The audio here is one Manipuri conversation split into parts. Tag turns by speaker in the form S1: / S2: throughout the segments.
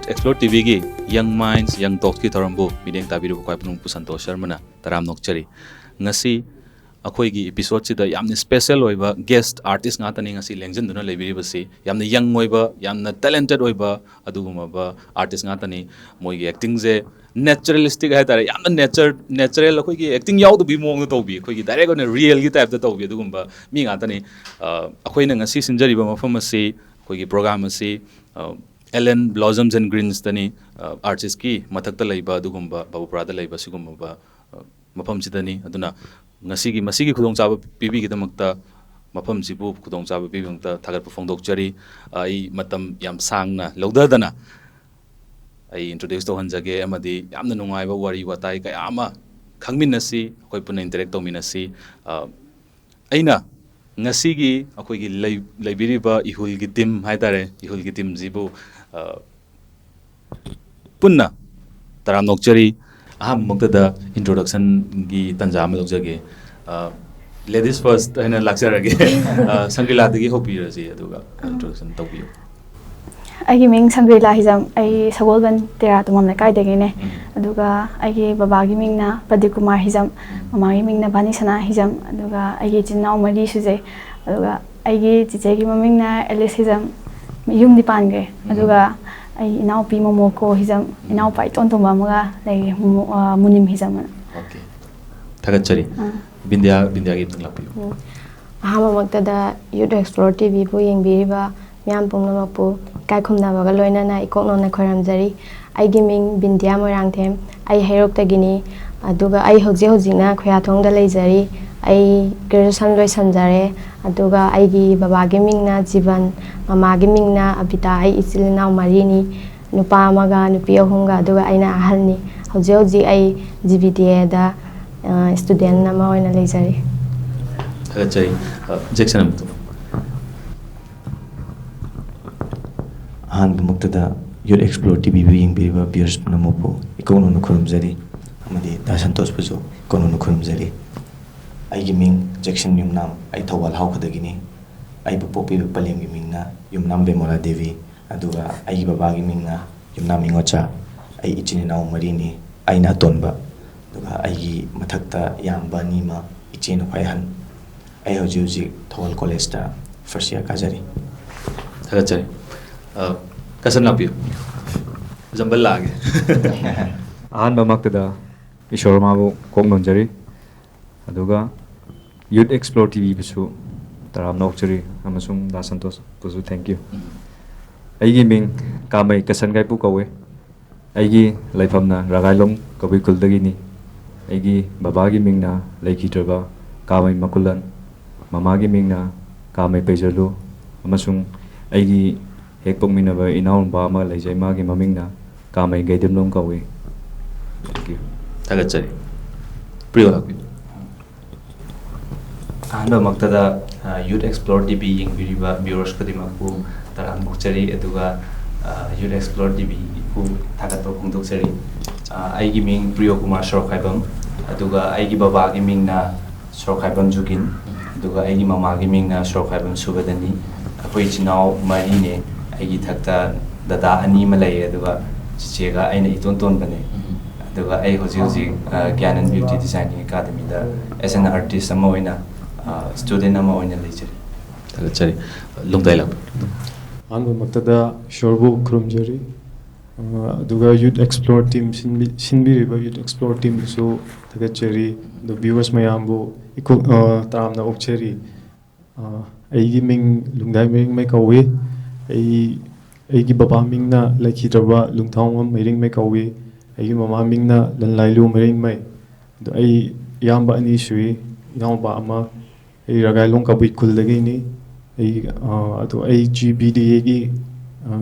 S1: Youth Explore TV gi Young Minds Young Talks ki thorambu mideng tabiru kwai punung pu Santosh Sharma na taram nokchari ngasi akhoi gi episode sida yamni special oiba guest artist nga tani ngasi lengjan duna lebiri basi yamni young oiba yamna talented oiba aduguma ba artist nga tani moi gi acting je naturalistic hai tare yamna natural akhoi gi acting yaw du bi mong to bi akhoi gi direct on real gi type da to bi adugumba mi nga tani akhoi na ngasi sinjari ba mafam asi akhoi gi program asi Elen Blossoms and Greens tani artist ki mathakta leiba adugumba babu prada leiba sigumba mafam sidani aduna masigi khudong chaba pibi ki damakta mafam sibu khudong chaba pibi ngta thagat phongdok chari ai matam yam sangna lodadana ai introduce to hanjage amadi yamna nungai ba wari watai ka ama khangminasi koi puna interact to minasi aina ngasigi akoi gi laibiri ba ihul gi team haidare ihul gi team jibu punna taram nokchari aham muktada introduction gi tanja ma logjage ladies first haina laksarage sangrilla dagi hopi rasi aduga introduction tawbiyo
S2: Aigi ming Sangrilla HIJAM ai Sagolban tera tumam na kai dagi ne aduga aigi baba gi ming na Kumar HIJAM mama gi ming na Banisana HIJAM aduga aigi jinnaw mari suje aduga aigi chiche gi maming na Alice HIJAM yum di pan ge aduga ai inaw pi momoko HIJAM inaw pai ton to mamaga lai munim HIJAM
S1: okay thagachari bindiya gi tunglapi
S3: ahama maktada Youth Explore TV bu yengbiriba myam pungnamakpu kai khumnabaga loinana ikoknona khoramjari aigi ming Bindiya Moirang them ai herok tagini aduga ai hojina khoyathongda leijari ai graduation loisamjare aduga aigi baba gi mingna Jiban mama gi mingna Abita ai ichilina marini nupa amaga nupi ahunga aduga aina ahalni hoji ai GBTA da student nama oina leijari
S1: thagachari Jackson amtu
S4: Han bumuktada Youth Explore TV being biba viewers namopo ikono no khurumjari amadi da Santosh pujo ikono no khurumjari ai giming Jackson yumnam ai thawal haw khadagini ai bu popi palem gimingna yumnam bemola devi aduga ai baba gimingna yumnam ingocha ai ichini naw marini ai na tonba aduga ai mathakta yamba nima ichina phaihan ai hoji thawal college ta first year kajari
S1: thagachari kasan lapiyo jambal lage
S5: ahan bamaktada Sharma bu kongnonjari aduga Youth Explore TV bisu taram nokchari amasung da Santosh pusu thank you aigi ming kamai kasan gai pu kawe aigi laifamna ragailong kabi kuldagini aigi baba gi mingna laikhitraba kamai makulan mama gi mingna kamai pejalu amasung aigi hek pokminaba inaun ba ma leijai ma gi mamingna kamai gaidem long kawe thank you
S1: thagachari priyo lakbi
S4: ahanda maktada Youth Explore TV yengbiriba viewers kadimakpu taram nokchari aduga Youth Explore TV ku thagatpa phongdoksari aigi ming Priyo Kumar Sorokhaibam aduga aigi baba gi mingna Sorokhaibam Jugin aduga aigi mama gi mingna Sorokhaibam Subadani akoi chinau mari ne aigi thakta dada ani malai aduga chichega aina iton ton bane aduga ai hoji GYANAND Beauty Designing Academy da as an artist ama oina student ama oina leijari
S1: thagachari lungdai lak
S6: anba maktada shorbu krumjari aduga Youth Explore team sinbiriba Youth Explore team so thagachari the viewers mayambu iko taramna opchari aigi ming lungdai ming mai kawi aigi baba mingna laikhitraba lungthong mairing mai kawi aigi mama mingna lanlailu mairing mai do ai yamba ani sui inawba ama ai ragailong kabi kuldagi ni ai ado ai GBDA gi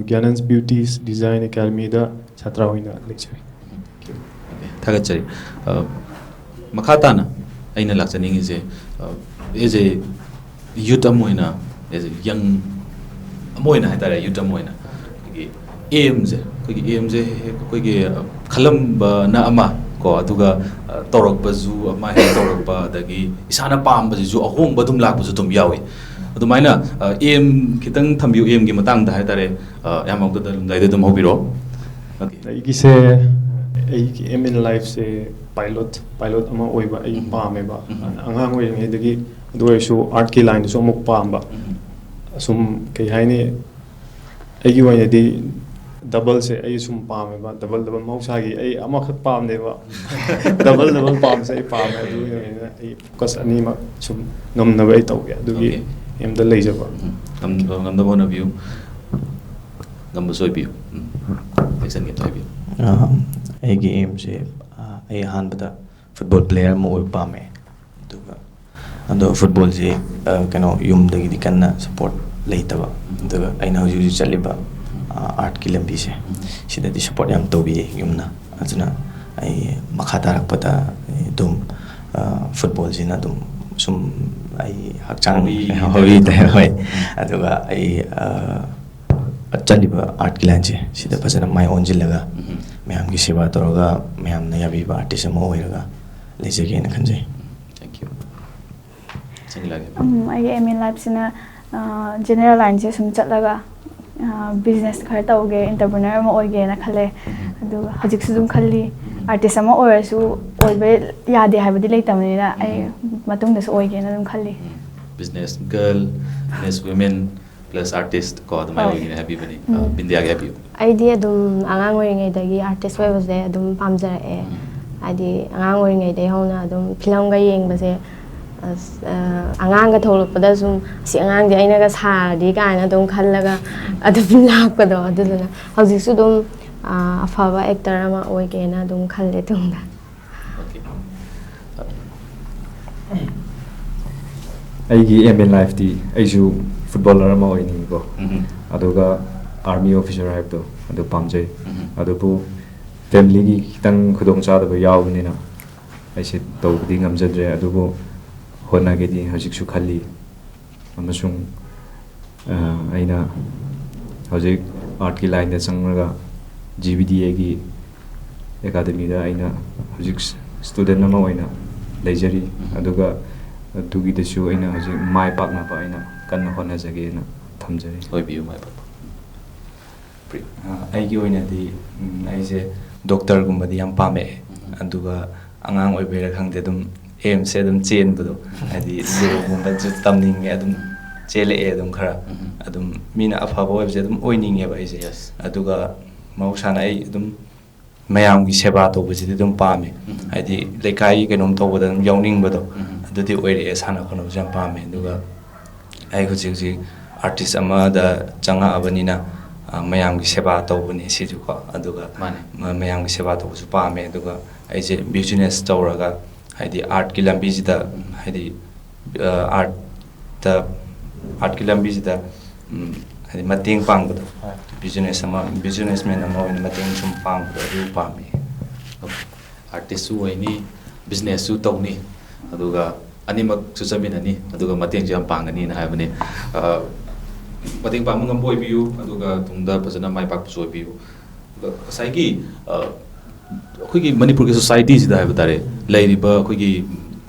S6: GYANAND Beauties Design Academy da chhatra hoina lecture
S1: thagachari makhatana aina lakchani ngi je as a youth amoina as a young amoina haitare youth amoina gi aim je koi gi khalamba na ama ko aduga torok bazu ama he torok ba dagi isana pam ba ju ahong ba dum lak ba ju dum yawi adumaina aim kitang thambiu aim gi matang da haitare yamok da dum dai dum hobiro
S6: ꯑꯩꯒꯤꯁꯦ ꯑꯩꯒꯤ ꯑꯦꯝ ꯏꯟ ꯂꯥꯏꯐꯁꯦ ꯄꯥꯏꯂꯣꯠ ꯑꯃ ꯑꯣꯏꯕ ꯑꯩ ꯄꯥꯝꯃꯦꯕ ꯑꯉꯥꯡ ꯑꯣꯏꯔꯤꯉꯩꯗꯒꯤ ꯑꯗꯨ ꯑꯣꯏꯔꯁꯨ ꯑꯥꯔꯠꯀꯤ ꯂꯥꯏꯟꯗꯁꯨ ꯑꯃꯨꯛ ꯄꯥꯝꯕ ꯑꯁꯨꯝ ꯀꯩ ꯍꯥꯏꯅꯤ ꯑꯩꯒꯤ ꯑꯣꯏꯅꯗꯤ ꯗꯕꯜꯁꯦ ꯑꯩ ꯁꯨꯝ ꯄꯥꯝꯃꯦꯕ ꯗꯕꯜ ꯃꯍꯧꯁꯥꯒꯤ ꯑꯩ ꯑꯃꯈꯛ ꯄꯥꯝꯗꯦꯕ ꯗꯕꯜ ꯄꯥꯝꯕꯁꯦ ꯑꯩ ꯄꯥꯝꯃꯦ ꯑꯗꯨꯒꯤ ꯑꯣꯏꯅ ꯑꯩ ꯐꯣꯀꯁ ꯑꯅꯤꯃꯛ ꯁꯨꯝ ꯉꯝꯅꯕ ꯑꯩ ꯇꯧꯒꯦ ꯑꯗꯨꯒꯤ ꯑꯦꯝꯗ ꯂꯩꯖꯕ
S1: ꯉꯝꯅꯕ ꯍꯣꯠꯅꯕꯤꯌꯨ ꯉꯝꯕꯁꯨ ꯑꯣꯏꯕꯤꯌꯨ ꯇꯦꯛꯁꯟꯒꯤ ꯍꯥꯏꯕꯤꯌꯨ
S7: ꯑꯩꯒꯤ ꯑꯦꯝꯁꯦ ꯑꯩ ꯑꯍꯥꯟꯕꯗ ꯐꯨꯠꯕꯣꯜ ꯄ꯭ꯂꯦꯌꯔ ꯑꯃ ꯑꯣꯏꯕ ꯄꯥꯝꯃꯦ ꯑꯗꯨꯒ ꯑꯗꯣ ꯐꯨꯠꯕꯣꯜꯁꯤ ꯀꯩꯅꯣ ꯌꯨꯝꯗꯒꯤꯗꯤ ꯀꯟꯅ ꯁꯞꯄꯣꯔꯠ ꯂꯩꯇꯕ ꯑꯗꯨꯒ ꯑꯩꯅ ꯍꯧꯖꯤꯛ ꯍꯧꯖꯤक ꯆꯠꯂꯤꯕ ꯑꯥꯔꯠꯀꯤ ꯂꯝꯕꯤꯁꯦ ꯁꯤꯗꯗꯤ ꯁꯞꯄꯣꯔꯠ ꯌꯥꯝ ꯇꯧꯕꯤꯌꯦ ꯌꯨꯝꯅ ꯑꯗꯨꯅ ꯑꯩ ꯃꯈꯥ ꯇꯥꯔꯛꯄꯗ ꯑꯗꯨꯝ ꯐꯨꯠꯕꯣꯜꯁꯤꯅ ꯑꯗꯨꯝ ꯁꯨꯝ ꯑꯩ ꯍꯛꯆꯥꯡ ꯍꯣꯕꯤ ꯍꯣꯏ ꯑꯗꯨꯒ ꯑꯩ ꯆꯠꯂꯤꯕ ꯑꯥꯔꯠꯀꯤ ꯂꯥꯏꯟꯁꯦ ꯁꯤꯗ ꯐꯖꯅ ꯃꯥꯏ ꯑꯣꯟꯁꯤꯜꯂꯒ ꯃꯌꯥꯝꯒꯤ ꯁꯦꯕꯥ ꯇꯧꯔꯒ ꯃꯌꯥꯝꯅ ꯌꯥꯕꯤꯕ ꯑꯥꯔꯇꯤꯁ ꯑꯃ ꯑꯣꯏꯔꯒ ꯂꯩꯖꯒꯦꯅ ꯈꯟꯖꯩ
S1: ꯊꯦꯡꯛ ꯌꯨ ꯁꯪꯒꯤꯜꯂꯥꯒꯤ
S2: ꯑꯩꯒꯤ ꯑꯦꯝ ꯏꯟ ꯂꯥꯏꯐꯁꯤꯅ ꯖꯦꯅꯔꯦꯜ ꯂꯥꯏꯟꯁꯦ ꯁꯨꯝ ꯆꯠꯂꯒ ꯕꯤꯖꯤꯅꯦꯁ ꯈꯔ ꯇꯧꯒꯦ ꯏꯟꯇꯔꯄ꯭ꯔꯤꯅꯔ ꯑꯃ ꯑꯣꯏꯒꯦꯅ ꯈꯜꯂꯦ ꯑꯗꯨꯒ ꯍꯧꯖꯤꯛꯁꯨ ꯑꯗꯨꯝ ꯈꯜꯂꯤ ꯑꯥꯔꯇꯤꯁ ꯑꯃ ꯑꯣꯏꯔꯁꯨ ꯑꯣꯏꯕ ꯌꯥꯗꯦ ꯍꯥꯏꯕꯗꯤ ꯂꯩꯇꯕꯅꯤꯅ ꯑꯩ ꯃꯇꯨꯡꯗꯁꯨ ꯑꯣꯏꯒꯦꯅ ꯑꯗꯨꯝ ꯈꯜꯂꯤ
S1: business girl business women plus artist ꯀꯣ ꯑꯗꯨꯃꯥꯏꯅ ꯑꯣꯏꯒꯦꯅ ꯍꯥꯏꯕꯤꯕꯅꯤ ꯕꯤꯟꯗꯤꯌꯥꯒꯤ ꯍꯥꯏꯕꯤꯌꯨ
S3: ꯑꯩꯗꯤ ꯑꯗꯨꯝ ꯑꯉꯥꯡ ꯑꯣꯏꯔꯤꯉꯩꯗꯒꯤ ꯑꯥꯔꯇꯤꯁ ꯑꯣꯏꯕꯁꯦ ꯑꯗꯨꯝ ꯄꯥꯝꯖꯔꯛꯑꯦ ꯍꯥꯏꯗꯤ ꯑꯉꯥꯡ ꯑꯣꯏꯔꯤꯉꯩꯗꯒꯤ ꯍꯧꯅ ꯑꯗꯨꯝ ꯐꯤꯂꯝꯒ ꯌꯦꯡꯕꯁꯦ ꯑꯉꯥꯡꯒ ꯊꯣꯛꯂꯛꯄꯗ ꯁꯨꯝ ꯁꯤ ꯑꯉꯥꯡꯁꯦ ꯑꯩꯅꯒ ꯁꯥꯔꯗꯤ ꯀꯥꯏꯅ ꯑꯗꯨꯝ ꯈꯜꯂꯒ ꯑꯗꯨꯝ ꯂꯥꯛꯄꯗꯣ ꯑꯗꯨꯗꯨꯅ ꯍꯧꯖꯤꯛꯁꯨ ꯑꯗꯨꯝ ꯑꯐꯕ ꯑꯦꯛꯇꯔ ꯑꯃ ꯑꯣꯏꯒꯦꯅ ꯑꯗꯨꯝ ꯈꯜꯂꯦ ꯇꯨꯡꯗ
S5: ꯑꯩꯒꯤ ꯑꯦꯝ ꯏꯟ ꯂꯥꯏꯐꯇꯤ ꯑꯩꯁꯨ ꯐꯨꯠꯕꯣꯂꯔ ꯑꯃ ꯑꯣꯏꯅꯤꯡꯉꯤꯀꯣ ꯑꯗꯨꯒ ꯑꯥꯔꯃꯤ ꯑꯣꯐꯤꯁꯔ ꯍꯥꯏꯕꯗꯣ ꯑꯗꯨ ꯄꯥꯝꯖꯩ ꯑꯗꯨꯕꯨ ꯐꯦꯃꯤꯂꯤꯒꯤ ꯈꯤꯇꯪ ꯈꯨꯗꯣꯡꯆꯥꯗꯕ ꯌꯥꯎꯕꯅꯤꯅ ꯑꯩꯁꯦ ꯇꯧꯕꯗꯤ ꯉꯝꯖꯗ꯭ꯔꯦ ꯑꯗꯨꯕꯨ ꯍꯣꯠꯅꯒꯦꯗꯤ ꯍꯧꯖꯤꯛꯁꯨ ꯈꯜꯂꯤ ꯑꯃꯁꯨꯡ ꯑꯩꯅ ꯍꯧꯖꯤꯛ ꯑꯥꯔꯠꯀꯤ ꯂꯥꯏꯟꯗ ꯆꯪꯂꯒ GBDAꯒꯤ ꯑꯦꯀꯥꯗꯃꯤꯗ ꯑꯩꯅ ꯍꯧꯖꯤꯛ ꯁ꯭ꯇꯨꯗꯦꯟ ꯑꯃ ꯑꯣꯏꯅ ꯂꯩꯖꯔꯤ ꯑꯗꯨꯒ ꯑꯗꯨꯒꯤꯗꯁꯨ ꯑꯩꯅ ꯍꯧꯖꯤꯛ ꯃꯥꯏ ꯄꯥꯛꯅꯕ ꯑꯩꯅ ꯀꯟꯅ ꯍꯣꯠꯅꯖꯒꯦꯅ ꯊꯝꯖꯔꯤ
S1: ꯑꯣꯏꯕꯤꯌꯨ ꯃꯥꯏ ꯄꯥꯛꯄ
S4: ꯑꯩꯒꯤ ꯑꯣꯏꯅꯗꯤ ꯑꯩꯁꯦ ꯗꯣꯛꯇꯔꯒꯨꯝꯕꯗꯤ ꯌꯥꯝ ꯄꯥꯝꯃꯛꯑꯦ ꯑꯗꯨꯒ ꯑꯉꯥꯡ ꯑꯣꯏꯕꯩꯔꯥ ꯈꯪꯗꯦ ꯑꯗꯨꯝ ꯑꯦꯝꯁꯦ ꯑꯗꯨꯝ ꯆꯦꯟꯕꯗꯣ ꯍꯥꯏꯗꯤ ꯂꯣꯒꯨꯝꯕꯁꯨ ꯇꯝꯅꯤꯡꯉꯦ ꯑꯗꯨꯝ ꯆꯦꯜꯂꯛꯑꯦ ꯑꯗꯨꯝ ꯈꯔ ꯑꯗꯨꯝ ꯃꯤꯅ ꯑꯐꯕ ꯑꯣꯏꯕꯁꯦ ꯑꯗꯨꯝ ꯑꯣꯏꯅꯤꯡꯉꯦꯕ ꯑꯩꯁꯦ ꯑꯗꯨꯒ ꯃꯍꯧꯁꯥꯅ ꯑꯩ ꯑꯗꯨꯝ ꯃꯌꯥꯝꯒꯤ ꯁꯦꯕꯥ ꯇꯧꯕꯁꯤꯗꯤ ꯑꯗꯨꯝ ꯄꯥꯝꯃꯦ ꯍꯥꯏꯗꯤ ꯂꯩꯀꯥꯏꯒꯤ ꯀꯩꯅꯣꯝ ꯇꯧꯕꯗ ꯑꯗꯨꯝ ꯌꯥꯎꯅꯤꯡꯕꯗꯣ ꯑꯗꯨꯗꯤ ꯑꯣꯏꯔꯛꯑꯦ ꯁꯥꯟꯅ ꯈꯣꯠꯅꯕꯁꯨ ꯌꯥꯝ ꯄꯥꯝꯃꯦ ꯑꯗꯨꯒ ꯑꯩ ꯍꯧꯖꯤꯛ ꯍꯧꯖꯤꯛ ꯑꯥꯔꯇꯤꯁ ꯑꯃꯗ ꯆꯪꯉꯛꯑꯕꯅꯤꯅ ꯃꯌꯥꯝꯒꯤ ꯁꯦꯕꯥ ꯇꯧꯕꯅꯤ ꯁꯤꯁꯨꯀꯣ ꯑꯗꯨꯒ ꯃꯌꯥꯝꯒꯤ ꯁꯦꯕꯥ ꯇꯧꯕꯁꯨ ꯄꯥꯝꯃꯦ ꯑꯗꯨꯒ ꯑꯩꯁꯦ ꯕꯤꯖꯤꯅꯦꯁ ꯇꯧꯔꯒ ꯍꯥꯏꯗꯤ ꯑꯥꯔꯠꯀꯤ ꯂꯝꯕꯤꯁꯤꯗ ꯍꯥꯏꯗꯤ ꯑꯥꯔꯠꯀꯤ ꯂꯝꯕꯤꯁꯤꯗ ꯍꯥꯏꯗꯤ ꯃꯇꯦꯡ ꯄꯥꯡꯕꯗꯣ ꯕꯤꯖꯤꯅꯦꯁꯃꯦꯟ ꯑꯃ ꯑꯣꯏꯅ ꯃꯇꯦꯡ ꯁꯨꯝ ꯄꯥꯡꯕꯗꯣ ꯑꯗꯨ ꯄꯥꯝꯃꯤ
S1: ꯑꯥꯔꯇꯤꯁꯁꯨ ꯑꯣꯏꯅꯤ ꯕꯤꯖꯤꯅꯦꯁꯁꯨ ꯇꯧꯅꯤ ꯑꯗꯨꯒ ꯑꯅꯤꯃꯛꯁꯨ ꯆꯠꯃꯤꯟꯅꯅꯤ ꯑꯗꯨꯒ ꯃꯇꯦꯡꯁꯨ ꯌꯥꯝ ꯄꯥꯡꯒꯅꯤꯅ ꯍꯥꯏꯕꯅꯤ ꯃꯇꯦꯡ ꯄꯥꯡꯕ ꯉꯝꯕ ꯑꯣꯏꯕꯤꯌꯨ ꯑꯗꯨꯒ ꯇꯨꯡꯗ ꯐꯖꯅ ꯃꯥꯏ ꯄꯥꯛꯄꯁꯨ ꯑꯣꯏꯕꯤꯌꯨ ꯉꯁꯥꯏꯒꯤ ꯑꯩꯈꯣꯏꯒꯤ ꯃꯅꯤꯄꯨꯔꯒꯤ ꯁꯣꯁꯥꯏꯇꯤꯁꯤꯗ ꯍꯥꯏꯕ ꯇꯥꯔꯦ ꯂꯩꯔꯤꯕ ꯑꯩꯈꯣꯏꯒꯤ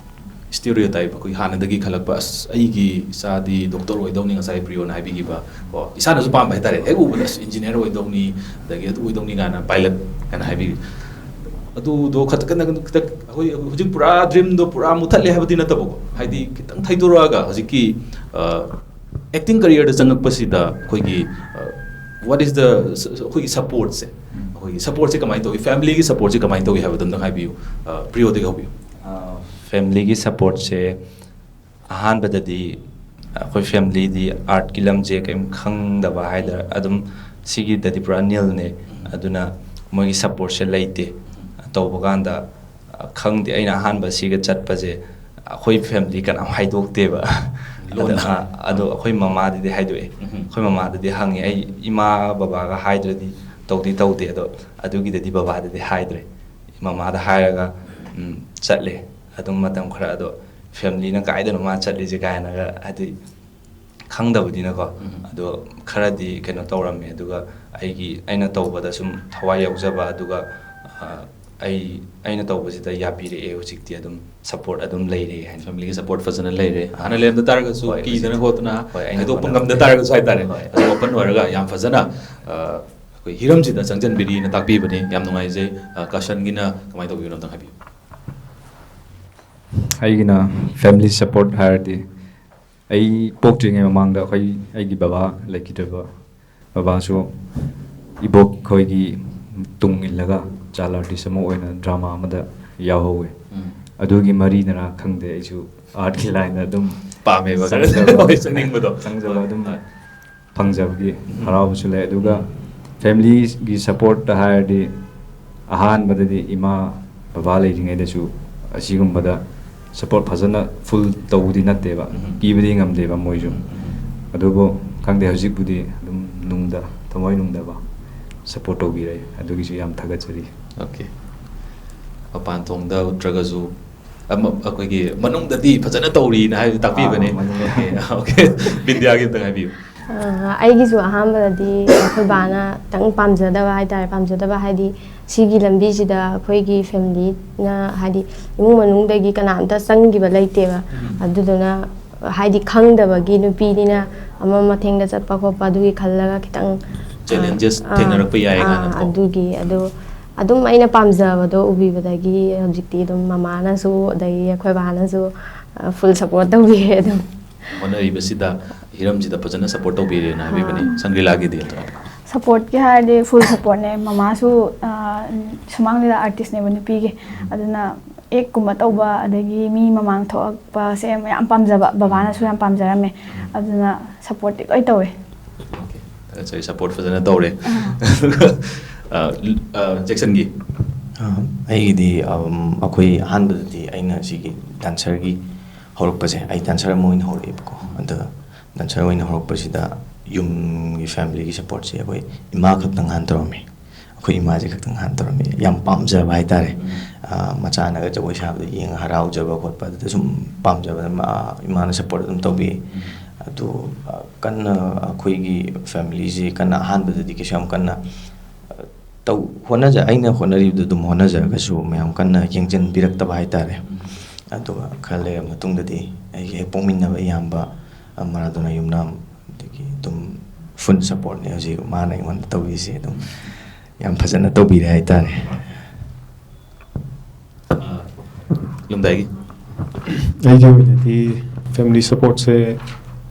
S1: ꯁ꯭ꯇꯤꯔꯤꯑꯣꯇꯥꯏꯞ ꯑꯩꯈꯣꯏ ꯍꯥꯟꯅꯗꯒꯤ ꯈꯜꯂꯛꯄ ꯑꯁ ꯑꯩꯒꯤ ꯏꯆꯥꯗꯤ ꯗꯣꯛꯇꯔ ꯑꯣꯏꯗꯧꯅꯤ ꯉꯁꯥꯏ ꯄ꯭ꯔꯤꯌꯣꯅ ꯍꯥꯏꯕꯤꯈꯤꯕ ꯀꯣ ꯏꯁꯥꯅꯁꯨ ꯄꯥꯝꯕ ꯍꯥꯏꯇꯥꯔꯦ ꯍꯦꯛ ꯎꯕꯗ ꯑꯁ ꯏꯟꯖꯤꯅꯤꯌꯔ ꯑꯣꯏꯗꯧꯅꯤ ꯑꯗꯒꯤ ꯑꯗꯨ ꯑꯣꯏꯗꯧꯅꯤ ꯀꯥꯏꯅ ꯄꯥꯏꯂꯠ ꯀꯥꯏꯅ ꯍꯥꯏꯕꯤꯈꯤ ꯑꯗꯨꯗꯣ ꯈꯤꯇꯪ ꯑꯩꯈꯣꯏ ꯍꯧꯖꯤꯛ ꯄꯨꯔꯥ ꯗ꯭ꯔꯤꯝꯗꯣ ꯄꯨꯔꯥ ꯃꯨꯊꯠꯂꯦ ꯍꯥꯏꯕꯗꯤ ꯅꯠꯇꯕꯀꯣ ꯍꯥꯏꯗꯤ खितंग थैदोरगा हजिकी एक्टिंग करियर चंगकपसिदा अखोइगी व्हाट इज द अखोइगी सपोर्ट से अखोइगी सपोर्ट से कमाई तोगी फैमिली की सपोर्ट से कमाई तोगी हाबदम हाइबियु प्रियो दे होबियु
S4: फैमिली की सपोर्ट से अहान बददी अखोइ फैमिली दी आर्ट की लमजे केम खंगदबा हाइदर अदुम सिगी ददी पुरा नील ने अदुना मोगी सपोर्ट से लेते तौबगांदा खंगदे अइना अहान बसिगा चटपजे अखोइ फैमिली कना हाइदोक्तेबा अदो अखोइ ममा दे हाइदोए अखोइ ममा दे हंगे आई इमा बाबा गा हाइद्रदी तौदी तौदे अदो अदुगी ददी बाबा दे हाइद्रे ममा दा हाइरगा चटले अदुम मतम खरा अदो फैमिली ना काइदनो मा चटले जे गायना अदि खंगदबदिना को अदो खरादी केनो तौरमे अदुगा आइगी आइना तौबदा सुम थवाइ यावजबा अदुगा अइना तौबसिदा यापिरे ए हुजिक्ति अदुम सपोर्ट अदुम लेरे है
S1: फैमिली की सपोर्ट फजन लेरे हाना लेम द तारगसु की दना होतना आइदो पंगम द तारगसु हाइतारे ओपन वरगा याम फजना ꯑꯩꯈꯣꯏ ꯍꯤꯔꯝꯁꯤꯗ ꯆꯪꯖꯟꯕꯤꯔꯤꯅ ꯇꯥꯛꯄꯤꯕꯅꯤ ꯌꯥꯝ ꯅꯨꯡꯉꯥꯏꯖꯩ ꯀꯁꯟꯒꯤꯅ ꯀꯃꯥꯏꯅ ꯇꯧꯕꯤꯕꯅꯣ ꯑꯝꯇꯪ ꯍꯥꯏꯕꯤꯌꯨ
S5: ꯑꯩꯒꯤꯅ ꯐꯦꯃꯤꯂꯤ ꯁꯞꯄꯣꯔꯠ ꯍꯥꯏꯔꯗꯤ ꯑꯩ ꯄꯣꯛꯇ꯭ꯔꯤꯉꯩ ꯃꯃꯥꯡꯗ ꯑꯩꯒꯤ ꯕꯕꯥ ꯂꯩꯈꯤꯗ꯭ꯔꯕ ꯕꯕꯥꯁꯨ ꯏꯕꯣꯛ ꯈꯣꯏꯒꯤ ꯇꯨꯡ ꯏꯜꯂꯒ ꯆꯥꯏꯜ ꯑꯥꯔꯇꯤꯁ ꯑꯃ ꯑꯣꯏꯅ ꯗ꯭ꯔꯥꯃꯥ ꯑꯃꯗ ꯌꯥꯎꯍꯧꯋꯦ ꯑꯗꯨꯒꯤ ꯃꯔꯤꯅꯔꯥ ꯈꯪꯗꯦ ꯑꯩꯁꯨ ꯑꯥꯔꯠꯀꯤ ꯂꯥꯏꯟꯗ ꯑꯗꯨꯝ
S1: ꯄꯥꯝꯃꯦꯕ ꯆꯪꯅꯤꯡꯕꯗꯣ
S5: ꯆꯪꯖꯕ ꯑꯗꯨꯝ ꯐꯪꯖꯕꯒꯤ ꯍꯔꯥꯎꯕꯁꯨ ꯂꯩ ꯑꯗꯨꯒ ꯐꯦꯃꯤꯂꯤꯒꯤ ꯁꯞꯄꯣꯔꯠꯇ ꯍꯥꯏꯔꯗꯤ ꯑꯍꯥꯟꯕꯗꯗꯤ ꯏꯃꯥ ꯕꯕꯥ ꯂꯩꯔꯤꯉꯩꯗꯁꯨ ꯑꯁꯤꯒꯨꯝꯕꯗ ꯁꯞꯄꯣꯔꯠ ꯐꯖꯅ ꯐꯨꯜ ꯇꯧꯕꯗꯤ ꯅꯠꯇꯦꯕ ꯄꯤꯕꯗꯤ ꯉꯝꯗꯦꯕ ꯃꯣꯏꯁꯨ ꯑꯗꯨꯕꯨ ꯈꯪꯗꯦ ꯍꯧꯖꯤꯛꯄꯨꯗꯤ ꯑꯗꯨꯝ ꯅꯨꯡꯗ ꯊꯃꯣꯏ ꯅꯨꯡꯗꯕ ꯁꯞꯄꯣꯔꯠ ꯇꯧꯕꯤꯔꯦ ꯑꯗꯨꯒꯤꯁꯨ ꯌꯥꯝ ꯊꯥꯒꯠꯆꯔꯤ
S1: ꯑꯣꯀꯦ ꯃꯄꯥꯟ ꯊꯣꯡꯗ ꯎꯠꯇ꯭ꯔꯒꯁꯨ ꯑꯩꯈꯣꯏꯒꯤ ꯃꯅꯨꯡꯗꯗꯤ ꯐꯖꯅ ꯇꯧꯔꯤꯅ ꯍꯥꯏꯕꯗꯨ ꯇꯥꯛꯄꯤꯕꯅꯦ ꯑꯣꯀꯦ ꯕꯤꯟꯗꯤꯌꯥꯒꯤ ꯑꯝꯇꯪ ꯍꯥꯏꯕꯤꯌꯨ
S3: ꯑꯩꯒꯤꯁꯨ ꯑꯍꯥꯟꯕꯗꯗꯤ ꯑꯩꯈꯣꯏ ꯕꯥꯅ ꯈꯤꯇꯪ ꯄꯥꯝꯖꯗꯕ ꯍꯥꯏꯇꯥꯔꯦ ꯄꯥꯝꯖꯗꯕ ꯍꯥꯏꯗꯤ ꯁꯤꯒꯤ ꯂꯝꯕꯤꯁꯤꯗ ꯑꯩꯈꯣꯏꯒꯤ ꯐꯦꯃꯤꯂꯤꯅ ꯍꯥꯏꯗꯤ ꯏꯃꯨꯡ ꯃꯅꯨꯡꯗꯒꯤ ꯀꯅꯥꯝꯇ ꯆꯪꯈꯤꯕ ꯂꯩꯇꯦꯕ ꯑꯗꯨꯗꯨꯅ ꯍꯥꯏꯗꯤ ꯈꯪꯗꯕꯒꯤ ꯅꯨꯄꯤꯅꯤꯅ ꯑꯃ ꯃꯊꯦꯡꯗ ꯆꯠꯄ ꯈꯣꯠꯄ ꯑꯗꯨꯒꯤ ꯈꯜꯂꯒ ꯈꯤꯇꯪ
S1: ꯆꯦꯂꯦꯟꯖꯦꯁ ꯊꯦꯡꯅꯔꯛꯄ ꯌꯥꯏ ꯀꯥꯏꯅ
S3: ꯑꯗꯨꯒꯤ ꯑꯗꯨꯝ ꯑꯩꯅ ꯄꯥꯝꯖꯕꯗꯣ ꯎꯕꯤꯕꯗꯒꯤ ꯍꯧꯖꯤꯛꯇꯤ ꯑꯗꯨꯝ ꯃꯃꯥꯅꯁꯨ ꯑꯗꯒꯤ ꯑꯩꯈꯣꯏ ꯕꯥꯅꯁꯨ ꯐꯨꯜ ꯁꯞꯄꯣꯔꯠ ꯇꯧꯕꯤꯔꯦ ꯑꯗꯨꯝ
S1: ꯍꯣꯠꯅꯔꯤꯕꯁꯤꯗ ꯍꯤꯔꯝꯁꯤꯗ ꯐꯖꯅ ꯁꯞꯄꯣꯔꯠ ꯇꯧꯕꯤꯔꯦꯅ ꯍꯥꯏꯕꯤꯕꯅꯤ ꯁꯪꯒ꯭ꯔꯤꯂꯥꯒꯤꯗꯤ
S2: ꯁꯞꯄꯣꯔꯠꯀꯤ ꯍꯥꯏꯔꯗꯤ ꯐꯨꯜ ꯁꯞꯄꯣꯔꯠꯅꯦ ꯃꯃꯥꯁꯨ ꯁꯨꯃꯥꯡ ꯂꯤꯂꯥ ꯑꯥꯔꯇꯤꯁꯅꯦꯕ ꯅꯨꯄꯤꯒꯤ ꯑꯗꯨꯅ ꯑꯦꯛꯀꯨꯝꯕ ꯇꯧꯕ ꯑꯗꯒꯤ ꯃꯤ ꯃꯃꯥꯡ ꯊꯣꯛꯂꯛꯄꯁꯦ ꯌꯥꯝ ꯄꯥꯝꯖꯕ ꯕꯕꯥꯅꯁꯨ ꯌꯥꯝ ꯄꯥꯝꯖꯔꯝꯃꯦ ꯑꯗꯨꯅ ꯁꯞꯄꯣꯔꯠꯇꯤ ꯂꯣꯏ ꯇꯧꯋꯦ
S1: ꯊꯥꯒꯠꯆꯔꯤ ꯁꯞꯄꯣꯔꯠ ꯐꯖꯅ ꯇꯧꯔꯦ ꯑꯗꯨꯒ ꯖꯦꯛꯁꯟꯒꯤ
S7: ꯑꯩꯒꯤꯗꯤ ꯑꯩꯈꯣꯏ ꯑꯍꯥꯟꯕꯗꯗꯤ ꯑꯩꯅ ꯁꯤꯒꯤ ꯗꯥꯟꯁꯔꯒꯤ ꯍꯧꯔꯛꯄꯁꯦ ꯑꯩ ꯗꯥꯟꯁꯔ ꯑꯃ ꯑꯣꯏꯅ ꯍꯧꯔꯛꯑꯦꯕꯀꯣ ꯑꯗꯨꯒ ꯗꯥꯟꯁꯔ ꯑꯣꯏꯅ ꯍꯧꯔꯛꯄꯁꯤꯗ ꯌꯨꯝꯒꯤ ꯐꯦꯃꯤꯂꯤꯒꯤ ꯁꯞꯄꯣꯔꯠꯁꯦ ꯑꯩꯈꯣꯏ ꯏꯃꯥ ꯈꯛꯇꯪ ꯍꯥꯟꯅ ꯇꯧꯔꯝꯃꯤ ꯑꯩꯈꯣꯏ ꯏꯃꯥꯁꯦ ꯈꯛꯇꯪ ꯍꯥꯟꯅ ꯇꯧꯔꯝꯃꯤ ꯌꯥꯝ ꯄꯥꯝꯖꯕ ꯍꯥꯏꯇꯥꯔꯦ ꯃꯆꯥꯅꯒ ꯖꯒꯣꯏ ꯁꯥꯕꯗ ꯌꯦꯡꯉ ꯍꯔꯥꯎꯖꯕ ꯈꯣꯠꯄ ꯑꯗꯨꯗ ꯁꯨꯝ ꯄꯥꯝꯖꯕꯏꯃꯥꯅ ꯁꯞꯄꯣꯔꯠ ꯑꯗꯨꯝ ꯇꯧꯕꯤ ꯑꯗꯨ ꯀꯟꯅ ꯑꯩꯈꯣꯏꯒꯤ ꯐꯦꯃꯤꯂꯤꯁꯦ ꯀꯟꯅ ꯑꯍꯥꯟꯕꯗꯗꯤ ꯀꯩꯁꯨ ꯌꯥꯝ ꯀꯟꯅ ꯑꯩꯅ ꯍꯣꯠꯅꯔꯤꯕꯗꯨ ꯑꯗꯨꯝ ꯍꯣꯠꯅꯖꯔꯒꯁꯨ ꯃꯌꯥꯝ ꯀꯟꯅ ꯌꯦꯡꯁꯤꯟꯕꯤꯔꯛꯇꯕ ꯍꯥꯏꯇꯥꯔꯦ ꯑꯗꯨꯒ ꯈꯔ ꯂꯩꯔꯕ ꯃꯇꯨꯡꯗꯗꯤ ꯑꯩꯒꯤ ꯍꯦꯛ ꯄꯣꯛꯃꯤꯟꯅꯕ ꯏꯌꯥꯝꯕ ꯃꯔꯥꯗꯣꯅ ꯌꯨꯝꯅꯥꯝ ꯑꯗꯒꯤ ꯑꯗꯨꯝ ꯐꯨꯜ ꯁꯞꯄꯣꯔꯠꯅꯦ ꯍꯧꯖꯤꯛ ꯃꯥꯅ ꯑꯩꯉꯣꯟꯗ ꯇꯧꯕꯤꯁꯦ ꯑꯗꯨꯝ ꯌꯥꯝ ꯐꯖꯅ ꯇꯧꯕꯤꯔꯦ ꯍꯥꯏꯇꯥꯔꯦ
S1: ꯌꯨꯝꯗꯒꯤ
S6: ꯑꯩꯒꯤ ꯑꯣꯏꯅꯗꯤ ꯐꯦꯃꯤꯂꯤ ꯁꯞꯄꯣꯔꯠꯁꯦ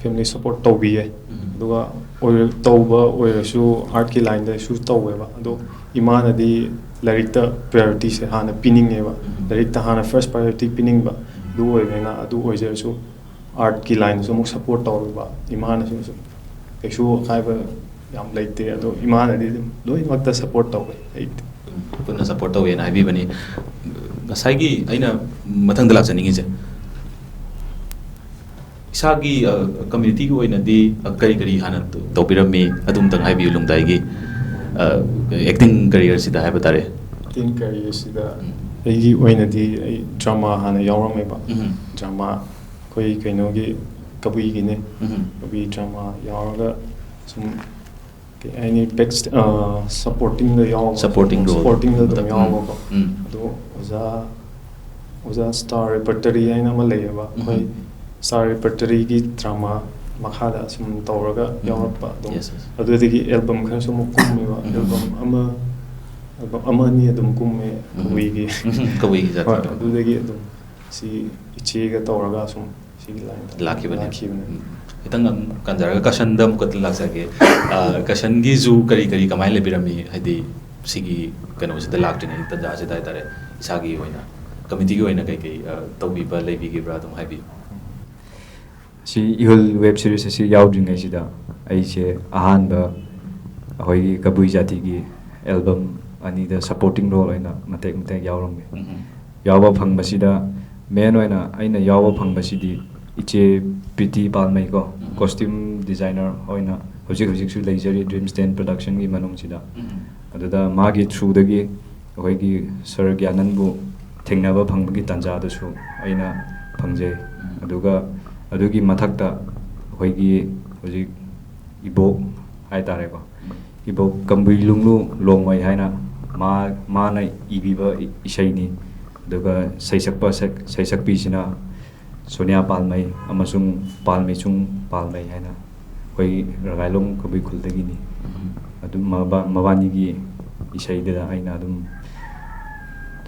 S6: ꯐꯦꯃꯤꯂꯤ ꯁꯞꯄꯣꯔꯠ ꯇꯧꯕꯤꯌꯦ ꯑꯗꯨꯒ ꯇꯧꯕ ꯑꯣꯏꯔꯁꯨ ꯑꯥꯔꯠꯀꯤ ꯂꯥꯏꯟꯗꯁꯨ ꯇꯧꯋꯦꯕ ꯑꯗꯣ ꯏꯃꯥꯅꯗꯤ ꯂꯥꯏꯔꯤꯛꯇ ꯄ꯭ꯔꯥꯏꯌꯣꯔꯤꯇꯤꯁꯦ ꯍꯥꯟꯅ ꯄꯤꯅꯤꯡꯉꯦꯕ ꯂꯥꯏꯔꯤꯛꯇ ꯍꯥꯟꯅ ꯐꯥꯔꯁ ꯄ꯭ꯔꯥꯏꯌꯣꯔꯤꯇꯤ ꯄꯤꯅꯤꯡꯕ ꯑꯗꯨ ꯑꯣꯏꯕꯅꯤ나 ꯑꯗꯨ ꯑꯣꯏꯖꯔꯁꯨ ꯑꯥꯔꯠꯀꯤ ꯂꯥꯏꯟꯗꯁꯨ ꯑꯃꯨꯛ ꯁꯞꯄꯣꯔꯠ ꯇꯧꯔꯤꯕ ꯏꯃꯥꯅꯁꯨ ꯀꯩꯁꯨ ꯑꯀꯥꯏꯕ ꯌꯥꯝ ꯂꯩꯇꯦ ꯑꯗꯣ ꯏꯃꯥꯅꯗꯤ ꯑꯗꯨꯝ ꯂꯣꯏꯅꯃꯛꯇ ꯁꯞꯄꯣꯔꯠ ꯇꯧꯋꯦ ꯑꯩꯗꯤ
S1: ꯄꯨꯟꯅ ꯁꯞꯄꯣꯔꯠ ꯇꯧꯋꯦꯅ ꯍꯥꯏꯕꯤꯕꯅꯤ ꯉꯁꯥꯏꯒꯤ ꯑꯩꯅ ꯃꯊꯪꯗ ꯂꯥꯛꯆꯅꯤꯡꯉꯤꯁꯦ ꯏꯁꯥꯒꯤ ꯀꯝꯃ꯭ꯌꯨꯅꯤꯇꯤꯒꯤ ꯑꯣꯏꯅꯗꯤ ꯀꯔꯤ ꯀꯔꯤ ꯍꯥꯟꯅ ꯇꯧꯕꯤꯔꯝꯃꯤ ꯑꯗꯨꯝꯇꯪ ꯍꯥꯏꯕꯤꯌꯨ ꯂꯨꯝꯗꯥꯏꯒꯤ ꯑꯦꯛꯇꯤꯡ ꯀꯔꯤꯌꯔꯁꯤꯗ ꯍꯥꯏꯕ ꯇꯥꯔꯦ
S6: ꯑꯦꯛꯇꯤꯡ ꯀꯔꯤꯌꯔꯁꯤꯗ ꯑꯩꯒꯤ ꯑꯣꯏꯅꯗꯤ ꯑꯩ ꯗ꯭ꯔꯃꯥ ꯍꯥꯟꯅ ꯌꯥꯎꯔꯝꯃꯦꯕ ꯗ꯭ꯔꯃꯥ ꯑꯩꯈꯣई ꯀꯩꯅꯣꯒꯤ ꯀꯕꯨꯏꯒꯤꯅꯦ ꯀꯕꯨꯏ ꯗ꯭ꯔꯃꯥ ꯌꯥꯎꯔꯒ ꯁꯨꯝ ꯀꯩ ꯍꯥꯏꯅꯤ ꯁꯞꯄꯣꯔꯇꯤꯡꯗ ꯌꯥꯎꯕ ꯁꯞꯄꯣꯔꯇꯤꯡꯗ ꯑꯗꯨꯝ ꯌꯥꯎꯕꯀꯣ ꯑꯗꯣ ꯑꯣꯖꯥ ꯁ꯭ꯇꯥꯔ ꯔꯦꯄꯔꯇꯔꯤ ꯍꯥꯏꯅ ꯑꯃ ꯂꯩꯌꯦꯕ ꯑꯩꯈꯣꯏ ꯁ꯭ꯇꯥꯔ ꯔꯦꯄꯔꯇꯔꯤꯒꯤ ꯗ꯭ꯔꯃꯥ ꯃꯈꯥꯗ ꯁꯨꯝ ꯇꯧꯔꯒ ꯌꯥꯎꯔꯛꯄ ꯑꯗꯨꯝ ꯑꯗꯨꯗꯒꯤ ꯑꯦꯜꯕꯝ ꯈꯔꯁꯨ ꯑꯃꯨꯛ ꯀꯨꯝꯃꯦꯕ ꯑꯦꯜꯕꯝ ꯑꯃ ꯑꯅꯤ ꯑꯗꯨꯝ ꯀꯨꯝꯃꯦ ꯀꯕꯨꯏꯒꯤ ꯍꯣꯏ ꯑꯗꯨꯗꯒꯤ ꯑꯗꯨꯝ ꯁꯤ ꯏꯆꯦꯒ ꯇꯧꯔꯒ ꯁꯨꯝ ꯁꯤꯒꯤ ꯂꯥꯏꯟꯗ
S1: ꯂꯥꯛꯈꯤꯕꯅꯦ ꯈꯤꯇꯪ ꯀꯟꯖꯔꯒ ꯀꯁꯟꯗ ꯑꯃꯨꯛꯀ ꯂꯥꯛꯆꯒꯦ ꯀꯁꯟꯒꯤꯁꯨ ꯀꯔꯤ ꯀꯔꯤ ꯀꯃꯥꯏꯅ ꯂꯩꯕꯤꯔꯝꯃꯤ ꯍꯥꯏꯗꯤ ꯁꯤꯒꯤ ꯀꯩꯅꯣꯁꯤꯗ ꯂꯥꯛꯇ꯭ꯔꯤꯉꯩ ꯇꯟꯖꯥꯁꯤꯗ ꯍꯥꯏꯇꯥꯔꯦ ꯏꯁꯥꯒꯤ ꯑꯣꯏꯅ ꯀꯝꯃꯤꯇꯤꯒꯤ ꯑꯣꯏꯅ ꯀꯩ ꯀꯩ ꯇꯧꯕꯤꯕ ꯂꯩꯕꯤꯈꯤꯕ꯭ꯔꯥ ꯑꯗꯨꯝ ꯍꯥꯏꯕꯤꯌꯨ
S5: ꯁꯤ ꯏꯍꯨꯜ ꯋꯦꯕ ꯁꯤꯔꯤꯁ ꯑꯁꯤ ꯌꯥꯎꯗ꯭ꯔꯤꯉꯩꯁꯤꯗ ꯑꯩꯁꯦ ꯑꯍꯥꯟꯕ ꯑꯩꯈꯣꯏꯒꯤ ꯀꯕꯨꯏ ꯖꯥꯇꯤꯒꯤ ꯑꯦꯜꯕꯝ ꯑꯅꯤꯗ ꯁꯞꯄꯣꯔꯇꯤꯡ ꯔꯣꯜ ꯑꯣꯏꯅ ꯃꯇꯦꯛ ꯌꯥꯎꯔꯝꯃꯤ ꯌꯥꯎꯕ ꯐꯪꯕꯁꯤꯗ ꯃꯦꯟ ꯑꯣꯏꯅ ꯑꯩꯅ ꯌꯥꯎꯕ ꯐꯪꯕꯁꯤꯗꯤ ꯏꯆꯦ ꯄ꯭ꯔꯤꯇꯤ ꯄꯥꯜꯃꯩꯀꯣ ꯀꯣꯁꯇ꯭ꯌꯨꯝ ꯗꯤꯖꯥꯏꯅꯔ ꯑꯣꯏꯅ ꯍꯧꯖꯤꯛꯁꯨ ꯂꯩꯖꯔꯤ ꯗ꯭ꯔꯤꯝ ꯁ꯭ꯇꯦꯟ ꯄ꯭ꯔꯗꯛꯁꯟꯒꯤ ꯃꯅꯨꯡꯁꯤꯗ ꯑꯗꯨꯗ ꯃꯥꯒꯤ ꯊ꯭ꯔꯨꯗꯒꯤ ꯑꯩꯈꯣꯏꯒꯤ ꯁꯔ ꯒ꯭ꯌꯥꯅꯟꯕꯨ ꯊꯦꯡꯅꯕ ꯐꯪꯕꯒꯤ ꯇꯥꯟꯖꯥꯗꯨꯁꯨ ꯑꯩꯅ ꯐꯪꯖꯩ ꯑꯗꯨꯒ ꯑꯗꯨꯒꯤ ꯃꯊꯛꯇ ꯑꯩꯈꯣꯏꯒꯤ ꯍꯧꯖꯤꯛ ꯏꯕꯣꯛ ꯍꯥꯏꯇꯥꯔꯦꯀꯣ ꯏꯕꯣꯛ ꯀꯝꯕꯨꯏ ꯂꯨꯡꯂꯨ ꯂꯣꯡꯃꯩ ꯍꯥꯏꯅ ꯃꯥꯅ ꯏꯕꯤꯕ ꯏꯁꯩꯅꯤ ꯑꯗꯨꯒ ꯁꯩꯁꯛꯄꯤꯁꯤꯅ ꯁꯣꯅꯤꯌꯥ ꯄꯥꯜꯃꯩ ꯑꯃꯁꯨꯡ ꯄꯥꯜꯃꯩꯆꯨꯡ ꯄꯥꯜꯃꯩ ꯍꯥꯏꯅ ꯑꯩꯈꯣꯏ ꯔꯒꯥꯏꯂꯣꯡ ꯀꯕꯨꯏ ꯈꯨꯜꯗꯒꯤꯅꯤ ꯑꯗꯨꯝ ꯃꯕꯥꯅꯤꯒꯤ ꯏꯁꯩꯗꯨꯗ ꯑꯩꯅ ꯑꯗꯨꯝ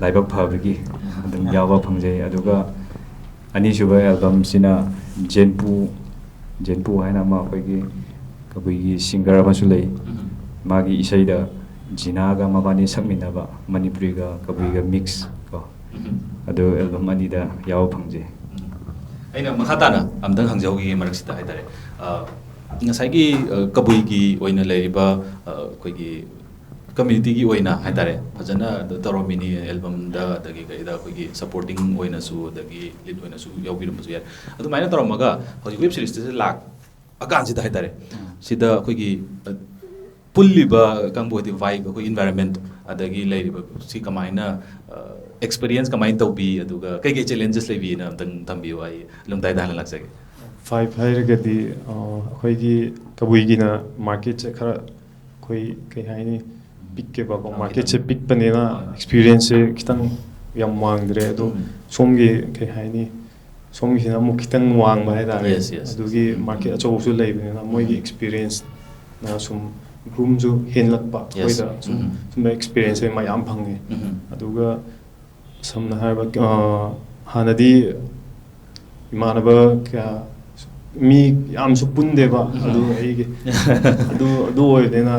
S5: ꯂꯥꯏꯕꯛ ꯐꯕꯒꯤ ꯑꯗꯨꯝ ꯌꯥꯎꯕ ꯐꯪꯖꯩ ꯑꯗꯨꯒ ꯑꯅꯤꯁꯨꯕ ꯑꯦꯜꯕꯝꯁꯤꯅ ꯖꯦꯟꯄꯨ ꯍꯥꯏꯅ ꯑꯃ ꯑꯩꯈꯣꯏꯒꯤ ꯀꯕꯨꯏꯒꯤ ꯁꯤꯡꯒꯔ ꯑꯃꯁꯨ ꯂꯩ ꯃꯥꯒꯤ ꯏꯁꯩꯗ ꯖꯤꯅꯥꯒ ꯃꯕꯥꯅꯤ ꯁꯛꯃꯤꯟꯅꯕ ꯃꯅꯤꯄꯨꯔꯤꯒ ꯀꯕꯨꯏꯒ ꯃꯤꯛꯁ ꯀꯣ ꯑꯗꯨ ꯑꯦꯜꯕꯝ ꯑꯅꯤꯗ ꯌꯥꯎꯕ ꯐꯪꯖꯩ
S1: ꯑꯩꯅ ꯃꯈꯥ ꯇꯥꯅ ꯑꯝꯇꯪ ꯍꯪꯖꯍꯧꯒꯤ ꯃꯔꯛꯁꯤꯗ ꯍꯥꯏꯇꯥꯔꯦ ꯉꯁꯥꯏꯒꯤ ꯀꯕꯨꯏꯒꯤ ꯑꯣꯏꯅ ꯂꯩꯔꯤꯕ ꯑꯩꯈꯣꯏꯒꯤ ꯀꯝꯃ꯭ꯌꯨꯅꯤꯇꯤꯒꯤ ꯑꯣꯏꯅ ꯍꯥꯏꯇꯥꯔꯦ ꯐꯖꯅ ꯇꯧꯔꯝꯃꯤꯅꯤ ꯑꯦꯜꯕꯝꯗ ꯑꯗꯒꯤ ꯀꯩꯗ ꯑꯩꯈꯣꯏꯒꯤ ꯁꯄꯣꯔꯇꯤꯡ ꯑꯣꯏꯅꯁꯨ ꯑꯗꯒꯤ ꯂꯤꯗ ꯑꯣꯏꯅꯁꯨ ꯌꯥꯎꯕꯤꯔꯝꯕꯁꯨ ꯌꯥꯏ ꯑꯗꯨꯃꯥꯏꯅ ꯇꯧꯔꯝꯃꯒ ꯍꯧꯖꯤꯛ ꯋꯦꯕ ꯁꯤꯔꯤꯁꯇꯁꯦ ꯂꯥꯛꯑꯀꯥꯟꯁꯤꯗ ꯍꯥꯏꯇꯥꯔꯦ ꯁꯤꯗ ꯑꯩꯈꯣꯏꯒꯤ ꯄꯨꯜꯂꯤꯕ ꯀꯥꯡꯕꯨ ꯍꯥꯏꯗꯤ ꯚꯥꯏꯕ ꯑꯩꯈꯣꯏ ꯏꯟꯚꯥꯏꯔꯟꯃꯦꯟ ꯑꯗꯒꯤ ꯂꯩꯔꯤꯕ ꯁꯤ ꯀꯃꯥꯏꯅ ꯑꯦꯛꯁꯄꯤꯔꯤꯌꯦꯟꯁ ꯀꯃꯥꯏꯅ ꯇꯧꯕꯤ ꯑꯗꯨꯒ ꯀꯩꯀꯩ ꯆꯦꯂꯦꯟꯖꯦꯁ ꯂꯩꯕꯤꯅ ꯑꯝꯇꯪ ꯊꯝꯕꯤꯌꯨ ꯑꯩ ꯂꯨꯝꯗꯥꯏꯗ ꯍꯥꯟꯅ ꯂꯥꯛꯆꯒꯦ
S6: ꯐꯥꯏꯚ ꯍꯥꯏꯔꯒꯗꯤ ꯑꯩꯈꯣꯏꯒꯤ ꯀꯕꯨꯏꯒꯤꯅ ꯃꯥꯔꯀꯦꯠꯁꯦ ꯈꯔ ꯑꯩꯈꯣꯏ ꯀꯩ ꯍꯥꯏꯅꯤ ꯄꯤꯛꯀꯦꯕꯀꯣ ꯃꯥꯔꯀꯦꯠꯁꯦ ꯄꯤꯛꯄꯅꯤꯅ ꯑꯦꯛꯁꯄꯤꯔꯤꯌꯦꯟꯁꯁꯦ ꯈꯤꯇꯪ ꯌꯥꯝ ꯋꯥꯡꯗ꯭ꯔꯦ ꯑꯗꯣ ꯁꯣꯝꯒꯤ ꯀꯩ ꯍꯥꯏꯅꯤ ꯁꯣꯝꯒꯤꯁꯤꯅ ꯑꯃꯨꯛ ꯈꯤꯇꯪ ꯋꯥꯡꯕ ꯍꯥꯏꯇꯥꯔꯦ ꯑꯗꯨꯒꯤ ꯃꯥꯔꯀꯦꯠ ꯑꯆꯧꯕꯁꯨ ꯂꯩꯕꯅꯤꯅ ꯃꯣꯏꯒꯤ ꯑꯦꯛꯁꯄꯤꯔꯤꯌꯦꯟꯁꯅ ꯁꯨꯝ ꯒ꯭ꯔꯨꯝꯁꯨ ꯍꯦꯜꯂꯛꯄ ꯑꯩꯈꯣꯏꯗ ꯁꯨꯝꯕ ꯑꯦꯛꯁꯄꯤꯔꯤꯌꯦꯟꯁꯁꯦ ꯃꯌꯥꯝ ꯐꯪꯉꯦ ꯑꯗꯨꯒ ꯁꯝꯅ ꯍꯥꯏꯔꯕ ꯍꯥꯟꯅꯗꯤ 이만하바 그냥 미 ꯌꯥꯝꯁꯨ ꯄꯨꯟꯗꯦꯕ ꯑꯗꯨ ꯑꯩꯒꯤ ꯑꯗꯨ ꯑꯣꯏꯕꯅꯤ나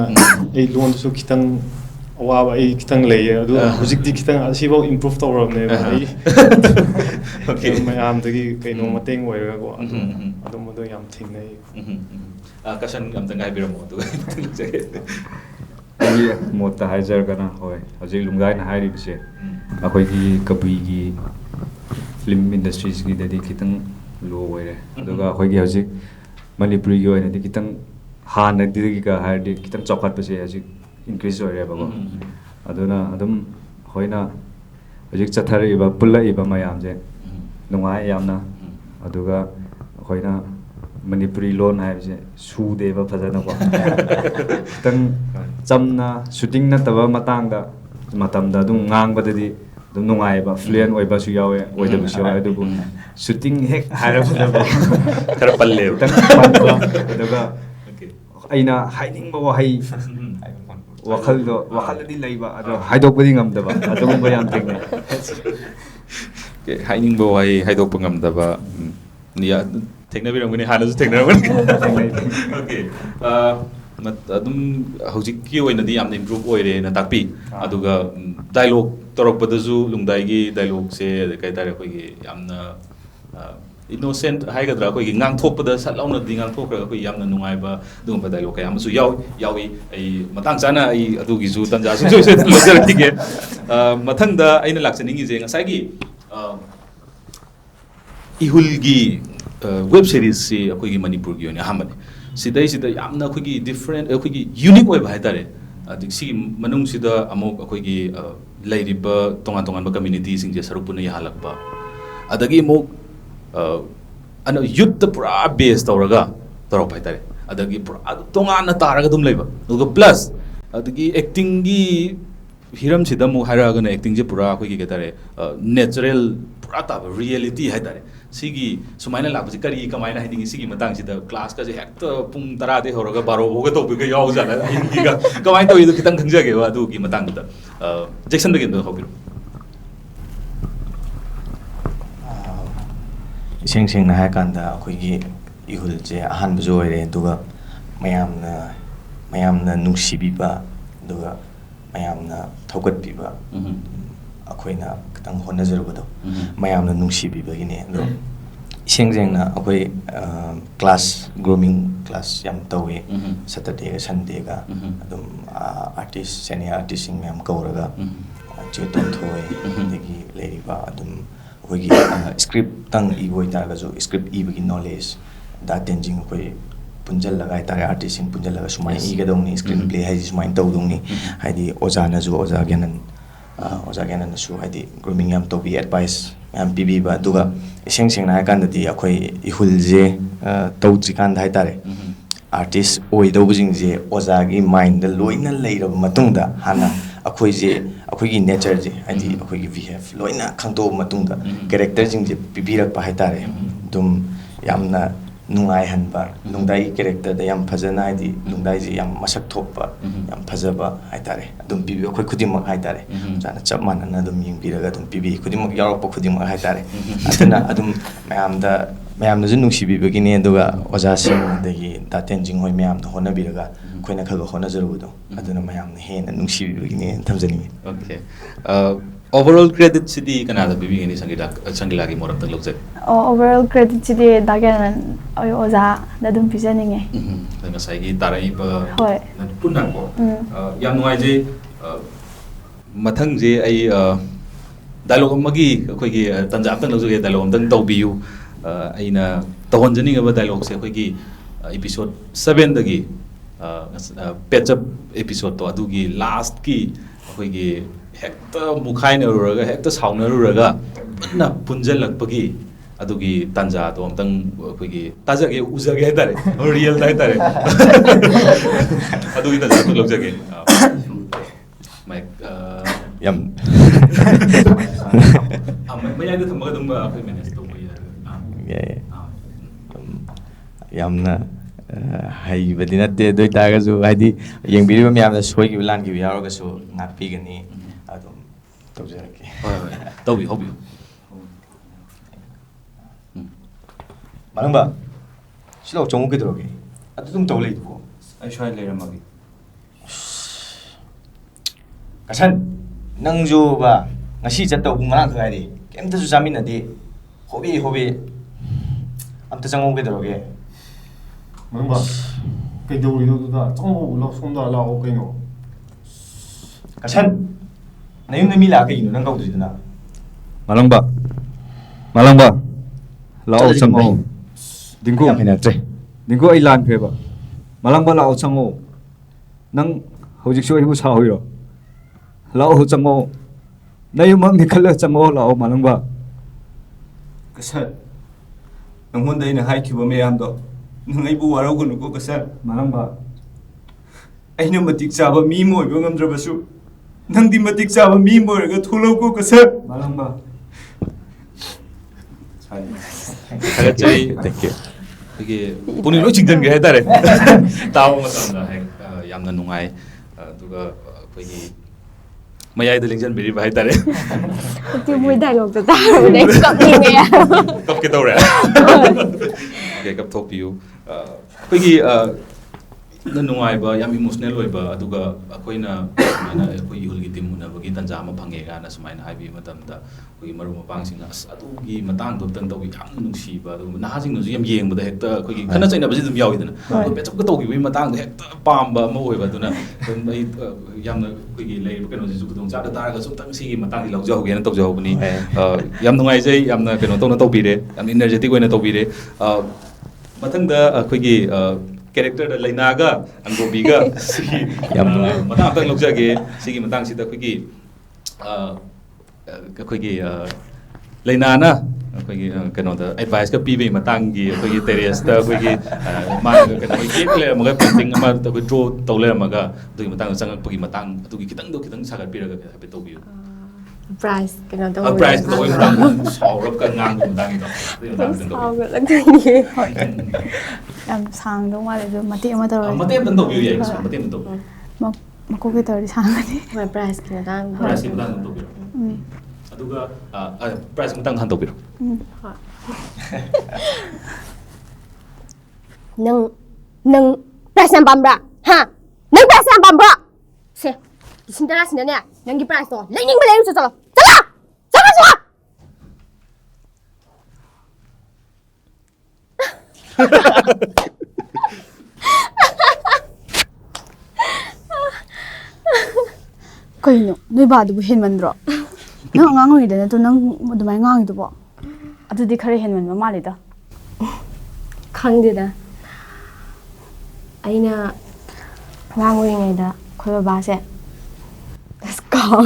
S6: ꯑꯩ ꯂꯣꯟꯗꯁꯨ ꯈꯤꯇꯪ ꯑꯋꯥꯕ ꯑꯩ ꯈꯤꯇꯪ ꯂꯩꯌꯦ ꯑꯗꯨ ꯍꯧꯖꯤꯛꯇꯤ ꯈꯤꯇꯪ ꯑꯁꯤꯐꯥꯎ ꯏꯝꯄ꯭ꯔꯨꯚ ꯇꯧꯔꯕꯅꯦꯕ ꯑꯩ ꯃꯌꯥꯝꯗꯒꯤ ꯀꯩꯅꯣ ꯃꯇꯦꯡ ꯑꯣꯏꯔꯒꯀꯣ ꯑꯗꯨꯝꯕꯗꯣ ꯌꯥꯝ ꯊꯦꯡꯅꯩ
S1: ꯀꯁꯟ ꯑꯝꯇꯪ ꯍꯥꯏꯕꯤꯔꯝꯃꯣ ꯑꯗꯨꯒ
S5: ꯑꯩꯒꯤ ꯃꯣꯠꯇ ꯍꯥꯏꯖꯔꯒꯅ ꯍꯣꯏ ꯍꯧꯖꯤꯛ ꯂꯨꯝꯒꯥꯏꯅ ꯍꯥꯏꯔꯤꯕꯁꯦ ꯑꯩꯈꯣꯏꯒꯤ ꯀꯕꯨꯏꯒꯤ ꯐꯤल्म ꯏꯟꯗꯁꯇ꯭ꯔꯤꯁꯤꯒꯤꯗꯗꯤ ꯈꯤꯇꯪ ꯂꯣ ꯑꯣꯏꯔꯦ ꯑꯗꯨꯒ ꯑꯩꯈꯣꯏꯒꯤ ꯍꯧꯖꯤꯛ ꯃꯅꯤꯄꯨꯔꯤꯒꯤ ꯑꯣꯏꯅꯗꯤ ꯈꯤꯇꯪ ꯍꯥꯟꯅꯗꯒꯤꯒ ꯍꯥꯏꯔꯗꯤ ꯈꯤꯇꯪ ꯆꯥꯎꯈꯠꯄꯁꯦ ꯍꯧꯖꯤꯛ ꯏꯟꯀ꯭ꯔꯤꯖ ꯑꯣꯏꯔꯦꯕꯀꯣ ꯑꯗꯨꯅ ꯑꯗꯨꯝ ꯑꯩꯈꯣꯏꯅ ꯍꯧꯖꯤꯛ ꯆꯠꯊꯔꯛꯏꯕ ꯄꯨꯜꯂꯛꯏꯕ ꯃꯌꯥꯝꯁꯦ ꯅꯨꯡꯉꯥꯏ ꯌꯥꯝꯅ ꯑꯗꯨꯒ ꯑꯩꯈꯣꯏꯅ ꯃꯅꯤꯄꯨꯔꯤ ꯂꯣꯟ ꯍꯥꯏꯕꯁꯦ ꯁꯨꯗꯦꯕ ꯐꯖꯅꯀꯣ ꯈꯤꯇꯪ ꯆꯝꯅ ꯁꯨꯇꯤꯡ ꯅꯠꯇꯕ ꯃꯇꯝꯗ ꯑꯗꯨꯝ ꯉꯥꯡꯕꯗꯗꯤ ꯑꯗꯨꯝ ꯅꯨꯡꯉꯥꯏꯕ ꯐ꯭ꯂꯨꯌꯦꯟ ꯑꯣꯏꯕꯁꯨ ꯌꯥꯎꯋꯦ ꯑꯣꯏꯗꯕꯁꯨ ꯌꯥꯎꯋꯦ ꯑꯗꯨꯕꯨ ꯁꯨꯇꯤꯡ ꯍꯦꯛ ꯍꯥꯏꯔꯛꯄꯗꯀꯣ
S1: ꯈꯔ ꯄꯜꯂꯦꯕ
S5: ꯈꯤꯇꯪ ꯄꯟꯕ ꯑꯗꯨꯒ ꯑꯩꯅ ꯍꯥꯏꯅꯤꯡꯕ ꯋꯥꯍꯩ ꯋꯥꯈꯜꯗꯗꯤ ꯂꯩꯕ ꯑꯗꯣ ꯍꯥꯏꯗꯣꯛꯄꯗꯤ ꯉꯝꯗꯕ ꯑꯗꯨꯒꯨꯝꯕ ꯌꯥꯝ ꯊꯦꯡꯅꯩ
S1: ꯍꯥꯏꯅꯤꯡꯕ ꯋꯥꯍꯩ ꯍꯥꯏꯗꯣꯛꯄ ꯉꯝꯗꯕ ꯊꯦꯡꯅꯕꯤꯔꯝꯒꯅꯤ ꯍꯥꯟꯅꯁꯨ ꯊꯦꯡꯅꯔꯝꯒꯅꯤ ꯑꯣꯀꯦ ꯑꯗꯨꯝ ꯍꯧꯖꯤꯛꯀꯤ ꯑꯣꯏꯅꯗꯤ ꯌꯥꯝꯅ ꯏꯝꯄ꯭ꯔꯨꯚ ꯑꯣꯏꯔꯦꯅ ꯇꯥꯛꯄꯤ ꯑꯗꯨꯒ ꯗꯥꯏꯂꯣഗ് ꯇꯧꯔꯛꯄꯗꯁꯨ ꯂꯨꯡꯗꯥꯏꯒꯤ ꯗꯥꯏꯂꯣഗ്ꯁꯦ ꯀꯩ ꯍꯥꯏꯇꯥꯔꯦ ꯑꯩꯈꯣꯏꯒꯤ ꯌꯥꯝꯅ ꯏꯅꯣꯁꯦꯟꯠ ꯍꯥꯏꯒꯗ꯭ꯔꯥ ꯑꯩꯈꯣꯏꯒꯤ ꯉꯥꯡꯊꯣꯛꯄꯗ ꯁꯠ ꯂꯥꯎꯅꯗꯤ ꯉꯥꯡꯊꯣꯛꯈ꯭ꯔꯒ ꯑꯩꯈꯣꯏ ꯌꯥꯝꯅ ꯅꯨꯡꯉꯥꯏꯕ ꯑꯗꯨꯒꯨꯝꯕ ꯗꯥꯏꯂꯣഗ് ꯀꯌꯥ ꯑꯃꯁꯨ ꯌꯥꯎꯏ ꯑꯩ ꯃꯇꯥꯡ ꯆꯥꯅ ꯑꯩ ꯑꯗꯨꯒꯤꯁꯨ ꯇꯟꯖꯥ ꯁꯨꯡꯁꯣꯏ ꯁꯣꯏꯗꯅ ꯂꯧꯖꯔꯛꯈꯤꯒꯦ ꯃꯊꯪꯗ ꯑꯩꯅ ꯂꯥꯛꯆꯅꯤꯡꯉꯤꯁꯦ ꯉꯁꯥꯏꯒꯤ 이훌기 웹 시리즈ꯁꯤ ꯑꯩꯈꯣꯏꯒꯤ ꯃꯅꯤꯄꯨꯔꯒꯤ ꯑꯣꯏꯅ ꯑꯍꯥꯟꯕꯅꯤ ꯁꯤꯗꯩꯁꯤꯗ ꯌꯥꯝꯅ ꯑꯩꯈꯣꯏꯒꯤ ꯗꯤꯐ꯭ꯔꯦꯟꯠ ꯑꯩꯈꯣꯏꯒꯤ ꯌꯨꯅꯤꯛ ꯑꯣꯏꯕ ꯍꯥꯏꯇꯥꯔꯦ ꯑꯗꯒꯤ ꯁꯤꯒꯤ ꯃꯅꯨꯡꯁꯤꯗ ꯑꯃꯨꯛ ꯑꯩꯈꯣꯏꯒꯤ ꯂꯩꯔꯤꯕ ꯇꯣꯉꯥꯟ ꯇꯣꯉꯥꯟꯕ ꯀꯝꯃ꯭ꯌꯨꯅꯤꯇꯤꯁꯤꯡꯁꯦ ꯁꯔꯨꯛ ꯄꯨꯟꯅ ꯌꯥꯍꯜꯂꯛꯄ ꯑꯗꯒꯤ ꯑꯃꯨꯛ ꯌꯨꯠꯇ ꯄꯨꯔꯥ ꯕꯦꯁ ꯇꯧꯔꯒ ꯇꯧꯔꯛꯄ ꯍꯥꯏꯇꯥꯔꯦ ꯑꯗꯒꯤ ꯄꯨꯔꯥ ꯇꯣꯉꯥꯟꯅ ꯇꯥꯔꯒ ꯑꯗꯨꯝ ꯂꯩꯕ ꯑꯗꯨꯒ ꯄ꯭ꯂꯁ ꯑꯗꯒꯤ ꯑꯦꯛꯇꯤꯡꯒꯤ ꯍꯤꯔꯝꯁꯤꯗ ꯑꯃꯨꯛ ꯍꯥꯏꯔꯛꯑꯒꯅ ꯑꯦꯛꯇꯤꯡꯁꯦ ꯄꯨꯔꯥ ꯑꯩꯈꯣꯏꯒꯤ ꯀꯩ ꯍꯥꯏꯇꯥꯔꯦ ꯅꯦꯆꯔꯦꯜ ꯄꯨꯔꯥ ꯇꯥꯕ ꯔꯤꯌꯦꯂꯤꯇꯤ ꯍꯥꯏꯇꯥꯔꯦ ꯁꯤꯒꯤ ꯁꯨꯃꯥꯏꯅ ꯂꯥꯛꯄꯁꯤ ꯀꯃꯥꯏꯅ ꯍꯥꯏꯅꯤꯡꯉꯤ ꯁꯤꯒꯤ ꯃꯇꯥꯡꯁꯤꯗ ꯀ꯭ꯂꯥꯁꯀꯁꯦ ꯍꯦꯛꯇ ꯄꯨꯡ 10ꯗꯩ ꯍꯧꯔꯒ 12ꯐꯥꯎꯒ ꯇꯧꯕꯤꯒ ꯌꯥꯎꯖꯥꯠꯂ ꯑꯍꯤꯡꯒꯤꯒ ꯀꯃꯥꯏꯅ ꯇꯧꯏꯗꯣ ꯈꯤꯇꯪ ꯈꯪꯖꯒꯦꯕ ꯑꯗꯨꯒꯤ ꯃꯇꯥꯡꯗꯨꯗ ꯖꯦꯛꯁꯟꯗꯒꯤ ꯑꯝꯇ ꯍꯧꯕꯤꯔꯣ
S7: ꯏꯁꯦꯡ ꯁꯦꯡꯅ ꯍꯥꯏꯔꯀꯥꯟꯗ ꯑꯩꯈꯣꯏꯒꯤ 이훌ꯁꯦ ꯑꯍꯥꯟꯕꯁꯨ ꯑꯣꯏꯔꯦ ꯑꯗꯨꯒ ꯃꯌꯥꯝꯅ ꯅꯨꯡꯁꯤꯕꯤꯕ ꯑꯗꯨꯒ ꯃꯌꯥꯝꯅ ꯊꯧꯒꯠꯄꯤꯕ ꯑꯩꯈꯣꯏꯅ ꯈꯤꯇꯪ ꯍꯣꯠꯅꯖꯔꯨꯕꯗꯣ ꯃꯌꯥꯝꯅ ꯅꯨꯡꯁꯤꯕꯤꯕꯒꯤꯅꯦ ꯑꯗꯣ 이생 ꯁꯦꯡꯅ ꯑꯩꯈꯣꯏ ꯀ꯭ꯂꯥꯁ ꯒ꯭ꯔꯨꯃꯤꯡ ꯀ꯭ꯂꯥꯁ ꯌꯥꯝ ꯇꯧꯋꯦ ꯁꯇꯔꯗꯦꯒ ꯁꯟꯗꯦꯒ ꯑꯗꯨꯝ ꯑꯥꯔꯇꯤꯁ ꯁꯦꯅꯤꯌꯔ ꯑꯥꯔꯇꯤꯁꯁꯤꯡ ꯃꯌꯥꯝ ꯀꯧꯔꯒ ꯆꯦ ꯇꯣꯟꯊꯣꯏ ꯑꯗꯒꯤ ꯂꯩꯔꯤꯕ ꯑꯗꯨꯝ ꯑꯩꯈꯣꯏꯒꯤ ꯁ꯭ꯀ꯭ꯔꯤꯞꯇꯪ ꯏꯕ ꯑꯣꯏꯇꯥꯔꯒꯁꯨ ꯁ꯭ꯀ꯭ꯔꯤꯞ ꯏꯕꯒꯤ ꯅꯣꯂꯦꯖ ꯗꯥ ꯇꯦꯟꯖꯤꯡ ꯑꯩꯈꯣꯏ ꯄꯨꯟꯖꯜꯂꯒ ꯍꯥꯏꯇꯥꯔꯦ ꯑꯥꯔꯇꯤꯁꯁꯤꯡ ꯄꯨꯟꯖꯜꯂꯒ ꯁꯨꯃꯥꯏꯅ ꯏꯒꯗꯧꯅꯤ ꯁ꯭ꯀ꯭ꯔꯤꯟ ꯄ꯭ꯂꯦ ꯍꯥꯏꯁꯤ ꯁꯨꯃꯥꯏꯅ ꯇꯧꯗꯧꯅꯤ ꯍꯥꯏꯗꯤ ꯑꯣꯖꯥꯅꯁꯨ ꯑꯣꯖꯥ ꯒ꯭ꯌꯥꯅꯟꯅꯁꯨ ꯍꯥꯏꯗꯤ ꯒ꯭ꯔꯨꯃꯤꯡ ꯌꯥꯝ ꯇꯧꯕꯤ ꯑꯦꯗꯚꯥꯏꯁ ꯌꯥꯝ ꯄꯤꯕꯤꯕ ꯑꯗꯨꯒ ꯏꯁꯦꯡ ꯁꯦꯡꯅ ꯍꯥꯏꯔꯀꯥꯟꯗꯗꯤ ꯑꯩꯈꯣꯏ 이훌ꯁꯦ ꯇꯧꯗ꯭ꯔꯤꯀꯥꯟꯗ ꯍꯥꯏꯇꯥꯔꯦ ꯑꯥꯔꯇꯤꯁ ꯑꯣꯏꯗꯧꯕꯁꯤꯡꯁꯦ ꯑꯣꯖꯥꯒꯤ ꯃꯥꯏꯟꯗ ꯂꯣꯏꯅ ꯂꯩꯔꯕ ꯃꯇꯨꯡꯗ ꯍꯥꯟꯅ ꯑꯩꯈꯣꯏꯒꯤ ꯅꯦꯆꯔꯁꯦ ꯍꯥꯏꯗꯤ ꯑꯩꯈꯣꯏꯒꯤ ꯕꯤꯍꯦꯞ ꯂꯣꯏꯅ ꯈꯪꯗꯣꯛꯑꯕ ꯃꯇꯨꯡꯗ ꯀꯦꯔꯦꯛꯇꯔꯁꯤꯡꯁꯦ ꯄꯤꯕꯤꯔꯛꯄ ꯍꯥꯏꯇꯥꯔꯦ ꯑꯗꯨꯝ ꯌꯥꯝꯅ ꯅꯨꯡꯉꯥꯏꯍꯟꯕ ꯅꯨꯡꯗꯥꯏꯒꯤ ꯀꯦꯔꯦꯛꯇꯔꯗ ꯌꯥꯝ ꯐꯖꯅ ꯍꯥꯏꯗꯤ ꯅꯨꯡꯗꯥꯏꯁꯤ ꯌꯥꯝ ꯃꯁꯛ ꯊꯣꯛꯄ ꯌꯥꯝ ꯐꯖꯕ ꯍꯥꯏꯇꯥꯔꯦ ꯑꯗꯨꯝ ꯄꯤꯕꯤꯌꯨ ꯑꯩꯈꯣꯏ ꯈꯨꯗꯤꯡꯃꯛ ꯍꯥꯏꯇꯥꯔꯦ ꯑꯣꯖꯥꯅ ꯆꯞ ꯃꯥꯟꯅꯅ ꯑꯗꯨꯝ ꯌꯦꯡꯕꯤꯔꯒ ꯑꯗꯨꯝ ꯄꯤꯕꯤ ꯈꯨꯗꯤꯡꯃꯛ ꯌꯥꯎꯔꯛꯄ ꯈꯨꯗꯤꯡꯃꯛ ꯍꯥꯏꯇꯥꯔꯦ ꯑꯗꯨꯅ ꯑꯗꯨꯝ ꯃꯌꯥꯝꯅꯁꯨ ꯅꯨꯡꯁꯤꯕꯤꯕꯒꯤꯅꯤ ꯑꯗꯨꯒ ꯑꯣꯖꯥꯁꯤꯡ ꯑꯗꯒꯤ ꯗꯥ ꯇꯦꯟꯖꯤꯡ ꯍꯣꯏ ꯃꯌꯥꯝꯅ ꯍꯣꯠꯅꯕꯤꯔꯒ ꯑꯩꯈꯣꯏꯅ ꯈꯔ ꯈꯔ ꯍꯣꯠꯅꯖꯔꯨꯕꯗꯣ ꯑꯗꯨꯅ ꯃꯌꯥꯝꯅ ꯍꯦꯟꯅ ꯅꯨꯡꯁꯤꯕꯤꯕꯒꯤꯅꯦ ꯊꯝꯖꯅꯤꯡꯉꯤ
S1: Okay. Overall credit sidi kanada bibingini Sangrilla moram tak lojak.
S2: Overall credit sidi dagan oza da dum pijaninge.
S1: Ngasai gi tarai ba
S2: Hoi.
S1: punang ko. Yam nuai je mathang je ai dialogue amagi khoi gi tanjab tang lojak dialogue tang tawbiu aina tawonjani ga dialogue se khoi gi episode 7 dagi patch up episode to adugi last ki khoi gi hekta mukhaina ruraga hekta sauna ruraga na punjalakpagi adugi tanja to amtang khoi tajage uzage haitare real haitare adugi tanja to logjage mai
S7: yam
S1: mai da thamaga dum khoi manage to mai
S7: yamna haibadi natte doi tagasu haidi yengbiriba miyamna soigiba langiba yarogasu ngakpigani adum tawjarake
S1: tawbi hobi
S7: Manangba silo chongu ke droge atu tum tawle ko
S1: ai shai le ramagi
S7: kasan nangju ba ngasi chattaw bung ngarang khairi kemta su jamin adi hobi amta changu ke droge
S6: Manangba kaidaurido duda chongo la sonda la o kaino
S7: kasan nayum mi la kaino nang kaudidna
S5: Malangba lao chango dingko dingko ai lan pheba malangba lao chango nang hojik soi bu sa hoiro lao chango nayumang nikhala chango lao malangba
S8: Kasan nangonda ina haikiba mayamdo nang aibu warauguno ko kasan
S5: malangba
S8: aina matik chaba mi moiba ngamdrabasu nangdi matik chaba mi moiraga thulo ko kasan
S5: malangba
S1: thank you ege puni lo chingjan ge haitare taw matamda yamna nungai duga khoi mayai da lingjan beri bai tare
S3: Ti moi dialogue to ta ne kap ni nge ya.
S1: kap ke tawre okay kap thok piu khoi na nungai ba yam emotional oi ba aduga akoina mana khoi yul gi timuna bagi tanja ma phange ga na sumaina haibi matamda khoi maru mapang sing as adugi matang do tang tawi yam nungsi ba adu na ha sing nu yam yeng ba hekta khoi khana chaina ba dum yawi dana be chap ka togi wi matang da hekta pam ba ma oi ba duna ai yam na khoi lei ba kano ji kudong cha da tar ga sum tang si gi matang di lau jau ge na tok jau bani yam nungai jai yam na kano tong na tobi re yam energetic oi na tobi re mathang da khoi character da Leina ga Angobi ga sigi
S7: Yam
S1: matang tang logjage sigi matang sida khoi Leina na khoi kano da advice ka pibe matang gi khoi terrace da khoi ma kano gi le ma painting ma da khoi draw to le ma ga du matang chang pagi matang du gi kitang sagat piraga happy to bi
S3: Price kena to.
S1: price to oi matang saurap ka ngang matang gi to
S3: How good lang ni.
S2: Yam sang do male do mati ama tawai.
S1: mate tan to bi ye mate tan to
S2: Mako ke tawri sangani.
S3: My price kena tang.
S1: price gi matang to bi aduga price matang han to bi
S3: Nang price yang pambra. Ha. Nang price yang pambra. Se. Sinda sinda ne. Nang gi price to. Lening ba lening chalo. Chala. Chala.
S2: Kaino noi ba du hen mandro. Nang angang oi da to nang dumai ngang du bo. Adu di khare hen man ma mali da.
S3: Khangde da. Aina ngang oi ngai da khoi ba se. Let's go.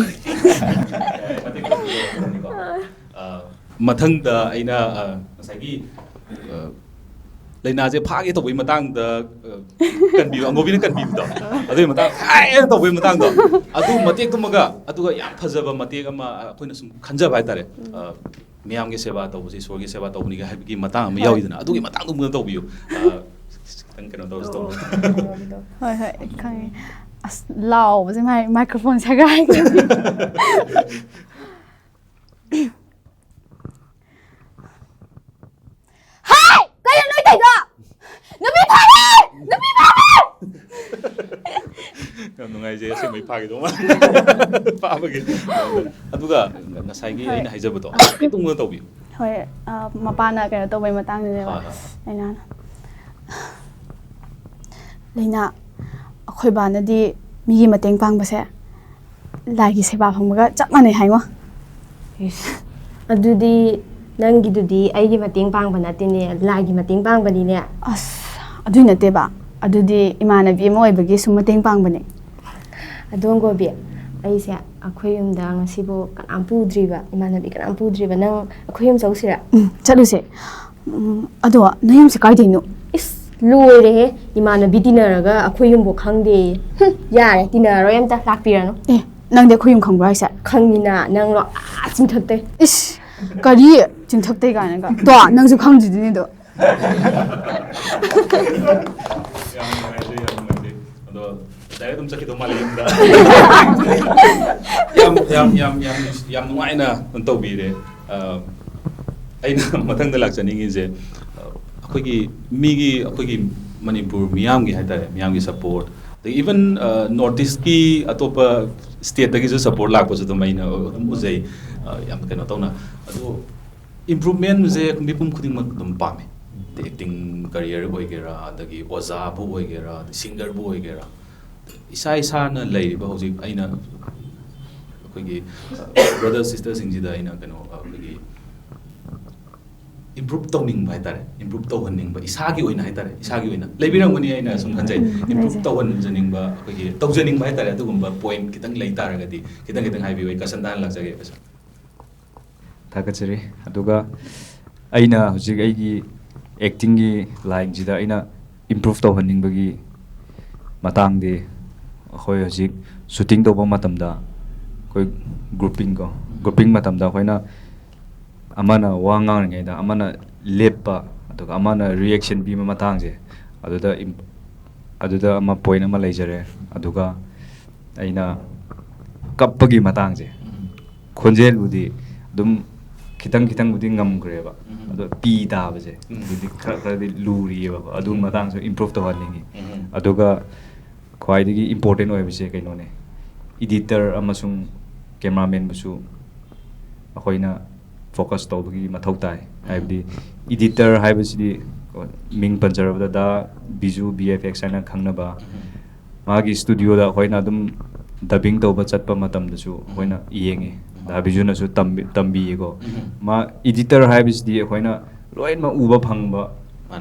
S1: mathang da aina sagi Leina je phage to wi matang da kan bi Angobi na kan bi do adu matang ai to wi matang do adu matek to maga adu ga yam phajaba matek ama koina sum khanja bai tare ꯃꯤꯌꯥꯝꯒꯤ ꯁꯦꯕꯥ ꯇꯧꯕꯁꯤ ꯏꯁꯣꯔꯒꯤ ꯁꯦꯕꯥ ꯇꯧꯕꯅꯤꯒ ꯍꯥꯏꯕꯒꯤ ꯃꯇꯥꯡ ꯑꯃ ꯌꯥꯎꯏꯗꯅ ꯑꯗꯨꯒꯤ ꯃꯇꯥꯡꯗꯨ ꯃꯨꯟꯅ ꯇꯧꯕꯤꯌꯨ ꯈꯤꯇꯪ ꯀꯩꯅꯣ ꯇꯧꯔꯁꯨ ꯇꯧ
S2: ꯍꯣꯏ ꯍꯣꯏ ꯈꯪꯉꯦ ꯑꯁ ꯂꯥꯎꯕꯁꯦ ꯃꯥꯏꯀ꯭ꯔꯣꯐꯣꯟ ꯁꯦꯒꯥꯏꯒ꯭ꯔꯦ ꯍꯥꯏ ꯀꯩꯅꯣ ꯅꯣꯏ ꯇꯧꯏꯗꯣ ꯅꯨꯄꯤ ꯐꯥꯔꯦ ꯅꯨꯄꯤ ꯐꯥꯔꯦ
S1: ꯌꯥꯝ ꯅꯨꯡꯉꯥꯏꯖꯩ ꯑꯁꯦꯡꯕꯩ ꯐꯥꯈꯤꯗꯧ ꯃꯥꯜꯂꯦ ꯐꯥꯕꯒꯤ ꯑꯗꯨꯒ ꯉꯁꯥꯏꯒꯤ ꯑꯩꯅ ꯍꯥꯏꯖꯕꯗꯣ ꯈꯤꯇꯪ ꯃꯨꯟꯅ ꯇꯧꯕꯤꯌꯨ
S2: ꯍꯣꯏ ꯃꯄꯥꯅ ꯀꯩꯅꯣ ꯇꯧꯕꯩ ꯃꯇꯥꯡꯗꯨꯅꯦꯕ ꯑꯩꯅ ꯂꯩꯅꯥ ꯑꯩꯈꯣꯏ ꯕꯥꯅꯗꯤ ꯃꯤꯒꯤ ꯃꯇꯦꯡ ꯄꯥꯡꯕꯁꯦ ꯂꯥꯏꯒꯤ ꯁꯦꯕꯥ ꯐꯪꯕꯒ ꯆꯞ ꯃꯥꯟꯅꯩ ꯍꯥꯏꯉꯣ
S3: ꯑꯗꯨꯗꯤ ꯅꯪꯒꯤꯗꯨꯗꯤ ꯑꯩꯒꯤ ꯃꯇꯦꯡ ꯄꯥꯡꯕ ꯅꯠꯇꯦꯅꯦ ꯂꯥꯏꯒꯤ ꯃꯇꯦꯡ ꯄꯥꯡꯕꯅꯤꯅꯦ
S2: ꯑꯁ ꯑꯗꯨꯏ ꯅꯠꯇꯦꯕ ꯑꯗꯨꯗꯤ ꯏꯃꯥꯟꯅꯕꯤ ꯑꯃ ꯑꯣꯏꯕꯒꯤ ꯁꯨꯝ ꯃꯇꯦꯡ ꯄꯥꯡꯕꯅꯦ
S3: ꯑꯗꯣ ꯑꯪꯒꯣꯕꯤ ꯑꯩꯁꯦ ꯑꯩꯈꯣꯏ ꯌꯨꯝꯗ ꯉꯁꯤꯕꯨ ꯀꯅꯥꯝ ꯄꯨꯗ꯭ꯔꯤꯕ ꯏꯃꯥꯟꯅꯕꯤ ꯀꯅꯥꯝ ꯄꯨꯗ꯭ꯔꯤꯕ ꯅꯪ ꯑꯩꯈꯣꯏ ꯌꯨꯝ ꯆꯧꯁꯤꯔꯥ
S2: ꯆꯠꯂꯨꯁꯦ ꯑꯗꯣ ꯅꯪ ꯌꯨꯝꯁꯦ ꯀꯥꯏꯗꯩꯅꯣ
S3: 이스 ꯂꯣꯏꯔꯦꯍꯦ 이마ꯅꯕꯤ ꯇꯤꯟꯅꯔꯒ ꯑꯩꯈꯣꯏ ꯌꯨꯝꯕꯨ ꯈꯪꯗꯦ ꯌꯥꯔꯦ ꯇꯤꯟꯅꯔꯣꯏ ꯑꯝꯇ ꯂꯥꯛꯄꯤꯔꯅꯨ
S2: ꯅꯪꯗꯤ ꯑꯩꯈꯣꯏ ꯌꯨꯝ ꯈꯪꯕ꯭ꯔꯣ ꯍꯥꯏꯁꯦ
S3: ꯈꯪꯉꯤꯅ ꯅꯪꯂꯣ ꯆꯤꯡꯊꯛꯇꯩ
S2: 이씨 ꯀꯔꯤ ꯆꯤꯡꯊꯛꯇꯩ ꯀꯥꯏꯅꯒ ꯇꯣ ꯅꯪꯁꯨ ꯈꯪꯗ꯭ꯔꯤꯗꯨꯅꯤꯗꯣ
S1: ꯌꯥꯝ ꯅꯨꯡꯉꯥꯏꯖꯩ ꯑꯗꯣ ꯗꯥꯏꯔꯦꯛ ꯑꯗꯨꯝ ꯆꯠꯈꯤꯗꯧ ꯃꯥꯜꯂꯦ ꯌꯨꯝꯗ ꯌꯥꯝ ꯅꯨꯡꯉꯥꯏꯅ ꯇꯧꯕꯤꯔꯦ ꯑꯩꯅ ꯃꯊꯪꯗ ꯂꯥꯛꯆꯅꯤꯡꯉꯤꯁꯦ ꯑꯩꯈꯣꯏꯒꯤ ꯃꯅꯤꯄꯨꯔ ꯃꯤꯌꯥꯝꯒꯤ ꯍꯥꯏꯇꯥꯔꯦ ꯃꯤꯌꯥꯝꯒꯤ ꯁꯞꯄꯣꯔꯠ ꯑꯗꯒꯤ ꯏꯚꯟ ꯅꯣꯔꯠ ꯏꯁꯀꯤ ꯑꯇꯣꯞꯄ ꯁ꯭ꯇꯦꯠꯇꯒꯤꯁꯨ ꯁꯞꯄꯣꯔꯠ ꯂꯥꯛꯄꯁꯨ ꯑꯗꯨꯝ ꯑꯩꯅ ꯑꯗꯨꯝ ꯎꯖꯩ ꯌꯥꯝ ꯀꯩꯅꯣ ꯇꯧꯅ ꯑꯗꯣ ꯏꯝꯄ꯭ꯔꯨꯚꯃꯦꯟꯁꯦ ꯃꯤꯄꯨꯝ ꯈꯨꯗꯤꯡꯃꯛ ꯑꯗꯨꯝ ꯄꯥꯝꯃꯦ ꯑꯦꯛꯇꯤꯡ ꯀꯔꯤꯌꯔ ꯑꯣꯏꯒꯦꯔꯥ ꯑꯗꯒꯤ ꯑꯣꯖꯥꯕꯨ ꯑꯣꯏꯒꯦꯔꯥ ꯁꯤꯡꯒꯔꯕꯨ ꯑꯣꯏꯒꯦꯔꯥ ꯏꯁꯥꯅ ꯂꯩꯔꯤꯕ ꯍꯧꯖꯤꯛ ꯑꯩꯅ ꯑꯩꯈꯣꯏꯒꯤ ꯕ꯭ꯔꯗꯔ ꯁꯤꯁꯇꯔꯁꯤꯡꯁꯤꯗ ꯑꯩꯅ ꯀꯩꯅꯣ ꯑꯩꯈꯣꯏꯒꯤ ꯏꯝꯄ꯭ꯔꯨꯞ ꯇꯧꯅꯤꯡꯕ ꯍꯥꯏꯇꯥꯔꯦ ꯏꯝꯄ꯭ꯔꯨꯞ ꯇꯧꯍꯟꯅꯤꯡꯕ ꯏꯁꯥꯒꯤ ꯑꯣꯏꯅ ꯍꯥꯏꯇꯥꯔꯦ ꯏꯁꯥꯒꯤ ꯑꯣꯏꯅ ꯂꯩꯕꯤꯔꯝꯒꯅꯤ ꯑꯩꯅ ꯁꯨꯝ ꯈꯟꯖꯩ ꯏꯝꯄ꯭ꯔꯨꯞ ꯇꯧꯍꯟꯖꯅꯤꯡꯕ ꯑꯩꯈꯣꯏꯒꯤ ꯇꯧꯖꯅꯤꯡꯕ ꯍꯥꯏꯇꯥꯔꯦ ꯑꯗꯨꯒꯨꯝꯕ ꯄꯣꯏꯟꯠ ꯈꯤꯇꯪ ꯂꯩ ꯇꯥꯔꯒꯗꯤ ꯈꯤꯇꯪ ꯍꯥꯏꯕꯤꯌꯨ ꯑꯩ ꯀꯁꯟ ꯇꯥꯅ ꯂꯥꯛꯆꯒꯦ ꯀꯁꯟ
S5: ꯊꯥꯒꯠꯆꯔꯤ ꯑꯗꯨꯒ ꯑꯩꯅ ꯍꯧꯖꯤꯛ ꯑꯩꯒꯤ ꯑꯦꯛꯇꯤꯡꯒꯤ ꯂꯥꯏꯟꯁꯤꯗ ꯑꯩꯅ ꯏꯝꯄ꯭ꯔꯨꯞ ꯇꯧꯍꯟꯅꯤꯡꯕꯒꯤ ꯃꯇꯥꯡꯗꯤ ꯑꯩꯈꯣꯏ ꯍꯧꯖꯤꯛ ꯁꯨꯇꯤꯡ ꯇꯧꯕ ꯃꯇꯝꯗ ꯑꯩꯈꯣꯏ ꯒ꯭ꯔꯨꯞꯄꯤꯡ ꯃꯇꯝꯗ ꯑꯩꯈꯣꯏꯅ ꯑꯃꯅ ꯋꯥ ꯉꯥꯡꯔꯤꯉꯩꯗ ꯑꯃꯅ ꯂꯦꯞꯄ ꯑꯗꯨꯒ ꯑꯃꯅ ꯔꯤꯑꯦꯛꯁꯟ ꯄꯤꯕ ꯃꯇꯥꯡꯁꯦ ꯑꯗꯨꯗ ꯑꯃ ꯄꯣꯏꯟꯠ ꯑꯃ ꯂꯩꯖꯔꯦ ꯑꯗꯨꯒ ꯑꯩꯅ ꯀꯞꯄꯒꯤ ꯃꯇꯥꯡꯁꯦ ꯈꯣꯟꯖꯦꯜꯕꯨꯗꯤ ꯑꯗꯨꯝ ꯈꯤꯇꯪꯕꯨꯗꯤ ꯉꯝꯈ꯭ꯔꯦꯕ ꯑꯗꯣ ꯄꯤ ꯇꯥꯕꯁꯦ ꯑꯗꯨꯗꯤ ꯈꯔꯗꯤ ꯂꯨꯔꯤꯑꯕ ꯑꯗꯨ ꯃꯇꯥꯡꯁꯨ ꯏꯝꯄ꯭ꯔꯨꯞ ꯇꯧꯍꯟꯅꯤꯡꯉꯤ ꯑꯗꯨꯒ ꯈ꯭ꯋꯥꯏꯗꯒꯤ ꯏꯝꯄꯣꯔꯇꯦꯟ ꯑꯣꯏꯕꯁꯦ ꯀꯩꯅꯣꯅꯦ ꯏꯗꯤꯇꯔ ꯑꯃꯁꯨꯡ ꯀꯦꯃꯦꯔꯥꯃꯦꯟꯕꯨꯁꯨ ꯑꯩꯈꯣꯏꯅ ꯐꯣꯀꯁ ꯇꯧꯕꯒꯤ ꯃꯊꯧ ꯇꯥꯏ ꯍꯥꯏꯕꯗꯤ ꯏꯗꯤꯇꯔ ꯍꯥꯏꯕꯁꯤꯗꯤ ꯃꯤꯡ ꯄꯟꯖꯔꯕꯗ ꯗ ꯕꯤꯖꯨ VFX ꯍꯥꯏꯅ ꯈꯪꯅꯕ ꯃꯥꯒꯤ ꯁ꯭ꯇꯨꯗꯤꯑꯣꯗ ꯑꯩꯈꯣꯏꯅ ꯑꯗꯨꯝ ꯗꯕꯤꯡ ꯇꯧꯕ ꯆꯠꯄ ꯃꯇꯝꯗꯁꯨ ꯑꯩꯈꯣꯏꯅ ꯌꯦꯡꯉꯦ ꯗ ꯕꯤꯖꯨꯅꯁꯨ ꯇꯝꯕꯤꯌꯦꯀꯣ ꯃꯥ ꯏꯗꯤꯇꯔ ꯍꯥꯏꯕꯁꯤꯗꯤ ꯑꯩꯈꯣꯏꯅ ꯂꯣꯏꯅꯃꯛ ꯎꯕ ꯐꯪꯕ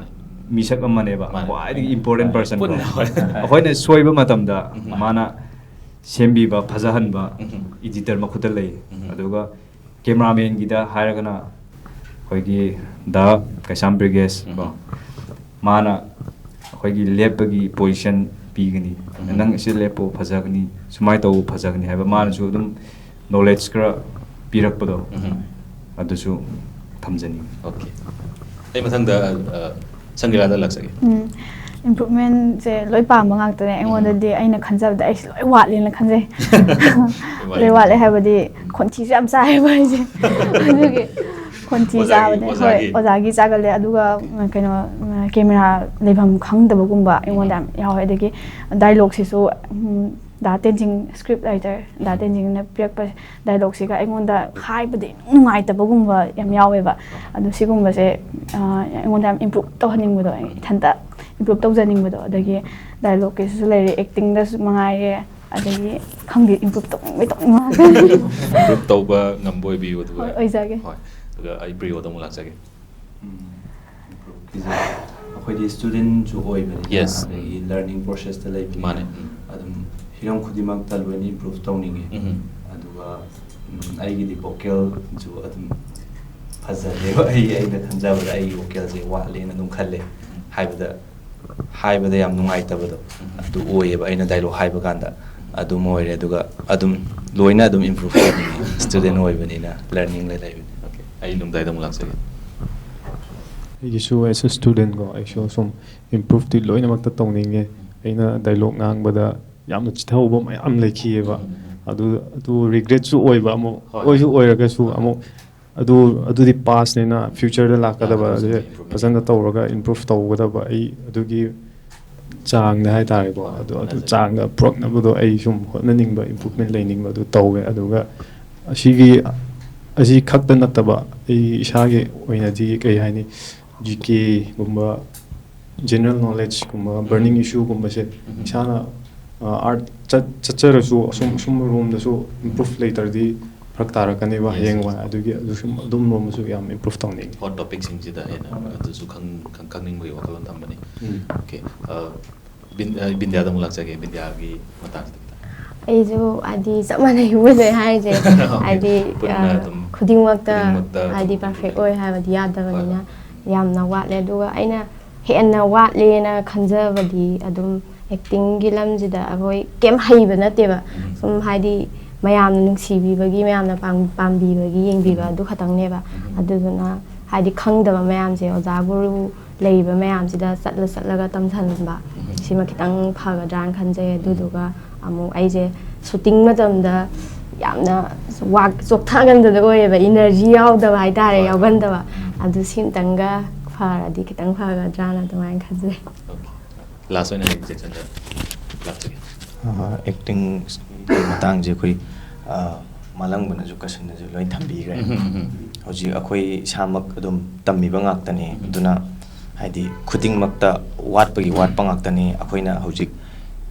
S5: ꯃꯤꯁꯛ ꯑꯃꯅꯦꯕ ꯈ꯭ꯋꯥꯏꯗꯒꯤ ꯏꯝꯄꯣꯔꯇꯦꯟ ꯄꯔꯁꯟ ꯑꯩꯈꯣꯏꯅ ꯁꯣꯏꯕ ꯃꯇꯝꯗ ꯃꯥꯅ ꯁꯦꯝꯕꯤꯕ ꯐꯖꯍꯟꯕ ꯏꯗꯤꯇꯔ ꯃꯈꯨꯠꯇ ꯂꯩ ꯑꯗꯨꯒ ꯀꯦꯃꯦꯔꯥꯃꯦꯟꯒꯤꯗ ꯍꯥꯏꯔꯒꯅ ꯑꯩꯈꯣꯏꯒꯤ ꯗ ꯀꯩꯁꯥꯝ ꯕ꯭ꯔꯤꯒꯦꯁ ꯀꯣ ꯃꯥꯅ ꯑꯩꯈꯣꯏꯒꯤ ꯂꯦꯞꯄꯒꯤ ꯄꯣꯖꯤꯁꯟ ꯄꯤꯒꯅꯤ ꯅꯪ ꯑꯁꯤ ꯂꯦꯞꯄꯣ ꯐꯖꯒꯅꯤ ꯁꯨꯃꯥꯏꯅ ꯇꯧꯕ ꯐꯖꯒꯅꯤ ꯍꯥꯏꯕ ꯃꯥꯅꯁꯨ ꯑꯗꯨꯝ ꯅꯣꯂꯦꯖ ꯈꯔ ꯄꯤꯔꯛꯄꯗꯣ ꯑꯗꯨꯁꯨ ꯊꯝꯖꯅꯤꯡꯉꯤ
S1: ꯑꯣꯀꯦ ꯑꯩ ꯃꯊꯪꯗ ꯁꯪꯒꯤꯂꯥꯗ ꯂꯥꯛꯆꯒꯦ
S2: ꯏꯝꯄ꯭ꯔꯨꯚꯃꯦꯟꯁꯦ ꯂꯣꯏ ꯄꯥꯝꯕ ꯉꯥꯛꯇꯅꯦ ꯑꯩꯉꯣꯟꯗꯗꯤ ꯑꯩꯅ ꯈꯟꯖꯕꯗ ꯑꯩꯁꯦ ꯂꯣꯏ ꯋꯥꯠꯂꯦꯅ ꯈꯟꯖꯩ ꯂꯣꯏ ꯋꯥꯠꯂꯦ ꯍꯥꯏꯕꯗꯤ ꯈꯣꯟꯊꯤꯁꯨ ꯌꯥꯝ ꯆꯥꯏꯌꯦꯕ ꯑꯩꯁꯦ ꯑꯗꯨꯒꯤ ꯈꯣꯟꯊꯤ ꯆꯥꯕꯅꯦ ꯍꯣꯏ ꯑꯣꯖꯥꯒꯤ ꯆꯥꯒꯜꯂꯦ ꯑꯗꯨꯒ ꯀꯩꯅꯣ ꯀꯦꯃꯦꯔꯥ ꯂꯩꯐꯝ ꯈꯪꯗꯕꯒꯨꯝꯕ ꯑꯩꯉꯣꯟꯗ ꯌꯥꯝ ꯌꯥꯎꯋꯦ ꯑꯗꯒꯤ ꯗꯥꯏꯂꯣഗ്ꯁꯤꯁꯨ ꯗꯥ ꯇꯦꯟꯖꯤꯡ ꯁ꯭ꯀ꯭ꯔꯤꯞ ꯔꯥꯏꯇꯔ ꯗꯥ ꯇꯦꯟꯖꯤꯡꯅ ꯄꯤꯔꯛꯄ ꯗꯥꯏꯂꯣഗ്ꯁꯤꯒ ꯑꯩꯉꯣꯟꯗ ꯍꯥꯏꯕꯗ ꯅꯨꯡꯉꯥꯏꯇꯕꯒꯨꯝꯕ ꯌꯥꯝ ꯌꯥꯎꯋꯦꯕ ꯑꯗꯣ ꯁꯤꯒꯨꯝꯕꯁꯦ ꯑꯩꯉꯣꯟꯗ ꯌꯥꯝ ꯏꯝꯄ꯭ꯔꯨꯞ ꯇꯧꯍꯟꯅꯤꯡꯕꯗꯣ ꯏꯊꯟꯇ ꯏꯝꯄ꯭ꯔꯨꯞ ꯇꯧꯖꯅꯤꯡꯕꯗꯣ ꯑꯗꯒꯤ ꯗꯥꯏꯂꯣഗ്ꯀꯤꯁꯨ ꯂꯩꯔꯦ ꯑꯦꯛꯇꯤꯡꯗꯁꯨ ꯃꯉꯥꯏꯔꯦ ꯑꯗꯒꯤ ꯈꯪꯗꯦ ꯏꯝꯄ꯭ꯔꯨꯞ ꯇꯧꯅꯤꯡꯕ
S1: ꯏꯝꯄ꯭ꯔꯨꯞ ꯇꯧꯕ ꯉꯝꯕ ꯑꯣꯏꯕꯤꯌꯨ ꯑꯗꯨꯒ
S2: ꯑꯣꯏꯖꯒꯦ
S1: ꯍꯣꯏ ꯑꯗꯨꯒ ꯑꯩ ꯄ꯭ꯔꯤꯌꯣꯗ ꯑꯃꯨꯛ ꯂꯥꯛꯆꯒꯦ
S4: ꯑꯩꯈꯣꯏꯗꯤ ꯁ꯭ꯇꯨꯗꯦꯟꯁꯨ ꯑꯣꯏꯕꯅꯤꯅ ꯑꯗꯒꯤ ꯂꯔꯅꯤꯡ ꯄ꯭ꯔꯣꯁꯦꯁꯇ ꯂꯩꯕꯅꯤꯅ ꯑꯗꯨꯝ ꯍꯤꯔꯝ ꯈꯨꯗꯤꯡꯃꯛꯇ ꯂꯣꯏꯅ ꯏꯝꯄ꯭ꯔꯨꯞ ꯇꯧꯅꯤꯡꯉꯤ ꯑꯗꯨꯒ ꯑꯩꯒꯤꯗꯤ ꯚꯣꯀꯦꯜꯁꯨ ꯑꯗꯨꯝ ꯐꯖꯔꯦꯕ ꯑꯩꯅ ꯈꯟꯖꯕꯗ ꯑꯩꯒꯤ ꯚꯣꯀꯦꯜꯁꯦ ꯋꯥꯠꯂꯦꯅ ꯑꯗꯨꯝ ꯈꯜꯂꯦ ꯍꯥꯏꯕꯗ ꯌꯥꯝ ꯅꯨꯡꯉꯥꯏꯇꯕꯗꯣ ꯑꯗꯨ ꯑꯣꯏꯌꯦꯕ ꯑꯩꯅ ꯗꯥꯏꯂꯣഗ് ꯍꯥꯏꯕ ꯀꯥꯟꯗ ꯑꯗꯨꯝ ꯑꯣꯏꯔꯦ ꯑꯗꯨꯒ ꯑꯗꯨꯝ ꯂꯣꯏꯅ ꯑꯗꯨꯝ ꯏꯝꯄ꯭ꯔꯨꯞ ꯇꯧꯅꯤꯡꯉꯤ ꯁ꯭ꯇꯨꯗꯦꯟ ꯑꯣꯏꯕꯅꯤꯅ ꯂꯔꯅꯤꯡ ꯂꯩꯕꯅꯤ
S1: ꯑꯩ ꯂꯨꯝꯗꯥꯏꯗ ꯑꯃꯨꯛ ꯂꯥꯛꯆꯒꯦ
S6: ꯑꯩꯒꯤꯁꯨ ꯑꯦꯁ ꯑꯦ ꯁ꯭ꯇꯨꯗꯦꯟ ꯀꯣ ꯑꯩꯁꯨ ꯁꯨꯝ ꯏꯝꯄ꯭ꯔꯨꯚꯇꯤ ꯂꯣꯏꯅꯃꯛꯇ ꯇꯧꯅꯤꯡꯉꯦ ꯑꯩꯅ ꯗꯥꯏꯂꯣഗ് ꯉꯥꯡꯕꯗ ꯌꯥꯝꯅ ꯆꯤꯊꯍꯧꯕ ꯃꯌꯥꯝ ꯂꯩꯈꯤꯑꯕ ꯑꯗꯨ ꯔꯤꯒ꯭ꯔꯦꯠꯁꯨ ꯑꯣꯏꯕ ꯑꯃꯨꯛ ꯑꯣꯏꯁꯨ ꯑꯣꯏꯔꯒꯁꯨ ꯑꯃꯨꯛ ꯑꯗꯨꯗꯤ ꯄꯥꯁꯅꯤꯅ ꯐ꯭ꯌꯨꯆꯔꯗ ꯂꯥꯛꯀꯗꯕ ꯑꯁꯦ ꯐꯖꯅ ꯇꯧꯔꯒ ꯏꯝꯄ꯭ꯔꯨꯚ ꯇꯧꯒꯗꯕ ꯑꯩ ꯑꯗꯨꯒꯤ ꯆꯥꯡꯗ ꯍꯥꯏꯇꯥꯔꯦꯀꯣ ꯑꯗꯨ ꯆꯥꯡꯗ ꯄꯨꯔꯛꯅꯕꯗꯣ ꯑꯩ ꯁꯨꯝ ꯍꯣꯠꯅꯅꯤꯡꯕ ꯏꯝꯄ꯭ꯔꯨꯚꯃꯦꯟ ꯂꯩꯅꯤꯡꯕ ꯑꯗꯨ ꯇꯧꯋꯦ ꯑꯗꯨꯒ ꯑꯁꯤ ꯈꯛꯇ ꯅꯠꯇꯕ ꯑꯩ ꯏꯁꯥꯒꯤ ꯑꯣꯏꯅꯗꯤ ꯀꯩ ꯍꯥꯏꯅꯤ GKꯒꯨꯝꯕ ꯖꯦꯅꯔꯦꯜ ꯅꯣꯂꯦꯖꯀꯨꯝꯕ ꯕꯔꯅꯤꯡ ꯏꯁꯨꯒꯨꯝꯕꯁꯦ ꯏꯁꯥꯅ ꯑꯥꯔꯠ ꯆꯠꯆꯔꯁꯨ ꯑꯁꯨꯝꯕ ꯔꯣꯝꯗꯁꯨ ꯏꯝꯄ꯭ꯔꯨꯚ ꯂꯩꯇ꯭ꯔꯗꯤ ꯐꯔꯛ ꯇꯥꯔꯛꯀꯅꯦꯕ ꯍꯌꯦꯡꯋꯥꯏ ꯑꯗꯨꯝ ꯔꯣꯝꯗꯁꯨ ꯌꯥꯝ ꯏꯝꯄ꯭ꯔꯨꯚ ꯇꯧꯅꯤꯡꯉꯤ
S1: ꯍꯣꯠ ꯇꯣꯄꯤꯛꯁꯤꯡꯁꯤꯗ ꯍꯦꯟꯅ ꯑꯗꯨꯁꯨ ꯈꯪꯅꯤꯡꯕꯒꯤ ꯋꯥꯈꯜꯂꯣꯟ ꯊꯝꯕꯅꯤ ꯑꯣꯀꯦ ꯕꯤꯟꯗꯤꯌꯥꯗ ꯑꯃꯨꯛ ꯂꯥꯛꯆꯒꯦ ꯕꯤꯟꯗꯤꯌꯥꯒꯤ ꯃꯇꯥꯡꯁꯤꯗ
S3: ꯑꯩꯁꯨ ꯍꯥꯏꯗꯤ ꯆꯞ ꯃꯥꯟꯅꯩ ꯃꯣꯏꯅ ꯍꯥꯏꯔꯤꯁꯦ ꯍꯥꯏꯗꯤ ꯈꯨꯗꯤꯡꯃꯛꯇ ꯍꯥꯏꯗꯤ ꯄꯔꯐꯦꯛ ꯑꯣꯏ ꯍꯥꯏꯕꯗꯤ ꯌꯥꯗꯕꯅꯤꯅ ꯌꯥꯝꯅ ꯋꯥꯠꯂꯦ ꯑꯗꯨꯒ ꯑꯩꯅ ꯍꯦꯟꯅ ꯋꯥꯠꯂꯦꯅ ꯈꯟꯖꯕꯗꯤ ꯑꯗꯨꯝ ꯑꯦꯛꯇꯤꯡꯒꯤ ꯂꯝꯁꯤꯗ ꯑꯩꯈꯣꯏ ꯀꯩꯝ ꯍꯩꯕ ꯅꯠꯇꯦꯕ ꯁꯨꯝ ꯍꯥꯏꯗꯤ ꯃꯌꯥꯝꯅ ꯅꯨꯡꯁꯤꯕꯤꯕꯒꯤ ꯃꯌꯥꯝꯅ ꯄꯥꯝꯕꯤꯕꯒꯤ ꯌꯦꯡꯕꯤꯕ ꯑꯗꯨ ꯈꯛꯇꯪꯅꯦꯕ ꯑꯗꯨꯗꯨꯅ ꯍꯥꯏꯗꯤ ꯈꯪꯗꯕ ꯃꯌꯥꯝꯁꯦ ꯑꯣꯖꯥ ꯒꯨꯔꯨ ꯂꯩꯔꯤꯕ ꯃꯌꯥꯝꯁꯤꯗ ꯆꯠꯂꯒ ꯇꯝꯁꯟꯕ ꯁꯤꯃ ꯈꯤꯇꯪ ꯐꯒꯗ꯭ꯔꯥꯅ ꯈꯟꯖꯩ ꯑꯗꯨꯗꯨꯒ ꯑꯃꯨꯛ ꯑꯩꯁꯦ ꯁꯨꯇꯤꯡ ꯃꯇꯝꯗ ꯌꯥꯝꯅ ꯆꯣꯛꯊꯒꯟꯗꯕ ꯑꯣꯏꯌꯦꯕ ꯏꯅꯔꯖꯤ ꯌꯥꯎꯗꯕ ꯍꯥꯏꯇꯥꯔꯦ ꯌꯥꯎꯒꯟꯗꯕ ꯑꯗꯨ ꯁꯤꯝꯇꯪꯒ ꯐꯔꯗꯤ ꯈꯤꯇꯪ ꯐꯒꯗ꯭ꯔꯥꯅ ꯑꯗꯨꯃꯥꯏꯅ ꯈꯟꯖꯩ
S1: ꯂꯥꯁ ꯑꯣꯏꯅ ꯖꯦꯛꯁꯟꯗ ꯂꯥꯛꯆꯒꯦ
S7: ꯑꯦꯛꯇꯤꯡ ꯃꯇꯥꯡꯁꯦ ꯑꯩꯈꯣꯏ ꯃꯥꯂꯪꯕꯅꯁꯨ ꯀꯁꯟꯅꯁꯨ ꯂꯣꯏ ꯊꯝꯕꯤꯈ꯭ꯔꯦ ꯍꯧꯖꯤꯛ ꯑꯩꯈꯣꯏ ꯏꯁꯥꯃꯛ ꯑꯗꯨꯝ ꯇꯝꯃꯤꯕ ꯉꯥꯛꯇꯅꯤ ꯑꯗꯨꯅ ꯍꯥꯏꯗꯤ ꯈꯨꯗꯤꯡꯃꯛꯇ ꯋꯥꯠꯄꯒꯤ ꯋꯥꯠꯄ ꯉꯥꯛꯇꯅꯤ ꯑꯩꯈꯣꯏꯅ ꯍꯧꯖꯤꯛ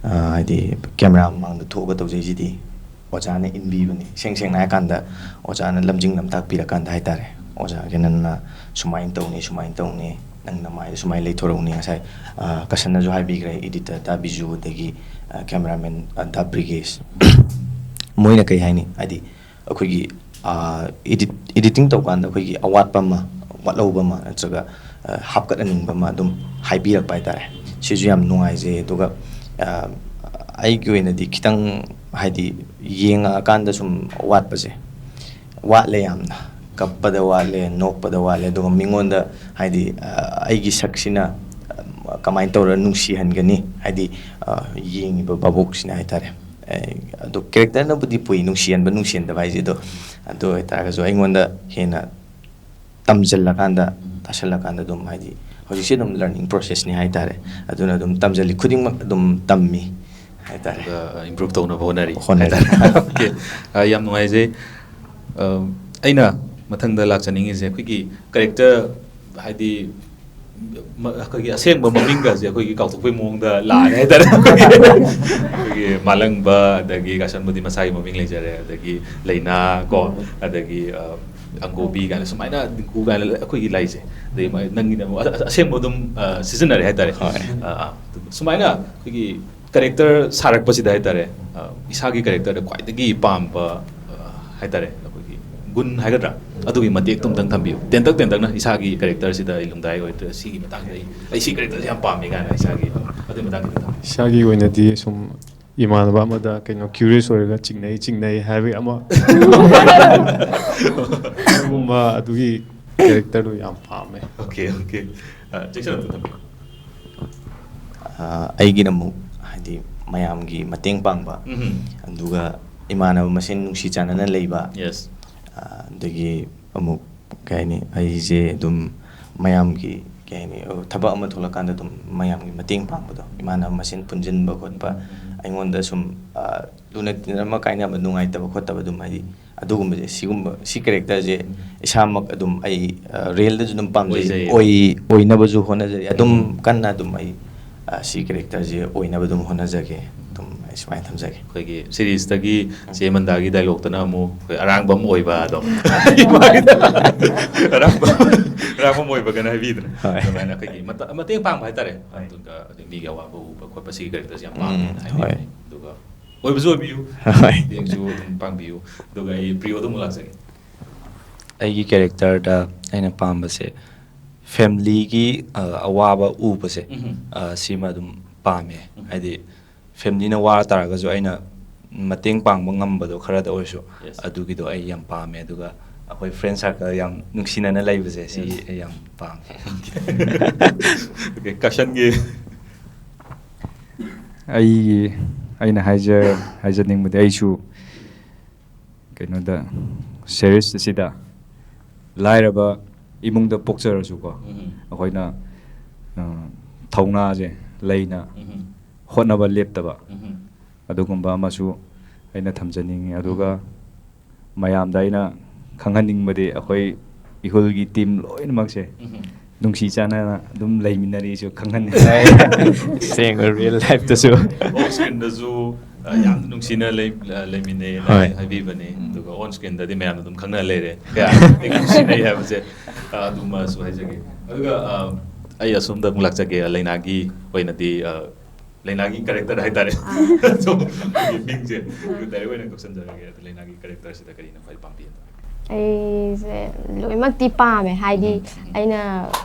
S7: ꯍꯥꯏꯗꯤ ꯀꯦꯃꯦꯔꯥ ꯃꯃꯥꯡꯗ ꯊꯣꯛꯑꯒ ꯇꯧꯖꯩꯁꯤꯗꯤ ꯑꯣꯖꯥꯅ ꯏꯟꯕꯤꯕꯅꯤ ꯁꯦꯡꯅ ꯍꯥꯏꯔꯀꯥꯟꯗ ꯑꯣꯖꯥꯅ ꯂꯝꯖꯤꯡ ꯂꯝꯇꯥꯛꯄꯤꯔꯀꯥꯟꯗ ꯍꯥꯏꯇꯥꯔꯦ ꯑꯣꯖꯥꯒꯤ ꯅꯪꯅ ꯁꯨꯃꯥꯏꯅ ꯇꯧꯅꯤ ꯅꯪꯅ ꯃꯥꯏꯗ ꯁꯨꯃꯥꯏꯅ ꯂꯩꯊꯣꯔꯛꯎꯅꯤ ꯉꯁꯥꯏ ꯀꯁꯟꯅꯁꯨ ꯍꯥꯏꯕꯤꯈ꯭ꯔꯦ ꯑꯦꯗꯤꯇꯔ ꯗꯥ ꯕꯤꯖꯨ ꯑꯗꯒꯤ ꯀꯦꯃꯦꯔꯥꯃꯦꯟ ꯗꯥ ꯕ꯭ꯔꯤꯒꯦꯁ ꯃꯣꯏꯅ ꯀꯩ ꯍꯥꯏꯅꯤ ꯍꯥꯏꯗꯤ ꯑꯩꯈꯣꯏꯒꯤ ꯏꯗꯤꯇꯤꯡ ꯇꯧꯀꯥꯟꯗ ꯑꯩꯈꯣꯏꯒꯤ ꯑꯋꯥꯠꯄ ꯑꯃ ꯋꯥꯠꯍꯧꯕ ꯑꯃ ꯅꯠꯇ꯭ꯔꯒ ꯍꯥꯞꯀꯠꯍꯟꯅꯤꯡꯕ ꯑꯃ ꯑꯗꯨꯝ ꯍꯥꯏꯕꯤꯔꯛꯄ ꯍꯥꯏꯇꯥꯔꯦ ꯁꯤꯁꯨ ꯌꯥꯝ ꯅꯨꯡꯉꯥꯏꯖꯩ ꯑꯗꯨꯒ ꯑꯩꯒꯤ ꯑꯣꯏꯅꯗꯤ ꯈꯤꯇꯪ ꯍꯥꯏꯗꯤ ꯌꯦꯡꯉꯛꯑꯀꯥꯟꯗ ꯁꯨꯝ ꯋꯥꯠꯄꯁꯦ ꯋꯥꯠꯂꯦ ꯌꯥꯝꯅ ꯀꯞꯄꯗ ꯋꯥꯠꯂꯦ ꯅꯣꯛꯄꯗ ꯋꯥꯠꯂꯦ ꯑꯗꯨꯒ ꯃꯤꯉꯣꯟꯗ ꯍꯥꯏꯗꯤ ꯑꯩꯒꯤ ꯁꯛꯁꯤꯅ ꯀꯃꯥꯏꯅ ꯇꯧꯔ ꯅꯨꯡꯁꯤꯍꯟꯒꯅꯤ ꯍꯥꯏꯗꯤ ꯌꯦꯡꯉꯤꯕ ꯚꯥꯕꯣꯛꯁꯤꯅ ꯍꯥꯏꯇꯥꯔꯦ ꯑꯗꯣ ꯀꯦꯔꯦꯛꯇꯔꯅꯕꯨꯗꯤ ꯄꯨꯏ ꯅꯨꯡꯁꯤꯍꯟꯗꯕ ꯍꯥꯏꯁꯦ ꯑꯗꯨ ꯑꯣꯏꯇꯥꯔꯒꯁꯨ ꯑꯩꯉꯣꯟꯗ ꯍꯦꯟꯅ ꯇꯝꯁꯤꯜꯂꯀꯥꯟꯗ ꯇꯥꯁꯜꯂꯀꯥꯟꯗ ꯑꯗꯨꯝ ꯍꯥꯏꯗꯤ ꯍꯧꯖꯤꯛꯁꯦ ꯑꯗꯨꯝ ꯂꯔꯅꯤꯡ ꯄ꯭ꯔꯣꯁꯦꯁꯅꯤ ꯍꯥꯏꯇꯥꯔꯦ ꯑꯗꯨꯅ ꯑꯗꯨꯝ ꯇꯝꯁꯤꯜꯂꯤ ꯈꯨꯗꯤꯡꯃꯛ ꯑꯗꯨꯝ ꯇꯝꯃꯤ ꯍꯥꯏꯇꯥꯔꯦ
S1: ꯏꯝꯄ꯭ꯔꯨꯚ ꯇꯧꯅꯕ ꯍꯣꯠꯅꯔꯤ ꯑꯣꯀꯦ ꯌꯥꯝ ꯅꯨꯡꯉꯥꯏꯖꯩ ꯑꯩꯅ ꯃꯊꯪꯗ ꯂꯥꯛꯆꯅꯤꯡꯉꯤꯁꯦ ꯑꯩꯈꯣꯏꯒꯤ ꯀꯦꯔꯦꯛꯇꯔ ꯍꯥꯏꯗꯤ ꯑꯩꯈꯣꯏꯒꯤ ꯑꯁꯦꯡꯕ ꯃꯃꯤꯡꯒꯁꯦ ꯑꯩꯈꯣꯏꯒꯤ ꯀꯥꯎꯊꯣꯛꯄꯩ ꯃꯑꯣꯡꯗ ꯂꯥꯛꯑꯅꯤ ꯍꯥꯏꯇꯥꯔꯦ ꯑꯩꯈꯣꯏꯒꯤ ꯃꯥꯂꯪꯕ ꯑꯗꯒꯤ ꯀꯁꯟꯕꯨꯗꯤ ꯃꯁꯥꯒꯤ ꯃꯃꯤꯡ ꯂꯩꯖꯔꯦ ꯑꯗꯒꯤ ꯂꯩꯅꯥ ꯀꯣ ꯑꯗꯒꯤ ꯑꯪꯒꯣꯕꯤ ꯀꯥꯏꯅ ꯁꯨꯃꯥꯏꯅ ꯗꯤꯡꯀꯨ ꯀꯥꯏꯅ ꯑꯩꯈꯣꯏꯒꯤ ꯂꯩꯁꯦ ꯑꯗꯒꯤ ꯅꯪꯒꯤꯅ ꯑꯁꯦꯡꯕ ꯑꯗꯨꯝ ꯁꯤꯖꯤꯟꯅꯔꯦ ꯍꯥꯏꯇꯥꯔꯦ ꯁꯨꯃꯥꯏꯅ ꯑꯩꯈꯣꯏꯒꯤ ꯀꯦꯔꯦꯛꯇꯔ ꯁꯥꯔꯛꯄꯁꯤꯗ ꯍꯥꯏꯇꯥꯔꯦ ꯏꯁꯥꯒꯤ ꯀꯦꯔꯦꯛꯇꯔꯗ ꯈ꯭ꯋꯥꯏꯗꯒꯤ ꯄꯥꯝꯕ ꯍꯥꯏꯇꯥꯔꯦ ꯑꯩꯈꯣꯏꯒꯤ ꯒꯨꯟ ꯍꯥꯏꯒꯗ꯭ꯔꯥ ꯑꯗꯨꯒꯤ ꯃꯇꯦꯛꯇꯨ ꯑꯝꯇꯪ ꯊꯝꯕꯤꯌꯨ ꯇꯦꯟꯇꯛꯅ ꯏꯁꯥꯒꯤ ꯀꯦꯔꯦꯛꯇꯔꯁꯤꯗ ꯑꯩ ꯂꯨꯝꯗꯥꯏ ꯑꯣꯏꯗ꯭ꯔꯦ ꯁꯤꯒꯤ ꯃꯇꯥꯡꯁꯤꯗ ꯑꯩ ꯁꯤ ꯀꯦꯔꯦꯛꯇꯔꯁꯦ ꯌꯥꯝ ꯄꯥꯝꯃꯦ ꯀꯥꯏꯅ ꯏꯁꯥꯒꯤ ꯑꯗꯨꯒꯤ ꯃꯇꯥꯡꯁꯤꯗ ꯊꯝꯕꯤꯌꯨ
S6: ꯏꯁꯥꯒꯤ ꯑꯣꯏꯅꯗꯤ ꯁꯨꯝ ꯏꯃꯥꯟꯅꯕ ꯑꯃꯗ ꯀꯩꯅꯣ ꯀ꯭ꯌꯨꯔꯤꯌꯁ ꯑꯣꯏꯔꯒ ꯆꯤꯡꯅꯩ ꯍꯥꯏꯕꯒꯤ ꯑꯃ ꯑꯗꯨꯒꯨꯝꯕ ꯑꯗꯨꯒꯤ ꯀꯦꯔꯦꯛꯇꯔꯗꯨ ꯌꯥꯝ ꯄꯥꯝꯃꯦ
S1: ꯑꯣꯀꯦ ꯖꯦꯛꯁꯟ ꯑꯝꯇ ꯊꯝꯕꯤꯌꯨ
S7: ꯑꯩꯒꯤꯅ ꯑꯃꯨꯛ ꯍꯥꯏꯗꯤ ꯃꯌꯥꯝꯒꯤ ꯃꯇꯦꯡ ꯄꯥꯡꯕ ꯑꯗꯨꯒ ꯏꯃꯥꯟꯅꯕ ꯃꯁꯦꯟ ꯅꯨꯡꯁꯤ ꯆꯥꯟꯅꯅ ꯂꯩꯕ ꯑꯗꯒꯤ ꯑꯃꯨꯛ ꯀꯩ ꯍꯥꯏꯅꯤ ꯑꯩꯁꯦ ꯑꯗꯨꯝ ꯃꯌꯥꯝꯒꯤ ꯀꯩ ꯍꯥꯏꯅꯤ ꯊꯕꯛ ꯑꯃ ꯊꯣꯛꯂꯀꯥꯟꯗ ꯑꯗꯨꯝ ꯃꯌꯥꯝꯒꯤ ꯃꯇꯦꯡ ꯄꯥꯡꯕꯗꯣ ꯏꯃꯥꯟꯅꯕ ꯃꯁꯦꯟ ꯄꯨꯟꯁꯤꯟꯕ ꯈꯣꯠꯄ ꯑꯩꯉꯣꯟꯗ ꯁꯨꯝ ꯂꯨꯅ ꯇꯤꯟꯅꯔꯝꯕ ꯀꯥꯏꯅꯕ ꯅꯨꯡꯉꯥꯏꯇꯕ ꯈꯣꯠꯇꯕ ꯑꯗꯨꯝ ꯍꯥꯏꯗꯤ ꯑꯗꯨꯒꯨꯝꯕꯁꯦ ꯁꯤ ꯀꯦꯔꯦꯛꯇꯔꯁꯦ ꯏꯁꯥꯃꯛ ꯑꯗꯨꯝ ꯑꯩ ꯔꯤꯌꯦꯜꯗꯁꯨ ꯑꯗꯨꯝ ꯄꯥꯝꯖꯩ ꯑꯣꯏꯅꯕꯁꯨ ꯍꯣꯠꯅꯖꯩ ꯑꯗꯨꯝ ꯀꯟꯅ ꯑꯗꯨꯝ ꯑꯩ ꯁꯤ ꯀꯦꯔꯦꯛꯇꯔꯁꯦ ꯑꯣꯏꯅꯕ ꯑꯗꯨꯝ ꯍꯣꯠꯅꯖꯒꯦ ꯑꯗꯨꯝ ꯑꯩ ꯁꯨꯃꯥꯏꯅ ꯊꯝꯖꯒꯦ
S1: ꯑꯩꯈꯣꯏꯒꯤ ꯁꯤꯔꯤꯁꯇꯒꯤ ꯆꯦ ꯃꯟꯗꯥꯒꯤ ꯗꯥꯏꯂꯣꯛꯇꯅ ꯑꯃꯨꯛ ꯑꯩꯈꯣꯏ ꯑꯔꯥꯡꯕꯝ ꯑꯣꯏꯕ ꯑꯗꯣ ꯑꯔꯥꯡꯕꯝ ꯑꯣꯏꯕꯒꯅ ꯍꯥꯏꯕꯤꯗꯅ ꯑꯗꯨꯃꯥꯏꯅ ꯑꯩꯈꯣꯏꯒꯤ ꯃꯇꯦꯡ ꯄꯥꯡꯕ ꯍꯥꯏꯇꯥꯔꯦ ꯑꯗꯨꯒ ꯃꯤꯒꯤ ꯑꯋꯥꯕ ꯎꯕ ꯈꯣꯠꯄ ꯁꯤꯒꯤ ꯀꯦꯔꯦꯛꯇꯔꯁꯦ ꯌꯥꯝ ꯄꯥꯝꯃꯦꯅ ꯍꯥꯏꯕꯤꯕꯅꯦ ꯑꯗꯨꯒ ꯑꯣꯏꯕꯁꯨ ꯑꯣꯏꯕꯤꯌꯨ ꯃꯇꯦꯡꯁꯨ ꯑꯗꯨꯝ ꯄꯥꯡꯕꯤꯌꯨ ꯑꯗꯨꯒ ꯑꯩ ꯄ꯭ꯔꯤꯌꯣꯗ ꯑꯃꯨꯛ ꯂꯥꯛꯆꯒꯦ
S7: ꯑꯩꯒꯤ ꯀꯦꯔꯦꯛꯇꯔꯗ ꯑꯩꯅ ꯄꯥꯝꯕꯁꯦ ꯐꯦꯃꯤꯂꯤꯒꯤ ꯑꯋꯥꯕ ꯎꯕꯁꯦ ꯁꯤꯃ ꯑꯗꯨꯝ ꯄꯥꯝꯃꯦ ꯍꯥꯏꯗꯤ ꯐꯦꯃꯤꯂꯤꯅ ꯋꯥꯔ ꯇꯥꯔꯒꯁꯨ ꯑꯩꯅ ꯃꯇꯦꯡ ꯄꯥꯡꯕ ꯉꯝꯕꯗꯣ ꯈꯔꯗ ꯑꯣꯏꯔꯁꯨ ꯑꯗꯨꯒꯤꯗꯣ ꯑꯩ ꯌꯥꯝ ꯄꯥꯝꯃꯦ ꯑꯗꯨꯒ ꯑꯩꯈꯣꯏ ꯐ꯭ꯔꯦꯟ ꯁꯥꯔꯀꯜ ꯌꯥꯝ ꯅꯨꯡꯁꯤꯅꯅ ꯂꯩꯕꯁꯦ ꯁꯤ ꯑꯩ ꯌꯥꯝ ꯄꯥꯝꯃꯦ.
S1: Okay, Kashangi.
S5: ꯑꯩꯅ ꯍꯥꯏꯖꯅꯤꯡꯕꯗꯤ ꯑꯩꯁꯨ ꯀꯩꯅꯣꯗ ꯁꯦꯔꯤꯁ ꯑꯁꯤꯗ ꯂꯥꯏꯔꯕ ꯏꯃꯨꯡꯗ ꯄꯣꯛꯆꯔꯁꯨꯀꯣ ꯑꯩꯈꯣꯏꯅ ꯊꯧꯅꯥꯁꯦ ꯂꯩꯅ ꯍꯣꯠꯅꯕ ꯂꯦꯞꯇꯕ ꯑꯗꯨꯒꯨꯝꯕ ꯑꯃꯁꯨ ꯑꯩꯅ ꯊꯝꯖꯅꯤꯡꯉꯤ. ꯑꯗꯨꯒ ꯃꯌꯥꯝꯗ ꯑꯩꯅ ꯈꯪꯍꯟꯅꯤꯡꯕꯗꯤ ꯑꯩꯈꯣꯏ 이홀기 ꯇꯤꯝ ꯂꯣꯏꯅꯃꯛꯁꯦ ꯅꯨꯡꯁꯤ ꯆꯥꯟꯅꯅ ꯑꯗꯨꯝ ꯂꯩꯃꯤꯟꯅꯔꯤꯁꯨ ꯈꯪꯍꯟꯅꯤꯡꯉꯤ. ꯁꯦꯡꯅ ꯔꯤꯌꯦꯜ ꯂꯥꯏꯐꯇꯁꯨ
S1: ꯑꯣꯐ ꯁ꯭ꯀ꯭ꯔꯤꯟꯗꯁꯨ ꯌꯥꯝꯅ ꯅꯨꯡꯁꯤꯅ ꯂꯩꯃꯤꯟꯅꯩꯅ ꯍꯥꯏꯕꯤꯕꯅꯤ. ꯑꯗꯨꯒ ꯑꯣꯟ ꯁ꯭ꯀ꯭ꯔꯤꯟꯗꯗꯤ ꯃꯌꯥꯝꯅ ꯑꯗꯨꯝ ꯈꯪꯅ ꯂꯩꯔꯦ ꯀꯌꯥ ꯅꯨꯡꯁꯤꯅꯩ ꯍꯥꯏꯕꯁꯦ. ꯑꯗꯨꯃꯁꯨ ꯍꯥꯏꯖꯒꯦ. ꯑꯗꯨꯒ ꯑꯩ ꯑꯁꯣꯝꯗ ꯑꯃꯨꯛ ꯂꯥꯛꯆꯒꯦ. ꯂꯩꯅꯥꯒꯤ ꯑꯣꯏꯅꯗꯤ ꯂꯩꯅꯥꯒꯤ ꯀꯦꯔꯦꯛꯇꯔ ꯍꯥꯏꯇꯥꯔꯦ. ꯃꯤꯡꯁꯦ ꯗꯥꯏꯔꯦꯛ ꯑꯣꯏꯅ ꯀꯧꯁꯟꯖꯔꯒꯦ. ꯑꯗꯨ ꯂꯩꯅꯥꯒꯤ ꯀꯦꯔꯦꯛꯇꯔꯁꯤꯗ ꯀꯔꯤꯅ ꯈ꯭ꯋꯥꯏ ꯄꯥꯝꯕꯤ?
S3: ꯑꯩꯁꯦ ꯂꯣꯏꯅꯃꯛꯇꯤ ꯄꯥꯝꯃꯦ. ꯍꯥꯏꯗꯤ ꯑꯩꯅ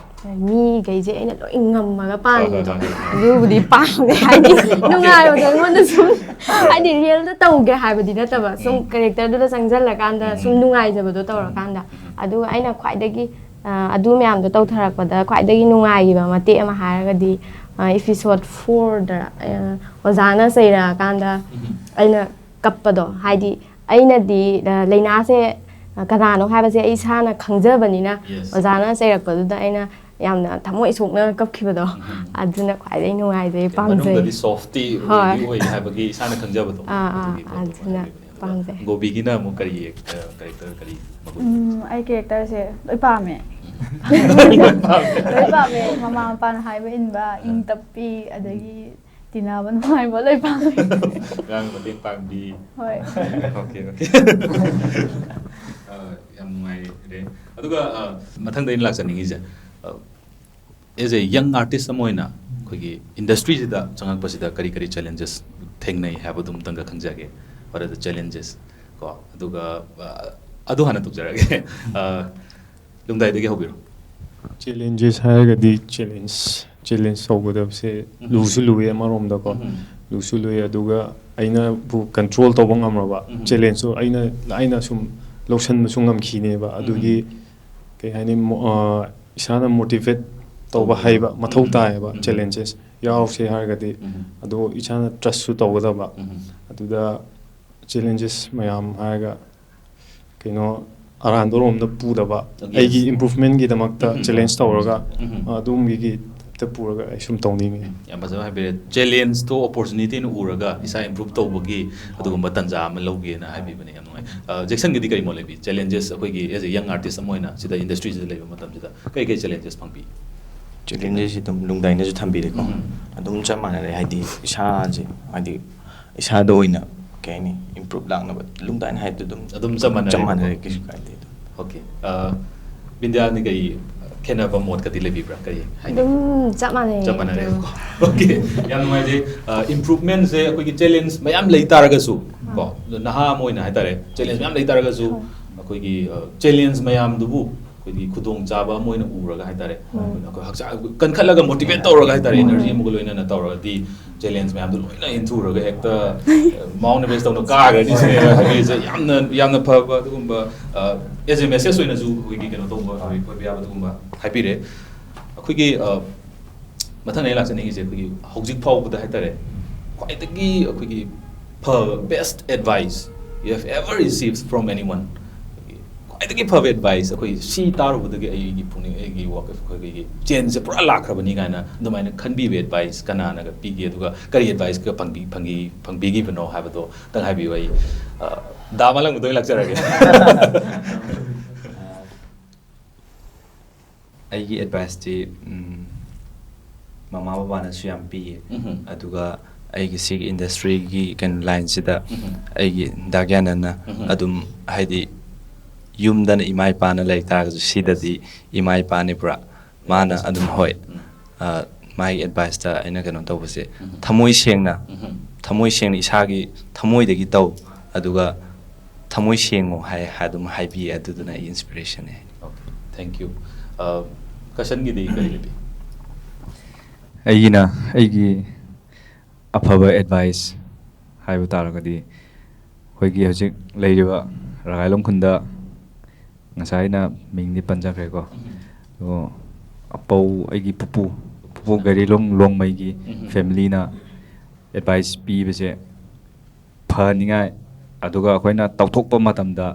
S3: ꯃꯤꯈꯩꯁꯦ ꯑꯩꯅ ꯂꯣꯏ ꯉꯝꯃꯒ ꯄꯥꯝꯕꯗꯣ ꯑꯗꯨꯕꯨꯗꯤ ꯄꯥꯝꯃꯦ. ꯍꯥꯏꯗꯤ ꯅꯨꯡꯉꯥꯏꯕꯗꯣ ꯑꯩꯉꯣꯟꯗ ꯁꯨꯝ ꯍꯥꯏꯗꯤ ꯔꯤꯌꯦꯜꯗ ꯇꯧꯒꯦ ꯍꯥꯏꯕꯗꯤ ꯅꯠꯇꯕ ꯁꯨꯝ ꯀꯦꯔꯦꯛꯇꯔꯗꯨꯗ ꯆꯪꯁꯤꯜꯂꯀꯥꯟꯗ ꯁꯨꯝ ꯅꯨꯡꯉꯥꯏꯖꯕꯗꯣ ꯇꯧꯔꯀꯥꯟꯗ. ꯑꯗꯨꯒ ꯑꯩꯅ ꯈ꯭ꯋꯥꯏꯗꯒꯤ ꯑꯗꯨ ꯃꯌꯥꯝꯗꯣ ꯇꯧꯊꯔꯛꯄꯗ ꯈ꯭ꯋꯥꯏꯗꯒꯤ ꯅꯨꯡꯉꯥꯏꯈꯤꯕ ꯃꯇꯦꯛ ꯑꯃ ꯍꯥꯏꯔꯒꯗꯤ episode 4ꯗ ꯑꯣꯖꯥꯅ ꯆꯩꯔꯛꯑꯀꯥꯟꯗ ꯑꯩꯅ ꯀꯞꯄꯗꯣ. ꯍꯥꯏꯗꯤ ꯑꯩꯅꯗꯤ ꯂꯩꯅꯥꯁꯦ ꯀꯅꯥꯅꯣ ꯍꯥꯏꯕꯁꯦ ꯑꯩ ꯏꯁꯥꯅ ꯈꯪꯖꯕꯅꯤꯅ ꯑꯣꯖꯥꯅ ꯆꯩꯔꯛꯄꯗꯨꯗ ꯑꯩꯅ ꯌꯥꯝꯅ ꯊꯃꯣꯏ ꯁꯣꯛꯅ ꯀꯞꯈꯤꯕꯗꯣ ꯑꯗꯨꯅ ꯈ꯭ꯋꯥꯏꯗꯒꯤ ꯅꯨꯡꯉꯥꯏꯖꯩ, ꯄꯥꯝꯖꯩ.
S1: ꯃꯅꯨꯡꯗꯗꯤ ꯁꯣꯐꯇꯤ ꯑꯣꯏ ꯍꯥꯏꯕꯒꯤ ꯏꯁꯥꯅ ꯈꯪꯖꯕꯗꯣ.
S3: ꯑꯗꯨꯅ ꯄꯥꯝꯖꯩ.
S1: ꯒꯣꯕꯤꯒꯤꯅ ꯑꯃꯨꯛ ꯀꯔꯤ ꯀꯦꯔꯦꯛꯇꯔ ꯀꯔꯤ ꯃꯒꯨꯟ?
S2: ꯑꯩ ꯀꯦꯔꯦꯛꯇꯔꯁꯦ ꯂꯣꯏ ꯄꯥꯝꯃꯦ. ꯂꯣꯏ ꯄꯥꯝꯃꯦ. ꯃꯃꯥ ꯃꯄꯥꯅ ꯍꯥꯏꯕ ꯏꯟꯕ, ꯏꯪ ꯇꯞꯄꯤ, ꯑꯗꯒꯤ ꯇꯤꯟꯅꯕ ꯅꯨꯡꯉꯥꯏꯕ ꯂꯣꯏ ꯄꯥꯝꯃꯦ.
S1: ꯑꯉꯥꯡ ꯃꯇꯦꯡ ꯄꯥꯡꯕꯤ.
S2: ꯍꯣꯏ.
S1: Okay. ꯌꯥꯝ ꯅꯨꯡꯉꯥꯏꯔꯦ. ꯑꯗꯨꯒ ꯃꯊꯪꯗ ꯑꯩꯅ ꯂꯥꯛꯆꯅꯤꯡꯉꯤꯁꯦ ꯑꯦꯖ ꯑꯦ ꯌꯪ ꯑꯥꯔꯇꯤꯁ ꯑꯃ ꯑꯣꯏꯅ ꯑꯩꯈꯣꯏꯒꯤ ꯏꯟꯗꯁꯇ꯭ꯔꯤꯁꯤꯗ ꯆꯪꯉꯛꯄꯁꯤꯗ ꯀꯔꯤ ꯀꯔꯤ ꯆꯦꯂꯦꯟꯖꯦꯁ ꯊꯦꯡꯅꯩ ꯍꯥꯏꯕꯗꯨ ꯑꯃꯇꯪꯒ ꯈꯪꯖꯒꯦ. What are the challenges? ꯀꯣ ꯑꯗꯨꯒ ꯑꯗꯨ ꯍꯥꯟꯅ ꯇꯧꯖꯔꯒꯦ. ꯂꯨꯝꯗꯥꯏꯗꯒꯤ ꯍꯧꯕꯤꯔꯣ.
S6: ꯆꯦꯂꯦꯟꯖꯦꯁ ꯍꯥꯏꯔꯒꯗꯤ ꯆꯦꯂꯦꯟꯖ ꯇꯧꯒꯗꯕꯁꯦ ꯂꯨꯁꯨ ꯂꯨꯏ ꯑꯃꯔꯣꯝꯗꯀꯣ. ꯂꯨꯁꯨ ꯂꯨꯏ. ꯑꯗꯨꯒ ꯑꯩꯅꯕꯨ ꯀꯟꯇ꯭ꯔꯣꯜ ꯇꯧꯕ ꯉꯝꯔꯕ ꯆꯦꯂꯦꯟꯖꯁꯨ ꯑꯩꯅ ꯁꯨꯝ ꯂꯧꯁꯟꯕꯁꯨ ꯉꯝꯈꯤꯅꯦꯕ. ꯑꯗꯨꯒꯤ ꯀꯩ ꯍꯥꯏꯅꯤ ꯏꯁꯥꯅ ꯃꯣꯇꯤꯚꯦꯠ ꯇꯧꯕ ꯍꯩꯕ ꯃꯊꯧ ꯇꯥꯏꯌꯦꯕ ꯆꯦꯂꯦꯟꯖꯦꯁ ꯌꯥꯎꯁꯦ ꯍꯥꯏꯔꯒꯗꯤ. ꯑꯗꯣ ꯏꯁꯥꯅ ꯇ꯭ꯔꯁꯁꯨ ꯇꯧꯒꯗꯕ. ꯑꯗꯨꯗ ꯆꯦꯂꯦꯟꯖꯦꯁ ꯃꯌꯥꯝ ꯍꯥꯏꯔꯒ ꯀꯩꯅꯣ ꯑꯔꯥꯟꯕꯔꯣꯝꯗ ꯄꯨꯗꯕ, ꯑꯩꯒꯤ ꯏꯝꯄ꯭ꯔꯨꯚꯃꯦꯟꯒꯤꯗꯃꯛꯇ ꯆꯦꯂꯦꯟꯖ ꯇꯧꯔꯒ ꯑꯗꯨꯝꯒꯤ ꯄꯨꯔꯒ ꯑꯩ ꯁꯨꯝ ꯇꯧꯅꯤꯡꯉꯤ.
S1: ꯌꯥꯝ ꯐꯖꯕ ꯍꯥꯏꯕꯤꯔꯦ. ꯆꯦꯂꯦꯟꯖꯇꯣ ꯑꯣꯄꯣꯔꯆꯨꯅꯤꯇꯤꯅ ꯎꯔꯒ ꯏꯁꯥ ꯏꯝꯄ꯭ꯔꯨꯚ ꯇꯧꯕꯒꯤ ꯑꯗꯨꯒꯨꯝꯕ ꯇꯟꯖꯥ ꯑꯃ ꯂꯧꯒꯦꯅ ꯍꯥꯏꯕꯤꯕꯅꯦ. ꯌꯥꯝ ꯅꯨꯡꯉꯥꯏ. ꯖꯦꯛꯁꯟꯒꯤꯗꯤ ꯀꯔꯤ ꯃꯣꯠ ꯂꯩꯕꯤ? ꯆꯦꯂꯦꯟꯖꯦꯁ ꯑꯩꯈꯣꯏꯒꯤ ꯑꯦꯖ ꯑꯦ ꯌꯪ ꯑꯥꯔꯇꯤꯁ ꯑꯃ ꯑꯣꯏꯅ ꯁꯤꯗ ꯏꯟꯗꯁꯇ꯭ꯔꯤꯁꯤꯗ ꯂꯩꯕ ꯃꯇꯝꯁꯤꯗ ꯀꯩ ꯆꯦꯂꯦꯟꯖꯦꯁ ꯐꯪꯕꯤ?
S7: ꯆꯦꯂꯦꯟꯖꯦꯁꯁꯤ ꯑꯗꯨꯝ ꯂꯨꯡꯗꯥꯏꯅꯁꯨ ꯊꯝꯕꯤꯔꯦꯀꯣ. ꯑꯗꯨꯝ ꯆꯞ ꯃꯥꯟꯅꯔꯦ. ꯍꯥꯏꯗꯤ ꯏꯁꯥꯁꯦ ꯍꯥꯏꯗꯤ ꯏꯁꯥꯗ ꯑꯣꯏꯅ ꯀꯩ ꯍꯥꯏꯅꯤ ꯏꯝꯄ꯭ꯔꯨꯚ ꯂꯥꯛꯅꯕ ꯂꯨꯡꯗꯥꯏꯅ ꯍꯥꯏꯕꯗꯨ ꯑꯗꯨꯝ
S1: ꯆꯞ
S7: ꯃꯥꯟꯅꯔꯦ. ꯀꯩꯁꯨ ꯀꯥꯏꯗꯦ.
S1: Okay. ꯕꯤꯟꯗꯤꯌꯥꯅꯤ ꯀꯔꯤ ꯈꯦꯠꯅꯕ ꯃꯣꯠꯀꯗꯤ ꯂꯩꯕꯤꯕ꯭ꯔꯥ? ꯀꯔꯤ ꯍꯥꯏꯅꯤꯡ?
S3: ꯑꯗꯨꯝ ꯆꯞ ꯃꯥꯟꯅꯩ.
S1: ꯆꯞ ꯃꯥꯟꯅꯔꯦꯕꯀꯣ. Okay. ꯌꯥꯝ ꯅꯨꯡꯉꯥꯏꯖꯩ. ꯏꯝꯄ꯭ꯔꯨꯚꯃꯦꯟꯁꯦ ꯑꯩꯈꯣꯏꯒꯤ ꯆꯦꯂꯦꯟꯖ ꯃꯌꯥꯝ ꯂꯩ ꯇꯥꯔꯒꯁꯨ ꯀꯣ ꯅꯍꯥ ꯑꯃ ꯑꯣꯏꯅ ꯍꯥꯏꯇꯥꯔꯦ ꯆꯦꯂꯦꯟꯖ ꯃꯌꯥꯝ ꯂꯩ ꯇꯥꯔꯒꯁꯨ ꯑꯩꯈꯣꯏꯒꯤ ꯆꯦꯂꯦꯟꯖ ꯃꯌꯥꯝꯗꯨꯕꯨ ꯑꯩꯈꯣꯏꯒꯤ ꯈꯨꯗꯣꯡꯆꯥꯕ ꯑꯃ ꯑꯣꯏꯅ ꯎꯔꯒ ꯍꯥꯏꯇꯥꯔꯦ ꯑꯩꯈꯣꯏ ꯍꯛꯆꯥꯡ ꯀꯟꯈꯠꯂꯒ ꯃꯣꯇꯤꯚꯦꯠ ꯇꯧꯔꯒ ꯍꯥꯏꯇꯥꯔꯦ ꯏꯅꯔꯖꯤ ꯑꯃꯒ ꯂꯣꯏꯅꯅ ꯇꯧꯔꯒꯗꯤ ꯆꯦꯂꯦꯟꯖ ꯃꯌꯥꯝꯗꯨ ꯂꯣꯏꯅ ꯏꯟꯊꯨꯔꯒ ꯍꯦꯛꯇ ꯃꯥꯎꯟ ꯑꯦꯚꯔꯦꯁ ꯇꯧꯅ ꯀꯥꯈ꯭ꯔꯗꯤ ꯁꯤꯅꯦꯕ ꯍꯥꯏꯕꯤꯔꯤꯁꯦ. ꯌꯥꯝꯅ ꯐꯕ ꯑꯗꯨꯒꯨꯝꯕ ꯑꯦꯖ ꯑꯦ ꯃꯦꯁꯦꯖ ꯑꯣꯏꯅꯁꯨ ꯑꯩꯈꯣꯏꯒꯤ ꯀꯩꯅꯣ ꯇꯧꯕ ꯑꯣꯏꯕ ꯌꯥꯕ ꯑꯗꯨꯒꯨꯝꯕ ꯍꯥꯏꯕꯤꯔꯦ. ꯑꯩꯈꯣꯏꯒꯤ ꯃꯊꯪ ꯑꯩ ꯂꯥꯛꯆꯅꯤꯡꯉꯤꯁꯦ ꯑꯩꯈꯣꯏꯒꯤ ꯍꯧꯖꯤꯛ ꯐꯥꯎꯕꯗ ꯍꯥꯏꯇꯥꯔꯦ ꯈ꯭ꯋꯥꯏꯗꯒꯤ ꯑꯩꯈꯣꯏꯒꯤ ꯐꯕ best advice you have ever received from anyone. ꯈ꯭ꯋꯥꯏꯗꯒꯤ ꯐꯕ ꯑꯦꯗꯚꯥꯏꯁ ꯑꯩꯈꯣꯏ ꯁꯤ ꯇꯥꯔꯨꯕꯗꯒꯤ ꯑꯩꯒꯤ ꯄꯨꯛꯅꯤꯡ ꯑꯩꯒꯤ ꯑꯩꯈꯣꯏꯒꯤ ꯆꯦꯟꯖꯁꯦ ꯄꯨꯔꯥ ꯂꯥꯛꯈ꯭ꯔꯕꯅꯤ ꯀꯥꯏꯅ ꯑꯗꯨꯃꯥꯏꯅ ꯈꯟꯕꯤꯕ ꯑꯦꯗꯚꯥꯏꯁ ꯀꯅꯥꯅꯒ ꯄꯤꯒꯦ ꯑꯗꯨꯒ ꯀꯔꯤ ꯑꯦꯗꯚꯥꯏꯁꯀ ꯐꯪꯕꯤꯈꯤꯕꯅꯣ ꯍꯥꯏꯕꯗꯣ ꯈꯤꯇꯪ ꯍꯥꯏꯕꯤꯌꯨ. ꯑꯩ ꯗꯥ ꯃꯥꯂꯪꯕꯗ ꯑꯣꯏꯅ ꯂꯥꯛꯆꯔꯒꯦ.
S7: ꯑꯩꯒꯤ ꯑꯦꯗꯚꯥꯏꯁꯇꯤ ꯃꯃꯥ ꯕꯕꯥꯅꯁꯨ ꯌꯥꯝ ꯄꯤꯌꯦ. ꯑꯗꯨꯒ ꯑꯩꯒꯤ ꯁꯤꯒꯤ ꯏꯟꯗꯁꯇ꯭ꯔꯤꯒꯤ ꯀꯩꯅꯣ ꯂꯥꯏꯟꯁꯤꯗ ꯑꯩꯒꯤ ꯗꯥ ꯒ꯭ꯌꯥꯅꯟꯅ ꯑꯗꯨꯝ ꯍꯥꯏꯗꯤ ꯌꯨꯝꯗꯅ ꯏꯃꯥ ꯏꯄꯥꯅ ꯂꯩ ꯇꯥꯔꯒꯁꯨ ꯁꯤꯗꯗꯤ ꯏꯃꯥ ꯏꯄꯥꯅꯤ ꯄꯨꯔꯥ. ꯃꯥꯅ ꯑꯗꯨꯝ ꯍꯣꯏ ꯃꯥꯒꯤ ꯑꯦꯗꯚꯥꯏꯁꯇ ꯑꯩꯅ ꯀꯩꯅꯣ ꯇꯧꯕꯁꯦ ꯊꯃꯣꯏ ꯁꯦꯡꯅ ꯏꯁꯥꯒꯤ ꯊꯃꯣꯏꯗꯒꯤ ꯇꯧ ꯑꯗꯨꯒ ꯊꯃꯣꯏ ꯁꯦꯡꯉꯣ ꯑꯗꯨꯝ ꯍꯥꯏꯕꯤꯌꯦ. ꯑꯗꯨꯗꯨꯅ ꯑꯩ ꯏꯟꯁꯄꯤꯔꯦꯁꯟꯅꯦ.
S1: Thank you. ꯀꯁꯟꯒꯤꯗꯤ ꯀꯔꯤ ꯂꯩꯕꯤ?
S5: ꯑꯩꯒꯤ ꯑꯐꯕ ꯑꯦꯗꯚꯥꯏꯁ ꯍꯥꯏꯕ ꯇꯥꯔꯒꯗꯤ ꯑꯩꯈꯣꯏꯒꯤ ꯍꯧꯖꯤꯛ ꯂꯩꯔꯤꯕ ꯔꯒꯥꯏꯂꯣꯡ ꯈꯨꯟꯗ Ngasayna mingni panjakre ko. So apau aigi pupu gari long mai gi family na advice pi bese phaningai aduga khoina tawthokpa matamda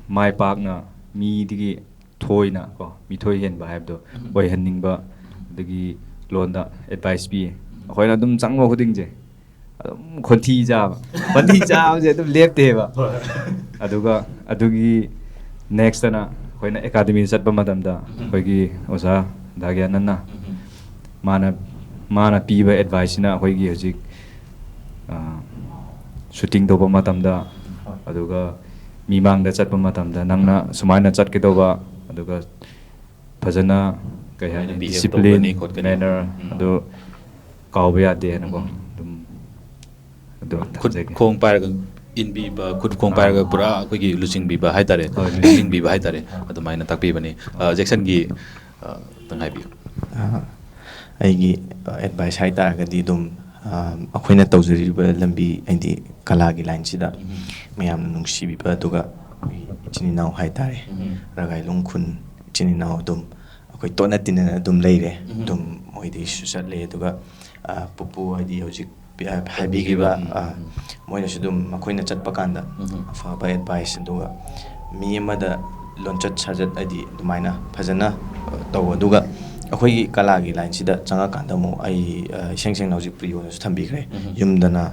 S5: mai pakna mi digi thoina ko mi thoi hen ba habdo oi hanning ba dagi londa advice pi khoina dum changmo khuding je khonthi ja je dum lepte ba aduga adugi next na khoina academy satpa matamda khoigi oza GYANAND mana piba advice na khoigi hojik shooting do matamda aduga mimang da chatpa matamda nangna sumaina chatke do ba aduga phajana kai ha discipline manner adu kawba yade na ko
S1: khong par in bi ba khud khong par ga pura ko gi luching bi ba hai tare luching bi ba hai tare adu maina takpi bani Jackson gi tangai bi
S7: aigi advice hai ta ga di dum akhoi tawjari ba lambi aidi kala gi line sida mayam nungsi bi ba duga chini naw hai tare ragai lungkhun chini naw dum akhoi tona tinana dum leire dum moidi susat le duga pupu aidi hojik habi gi ba moina sidum akhoi chatpa kanda fa ba advice duga mi amada lonchat sajat aidi dumaina phajana taw duga akhoi kala gi line sida changa kanda mo ai seng nauji priyo na thambi gre yumdana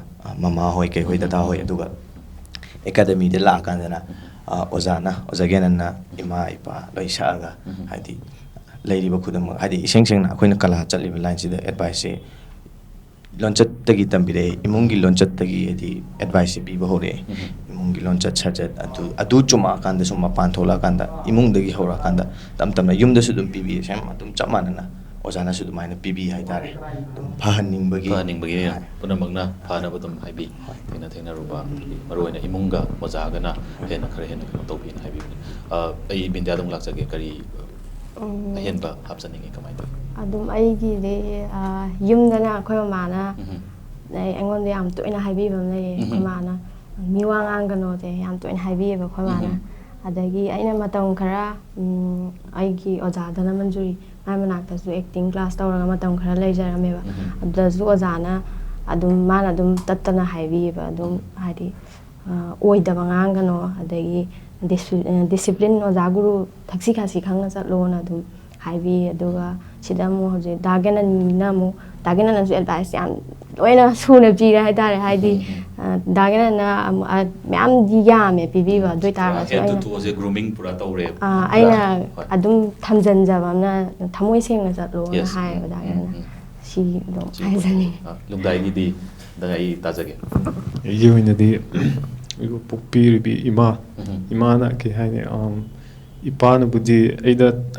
S7: mama hoi ke hoi dada hoi aduga academy de la kandana ozana GYANAND na ima ipa loi saga hadi leiriba khudam hadi seng na akhoi kala chatliba line sida advice lonchat tagi tambire imungi lonchat tagi edi advice bi ba hore imungi lonchat sajat adu chuma kanda suma panthola kanda imung dagi hora kanda tam yum da sudum pibi sem atum chamana na ozana sudum aina pibi hai tare dum phaning bagi
S1: puna magna phana badum haibi thena ruba maroina imunga oza gana hena khare hena to bi haibi ai bindia dum lakjage kari henba hapsaningi kamai to
S3: adum aigi de yumdana khoi mana nei angon de am toina haibi bam nei khoi mana miwang angano de yam toina haibi ba khoi mana adagi aina matam khara aigi oja dana manjuri mai manakta su acting class tawraga matam khara leijarame ba adazu ojana adum mana adum tattana haibi ba adum hadi oida bangangano adagi discipline oja guru thaksi khasi khangna chatlona adum haibi aduga sidamu hoje GYANAND na mu GYANAND su advice yam loina suna pira hai tare haidi GYANAND na myam di yame pibi ba doi tar
S1: so aina to je grooming pura tawre
S3: aina adum thamjanjaba na thamoi sengna chatlo na hai GYANAND si do hai jani
S1: lungdai gi di dangai tajage
S6: yoina di igu pukpiri bi ima na ke haine ipana budi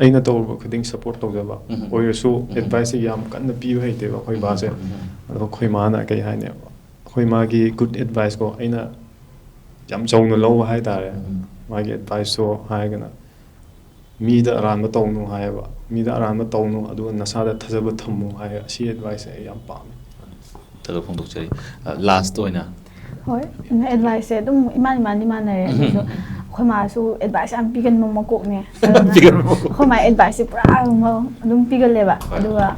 S6: aina tawba khuding support tawjaba oirasu advice yam kanna piu haite ba khoi ba se ado khoi ma na kai haine khoi ma gi good advice ko aina yam chawna lo hai tare ma gi advice so hai gana mi da ran ma tawnu hai ba mi da ran ma tawnu adu nasa da thajaba thammu hai si advice yam pam
S1: taga phongdok chari last oina
S2: hoi advice se dum iman re khoi ma su advice am pigan mo makok ne khoi ma advice pura dum pigal le ba aduga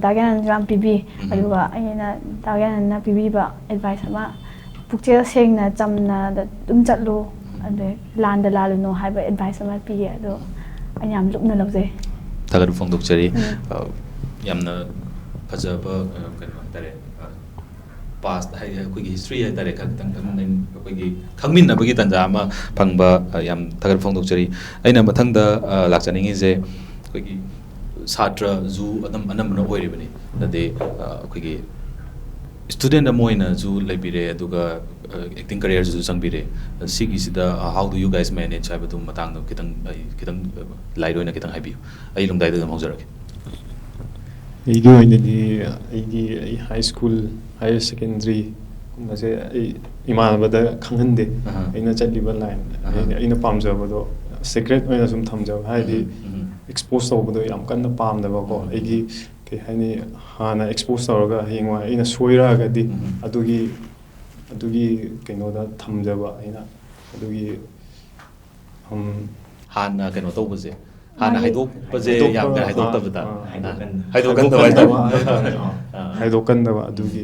S2: GYANAND ram pibi aduga aina GYANAND na pibi ba advice ama pukchel sengna chamna da dum chatlo ade landa laluno hai ba advice ama pi ado anyam lupna lawje
S1: taga phongdok chari yamna phajaba kan tare past hai akhoi history hai tare khak tang nei akhoi khangmin na bagi tanja ma phangba yam thagar phongdok chari aina mathang da lakchaningi je akhoi satra zu adam anamna oiribani nade akhoi student amoina zu leibire aduga acting career zu sangbire sigi sida how do you guys manage habatu matang no kitang lairoina kitang habi ai lungdai da mawjarake
S6: igi oinadi igi high school higher secondary mase imanabada khanghande aina chaliba line aina pamjabado secret oina sum thamjab haidi expose tawbado yam kanna pamdaba ko aigi ke hani hana expose tawraga hingwa aina soira gadi adugi kainoda thamjaba aina adugi
S1: ꯍꯥꯟꯅ ꯀꯩꯅꯣ ꯇꯧꯕꯁꯦ ꯍꯥꯟꯅ
S2: ꯃꯥꯒꯤ-
S1: ꯍꯥꯏꯗꯣꯛꯄꯁꯦ ꯌꯥꯝ ꯀꯟꯅ ꯍꯥꯏꯗꯣꯛꯇꯕꯗ
S6: ꯍꯥꯏꯗꯣꯛꯀꯟꯗꯕ
S1: ꯍꯥꯏꯇꯥꯔꯦ
S6: ꯍꯥꯏꯗꯣꯛꯀꯟꯗꯕ ꯑꯗꯨꯒꯤ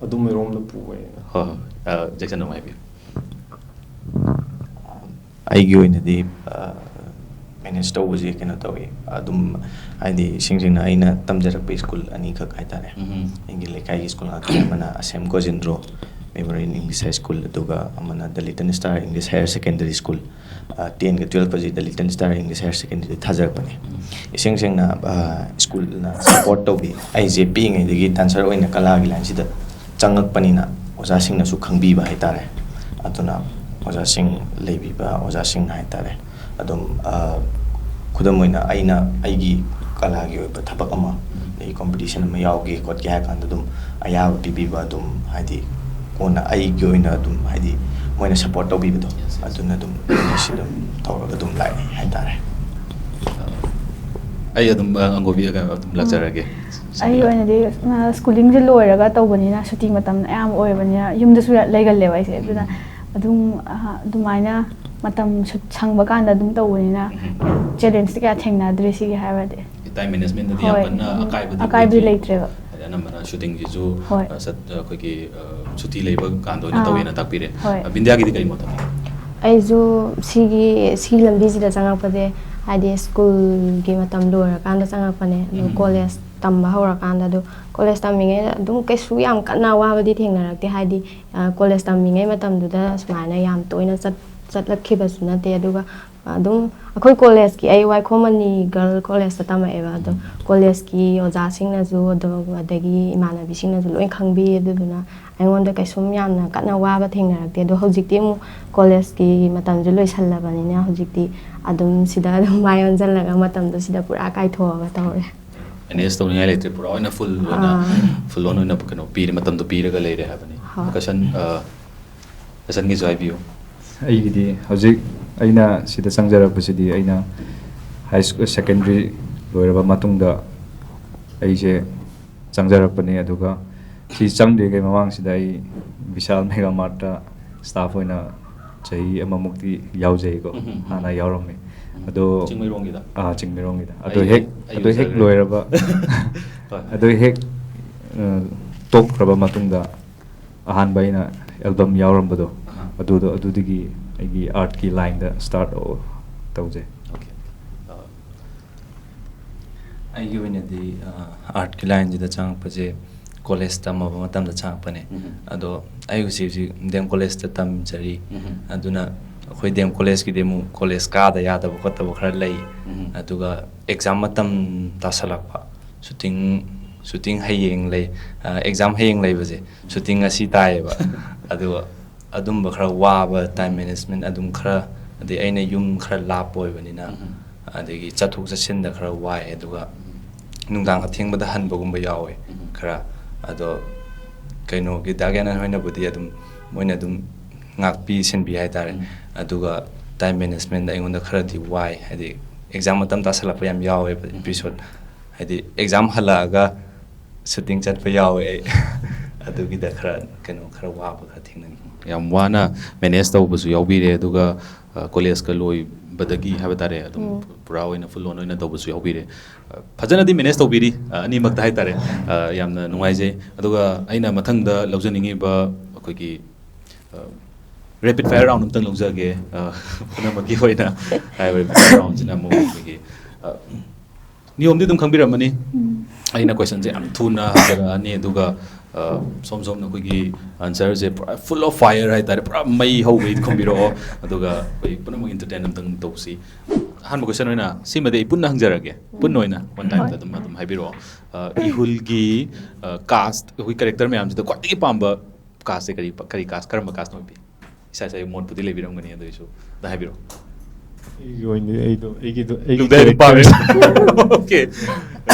S6: ꯑꯗꯨꯝꯕꯔꯣꯝꯗ ꯄꯨꯕꯩꯅ
S1: ꯍꯣꯏ ꯍꯣꯏ ꯖꯦꯛꯁꯟ ꯑꯃ ꯍꯥꯏꯕꯤꯌꯨ
S7: ꯑꯩꯒꯤ ꯑꯣꯏꯅꯗꯤ ꯃꯦꯅꯦꯖ ꯇꯧꯕꯁꯤ ꯀꯩꯅꯣ ꯇꯧꯏ ꯑꯗꯨꯝ ꯍꯥꯏꯗꯤ ꯁꯤꯡꯁꯤꯡꯅ ꯑꯩꯅ ꯇꯝꯖꯔꯛꯄ ꯁ꯭ꯀꯨꯜ ꯑꯅꯤꯈꯛ ꯍꯥꯏꯇꯥꯔꯦ ꯑꯩꯒꯤ ꯂꯩꯀꯥꯏꯒꯤ ꯁ꯭ꯀꯨꯜ ꯉꯥꯛꯇꯅꯤ ꯑꯃꯅ Asem Gojendro memorial English high school ꯑꯗꯨꯒ ꯑꯃꯅ the little star English higher secondary school 10ꯒ 12ꯒꯁꯤ the little star English higher secondary ꯊꯥꯖꯔꯛꯄꯅꯤ ꯏꯁꯦꯡ ꯁꯦꯡꯅ ꯁ꯭ꯀꯨꯜꯅ ꯁꯞꯄꯣꯔꯠ ꯇꯧꯕꯤ ꯑꯩꯁꯦ ꯄꯤꯛꯏꯉꯩꯗꯒꯤ ꯗꯥꯟꯁꯔ ꯑꯣꯏꯅ ꯀꯂꯥꯒꯤ ꯂꯥꯏꯟꯁꯤꯗ ꯆꯪꯉꯛꯄꯅꯤ나 ꯑꯣꯖꯥꯁꯤꯡꯅꯁꯨ ꯈꯪꯕꯤꯕ ꯍꯥꯏꯇꯥꯔꯦ ꯑꯗꯨꯅ ꯑꯣꯖꯥꯁꯤꯡ ꯂꯩꯕꯤꯕ ꯑꯣꯖꯥꯁꯤꯡꯅ ꯍꯥꯏꯇꯥꯔꯦ ꯑꯗꯨꯝ ꯈꯨꯗꯝ ꯑꯣꯏꯅ ꯑꯩꯅ ꯑꯩꯒꯤ ꯀꯂꯥꯒꯤ ꯑꯣꯏꯕ ꯊꯕꯛ ꯑꯃ ꯑꯗꯒꯤ ꯀꯣꯝꯄꯤꯇꯤꯁꯟ ꯑꯃ ꯌꯥꯎꯒꯦ ꯈꯣꯠꯀꯦ ꯍꯥꯏ ꯀꯥꯟꯗ ꯑꯗꯨꯝ ꯑꯌꯥꯕ ꯄꯤꯕꯤꯕ ꯑꯗꯨꯝ ꯍꯥꯏꯗꯤ ꯀꯣꯟꯅ ꯑꯩꯒꯤ ꯑꯣꯏꯅ ꯑꯗꯨꯝ ꯍꯥꯏꯗꯤ ꯃꯣꯏꯅ ꯁꯞꯄꯣꯔꯠ ꯇꯧꯕꯤꯕꯗꯣ ꯑꯗꯨꯅ ꯑꯗꯨꯝ ꯁꯤ ꯑꯗꯨꯝ ꯇꯧꯔꯒ ꯑꯗꯨꯝ ꯂꯥꯛꯏ ꯍꯥꯏꯇꯥꯔꯦ
S1: ꯑꯩ ꯑꯗꯨꯝ ꯑꯪꯒꯣꯕꯤꯗ ꯑꯗꯨꯝ ꯂꯥꯛꯆꯔꯒꯦ
S2: ꯑꯩꯒꯤ ꯑꯣꯏꯅꯗꯤ ꯁ꯭ꯀꯨꯂꯤꯡꯁꯦ ꯂꯣꯏꯔꯒ ꯇꯧꯕꯅꯤꯅ ꯁꯨꯇꯤ ꯃꯇꯝ ꯑꯌꯥꯝꯕ ꯑꯣꯏꯕꯅꯤꯅ ꯌꯨꯝꯗꯁꯨ ꯂꯩꯒꯜꯂꯦꯕ ꯑꯩꯁꯦ ꯑꯗꯨꯅ ꯑꯗꯨꯝ ꯑꯗꯨꯃꯥꯏꯅ ꯃꯇꯝ ꯁꯪꯕ ꯀꯥꯟꯗ ꯑꯗꯨꯝ ꯇꯧꯕꯅꯤꯅ ꯆꯦꯂꯦꯟꯖꯇꯤ ꯀꯌꯥ ꯊꯦꯡꯅꯗ꯭ꯔꯤ ꯁꯤꯒꯤ ꯍꯥꯏꯔꯗꯤ
S1: ꯇꯥꯏꯝ ꯃꯦꯅꯦꯖꯃꯦꯟꯇꯗꯤ ꯌꯥꯝ ꯀꯟꯅ
S2: ꯑꯀꯥꯏꯕꯗꯤ ꯂꯩꯇ꯭ꯔꯦꯕ
S1: ꯑꯅꯝꯕꯅ ꯁꯨꯇꯤꯡꯁꯤꯁꯨ
S2: ꯍꯣꯏ
S1: ꯑꯩꯈꯣꯏꯒꯤ ꯁꯨꯇꯤ ꯂꯩꯕ ꯀꯥꯟꯗ ꯑꯣꯏꯅ ꯇꯧꯋꯦꯅ ꯇꯥꯛꯄꯤꯔꯦ
S2: ꯍꯣꯏ
S1: ꯕꯤꯟꯗꯤꯌꯥꯒꯤꯗꯤ ꯀꯔꯤ ꯃꯣꯠ ꯊꯝꯕꯤ
S3: ꯑꯩꯁꯨ ꯁꯤꯒꯤ ꯂꯝꯕꯤꯁꯤꯗ ꯆꯪꯉꯛꯄꯁꯦ ꯍꯥꯏꯗꯤ ꯁ꯭ꯀꯨꯜꯒꯤ ꯃꯇꯝ ꯂꯣꯏꯔꯀꯥꯟꯗ ꯆꯪꯉꯛꯄꯅꯦ ꯑꯗꯨ ꯀꯣꯂꯦꯖ ꯇꯝꯕ ꯍꯧꯔꯀꯥꯟꯗ ꯑꯗꯨ ꯀꯣꯂꯦꯖ ꯇꯝꯃꯤꯉꯩꯗ ꯑꯗꯨꯝ ꯀꯩꯁꯨ ꯌꯥꯝ ꯀꯟꯅ ꯋꯥꯕꯗꯤ ꯊꯦꯡꯅꯔꯛꯇꯦ ꯍꯥꯏꯗꯤ ꯀꯣꯂꯦꯖ ꯇꯝꯃꯤꯉꯩ ꯃꯇꯝꯗꯨꯗ ꯁꯨꯃꯥꯏꯅ ꯌꯥꯝ ꯇꯣꯏꯅ ꯆꯠꯂꯛꯈꯤꯕꯁꯨ ꯅꯠꯇꯦ ꯑꯗꯨꯒ ꯑꯗꯨꯝ ꯑꯩꯈꯣই ꯀꯣꯂꯦꯖꯀꯤ ꯑꯩ ꯋꯥꯏꯈꯣꯝꯃꯅꯤ ꯒꯔꯜ ꯀꯣꯂꯦꯖꯇ ꯇꯝꯃꯛꯑꯦꯕ ꯑꯗꯣ ꯀꯣꯂꯦꯖꯀꯤ ꯑꯣꯖꯥꯁꯤꯡꯅꯁꯨ ꯑꯗꯒꯤ ꯏꯃꯥꯟꯅꯕꯤꯁꯤꯡꯅꯁꯨ ꯂꯣꯏ ꯈꯪꯕꯤ ꯑꯗꯨꯗꯨꯅ ꯑꯩꯉꯣꯟꯗ ꯀꯩꯁꯨꯝ ꯌꯥꯝꯅ ꯀꯟꯅ ꯋꯥꯕ ꯊꯦꯡꯅꯔꯛꯇꯦ ꯑꯗꯣ ꯍꯧꯖꯤꯛꯇꯤ ꯑꯃꯨꯛ ꯀꯣꯂꯦꯖꯀꯤ ꯃꯇꯝꯁꯨ ꯂꯣꯏꯁꯜꯂꯕꯅꯤꯅ ꯍꯧꯖꯤꯛꯇꯤ ꯑꯗꯨꯝ ꯁꯤꯗ ꯑꯗꯨꯝ ꯃꯥꯏ ꯑꯣꯟꯁꯤꯜꯂꯒ ꯃꯇꯝꯗꯣ ꯁꯤꯗ ꯄꯨꯔꯥ ꯀꯥꯏꯊꯣꯛꯑꯒ ꯇꯧꯔꯦ
S1: ꯃꯦꯅꯦꯖ ꯇꯧꯅꯤꯡꯉꯥꯏ ꯂꯩꯇ꯭ꯔꯦ ꯄꯨꯔꯥ ꯑꯣꯏꯅ ꯐꯨꯜ ꯑꯣꯟ ꯑꯣꯏꯅ ꯀꯩꯅꯣ ꯄꯤꯔꯦ ꯃꯇꯝꯗꯣ ꯄꯤꯔꯒ ꯂꯩꯔꯦ ꯍꯥꯏꯕꯅꯤ ꯀꯁꯟꯒꯤꯁꯨ ꯍꯥꯏꯕꯤꯌꯨ
S5: ꯑꯩꯒꯤꯗꯤ ꯍꯧꯖꯤꯛ ꯑꯩꯅ ꯁꯤꯗ ꯆꯪꯖꯔꯛꯄꯁꯤꯗꯤ ꯑꯩꯅ ꯍꯥꯏ ꯁ꯭ꯀꯨꯜ ꯁꯦꯀꯦꯟꯗꯔꯤ ꯂꯣꯏꯔꯕ ꯃꯇꯨꯡꯗ ꯑꯩꯁꯦ ꯆꯪꯖꯔꯛꯄꯅꯤ ꯑꯗꯨꯒ ꯁꯤ ꯆꯪꯗ꯭ꯔꯤꯉꯩ ꯃꯃꯥꯡꯁꯤꯗ ꯑꯩ ꯕꯤꯁꯥꯜ ꯃꯦꯒꯥ ꯃꯥꯔꯠꯇ ꯁ꯭ꯇꯥꯐ ꯑꯣꯏꯅ ꯆꯍꯤ ꯑꯃꯃꯨꯛꯇꯤ ꯌꯥꯎꯖꯩꯀꯣ ꯍꯥꯟꯅ ꯌꯥꯎꯔꯝꯃꯤ ꯑꯗꯣ
S1: ꯆꯤꯡꯃꯩꯔꯣꯡꯒꯤꯗ
S5: ꯆꯤꯡꯃꯩꯔꯣꯡꯒꯤꯗ
S1: ꯑꯩ
S5: ꯑꯗꯣ ꯍꯦꯛ ꯂꯣꯏꯔꯕ ꯑꯗꯣ ꯍꯦꯛ ꯇꯣꯛꯈ꯭ꯔꯕ ꯃꯇꯨꯡꯗ ꯑꯍꯥꯟꯕ ꯑꯩꯅ ꯑꯦꯜꯕꯝ ꯌꯥꯎꯔꯝꯕꯗꯣ ꯑꯗꯨꯗꯒꯤ ꯑꯩꯒꯤ ꯑꯥꯔꯠꯀꯤ ꯂꯥꯏꯟꯗ ꯁ꯭ꯇꯥꯔꯠ ꯇꯧꯖꯩ
S4: ꯑꯩꯒꯤ ꯑꯣꯏꯅꯗꯤ ꯑꯥꯔꯠꯀꯤ ꯂꯥꯏꯟꯁꯤꯗ ꯆꯪꯉꯛꯄꯁꯦ ꯀꯣꯂꯦꯖ ꯇꯝꯃꯕ ꯃꯇꯝꯗ ꯆꯪꯉꯛꯄꯅꯦ ꯑꯗꯣ ꯑꯩ ꯍꯧꯖꯤꯛ ꯗꯦꯝ ꯀꯣꯂꯦꯖꯇ ꯇꯝꯖꯔꯤ ꯑꯗꯨꯅ ꯑꯩꯈꯣꯏ ꯗꯦꯝ ꯀꯣꯂꯦꯖꯀꯤꯗꯤ ꯑꯃꯨꯛ ꯀꯣꯂꯦꯖ ꯀꯥꯗ ꯌꯥꯗꯕ ꯈꯣꯠꯇꯕ ꯈꯔ ꯂꯩ ꯑꯗꯨꯒ ꯑꯦꯛꯖꯥꯝ ꯃꯇꯝ ꯇꯥꯁꯜꯂꯛꯄ ꯁꯨꯇꯤꯡ ꯍꯌꯦꯡ ꯂꯩ ꯑꯦꯛꯖꯥꯝ ꯍꯌꯦꯡ ꯂꯩꯕꯁꯦ ꯁꯨꯇꯤꯡ ꯉꯁꯤ ꯇꯥꯏꯌꯦꯕ ꯑꯗꯨꯒ ꯑꯗꯨꯝꯕ ꯈꯔ ꯋꯥꯕ ꯇꯥꯏꯝ ꯃꯦꯅꯦꯖꯃꯦꯟ ꯑꯗꯨꯝ ꯈꯔ ꯑꯗꯩ ꯑꯩꯅ ꯌꯨꯝ ꯈꯔ ꯂꯥꯞꯄ ꯑꯣꯏꯕꯅꯤꯅ ꯑꯗꯒꯤ ꯆꯠꯊꯣꯛ ꯆꯠꯁꯤꯟꯗ ꯈꯔ ꯋꯥꯏ ꯑꯗꯨꯒ ꯅꯨꯡꯗꯥꯡ ꯑꯊꯦꯡꯕꯗ ꯍꯟꯕꯒꯨꯝꯕ ꯌꯥꯎꯋꯦ ꯈꯔ ꯑꯗꯣ ꯀꯩꯅꯣꯒꯤ ꯒ꯭ꯌꯥꯅꯟ ꯍꯣꯏꯅꯕꯨꯗꯤ ꯑꯗꯨꯝ ꯃꯣꯏꯅ ꯑꯗꯨꯝ ꯉꯥꯛꯄꯤ ꯁꯦꯟꯕꯤ ꯍꯥꯏꯇꯥꯔꯦ ꯑꯗꯨꯒ ꯇꯥꯏꯝ ꯃꯦꯅꯦꯖꯃꯦꯟꯗ ꯑꯩꯉꯣꯟꯗ ꯈꯔꯗꯤ ꯋꯥꯏ ꯍꯥꯏꯗꯤ ꯑꯦꯛꯖꯥꯝ ꯃꯇꯝ ꯇꯥꯁꯜꯂꯛꯄ ꯌꯥꯝ ꯌꯥꯎꯋꯦꯕ ꯏꯄꯤꯁꯣꯠ ꯍꯥꯏꯗꯤ ꯑꯦꯛꯖꯥꯝ ꯍꯜꯂꯛꯑꯒ ꯁꯨꯇꯤꯡ ꯆꯠꯄ ꯌꯥꯎꯋꯦ ꯑꯩ ꯑꯗꯨꯒꯤꯗ ꯈꯔ ꯋꯥꯕ ꯈꯔ ꯊꯦꯡꯅꯈꯤ
S1: ꯌꯥꯝ ꯋꯥꯅ ꯃꯦꯅꯦꯖ ꯇꯧꯕꯁꯨ ꯌꯥꯎꯕꯤꯔꯦ ꯑꯗꯨꯒ ꯀꯣꯂꯦꯖꯀ ꯂꯣꯏꯕꯗꯒꯤ ꯍꯥꯏꯕ ꯇꯥꯔꯦ ꯑꯗꯨꯝ ꯄꯨꯔꯥ ꯑꯣꯏꯅ ꯐꯨꯜ ꯑꯣꯟ ꯑꯣꯏꯅ ꯇꯧꯕꯁꯨ ꯌꯥꯎꯕꯤꯔꯦ ꯐꯖꯅꯗꯤ ꯃꯦꯅꯦꯖ ꯇꯧꯕꯤꯔꯤ ꯑꯅꯤꯃꯛꯇ ꯍꯥꯏꯇꯥꯔꯦ ꯌꯥꯝꯅ ꯅꯨꯡꯉꯥꯏꯖꯩ ꯑꯗꯨꯒ ꯑꯩꯅ ꯃꯊꯪꯗ ꯂꯧꯖꯅꯤꯡꯉꯤꯕ ꯑꯩꯈꯣꯏꯒꯤ ꯔꯦꯄꯤꯠ ꯐꯥꯏꯌꯔ ꯔꯥꯎꯟ ꯑꯝꯇꯪ ꯂꯧꯖꯒꯦ ꯄꯨꯝꯅꯃꯛꯀꯤ ꯑꯣꯏꯅ ꯍꯥꯏꯔꯤꯕ ꯔꯦꯄꯤꯠ ꯐꯥꯏꯌꯔ ꯔꯥꯎꯟꯁꯤꯅ ꯑꯃꯨꯛ ꯑꯩꯈꯣꯏꯒꯤ ꯅꯤꯌꯣꯝꯗꯤ ꯑꯗꯨꯝ ꯈꯪꯕꯤꯔꯝꯃꯅꯤ ꯑꯩꯅ ꯀꯣꯏꯁꯟꯁꯦ ꯌꯥꯝ ꯊꯨꯅ ꯍꯪꯖꯔꯛꯑꯅꯤ ꯑꯗꯨꯒ ꯁꯣꯝꯅ ꯑꯩꯈꯣꯏꯒꯤ ꯑꯟꯁꯔꯁꯦ ꯄꯨꯔꯥ ꯐꯨꯜ ꯑꯣꯐ ꯐꯥꯏꯌꯔ ꯍꯥꯏꯇꯥꯔꯦ ꯄꯨꯔꯥ ꯃꯩ ꯍꯧꯒꯩ ꯈꯨꯝꯕꯤꯔꯛꯑꯣ ꯑꯗꯨꯒ ꯑꯩꯈꯣꯏ ꯄꯨꯝꯅꯃꯛ ꯏꯟꯇꯔꯇꯦꯟ ꯑꯝꯇꯪ ꯇꯧꯁꯤ ꯑꯍꯥꯟꯕ ꯀꯣꯏꯁꯟ ꯑꯣꯏꯅ ꯁꯤꯃꯗꯤ ꯑꯩ ꯄꯨꯟꯅ ꯍꯪꯖꯔꯒꯦ ꯄꯨꯟꯅ ꯑꯣꯏꯅ ꯋꯥꯟ ꯇꯥꯏꯝꯗ ꯑꯗꯨꯝ ꯍꯥꯏꯕꯤꯔꯛꯑꯣ इहुल कास्ट अखोई कैरेक्टर मैम से ख्वाई पाब कास्ट से करी कास्ट कर्म कास्ट नोबी इसा इसा मोटपुदी लेबिरमगनी अदुइसु दा हाबिरो ओके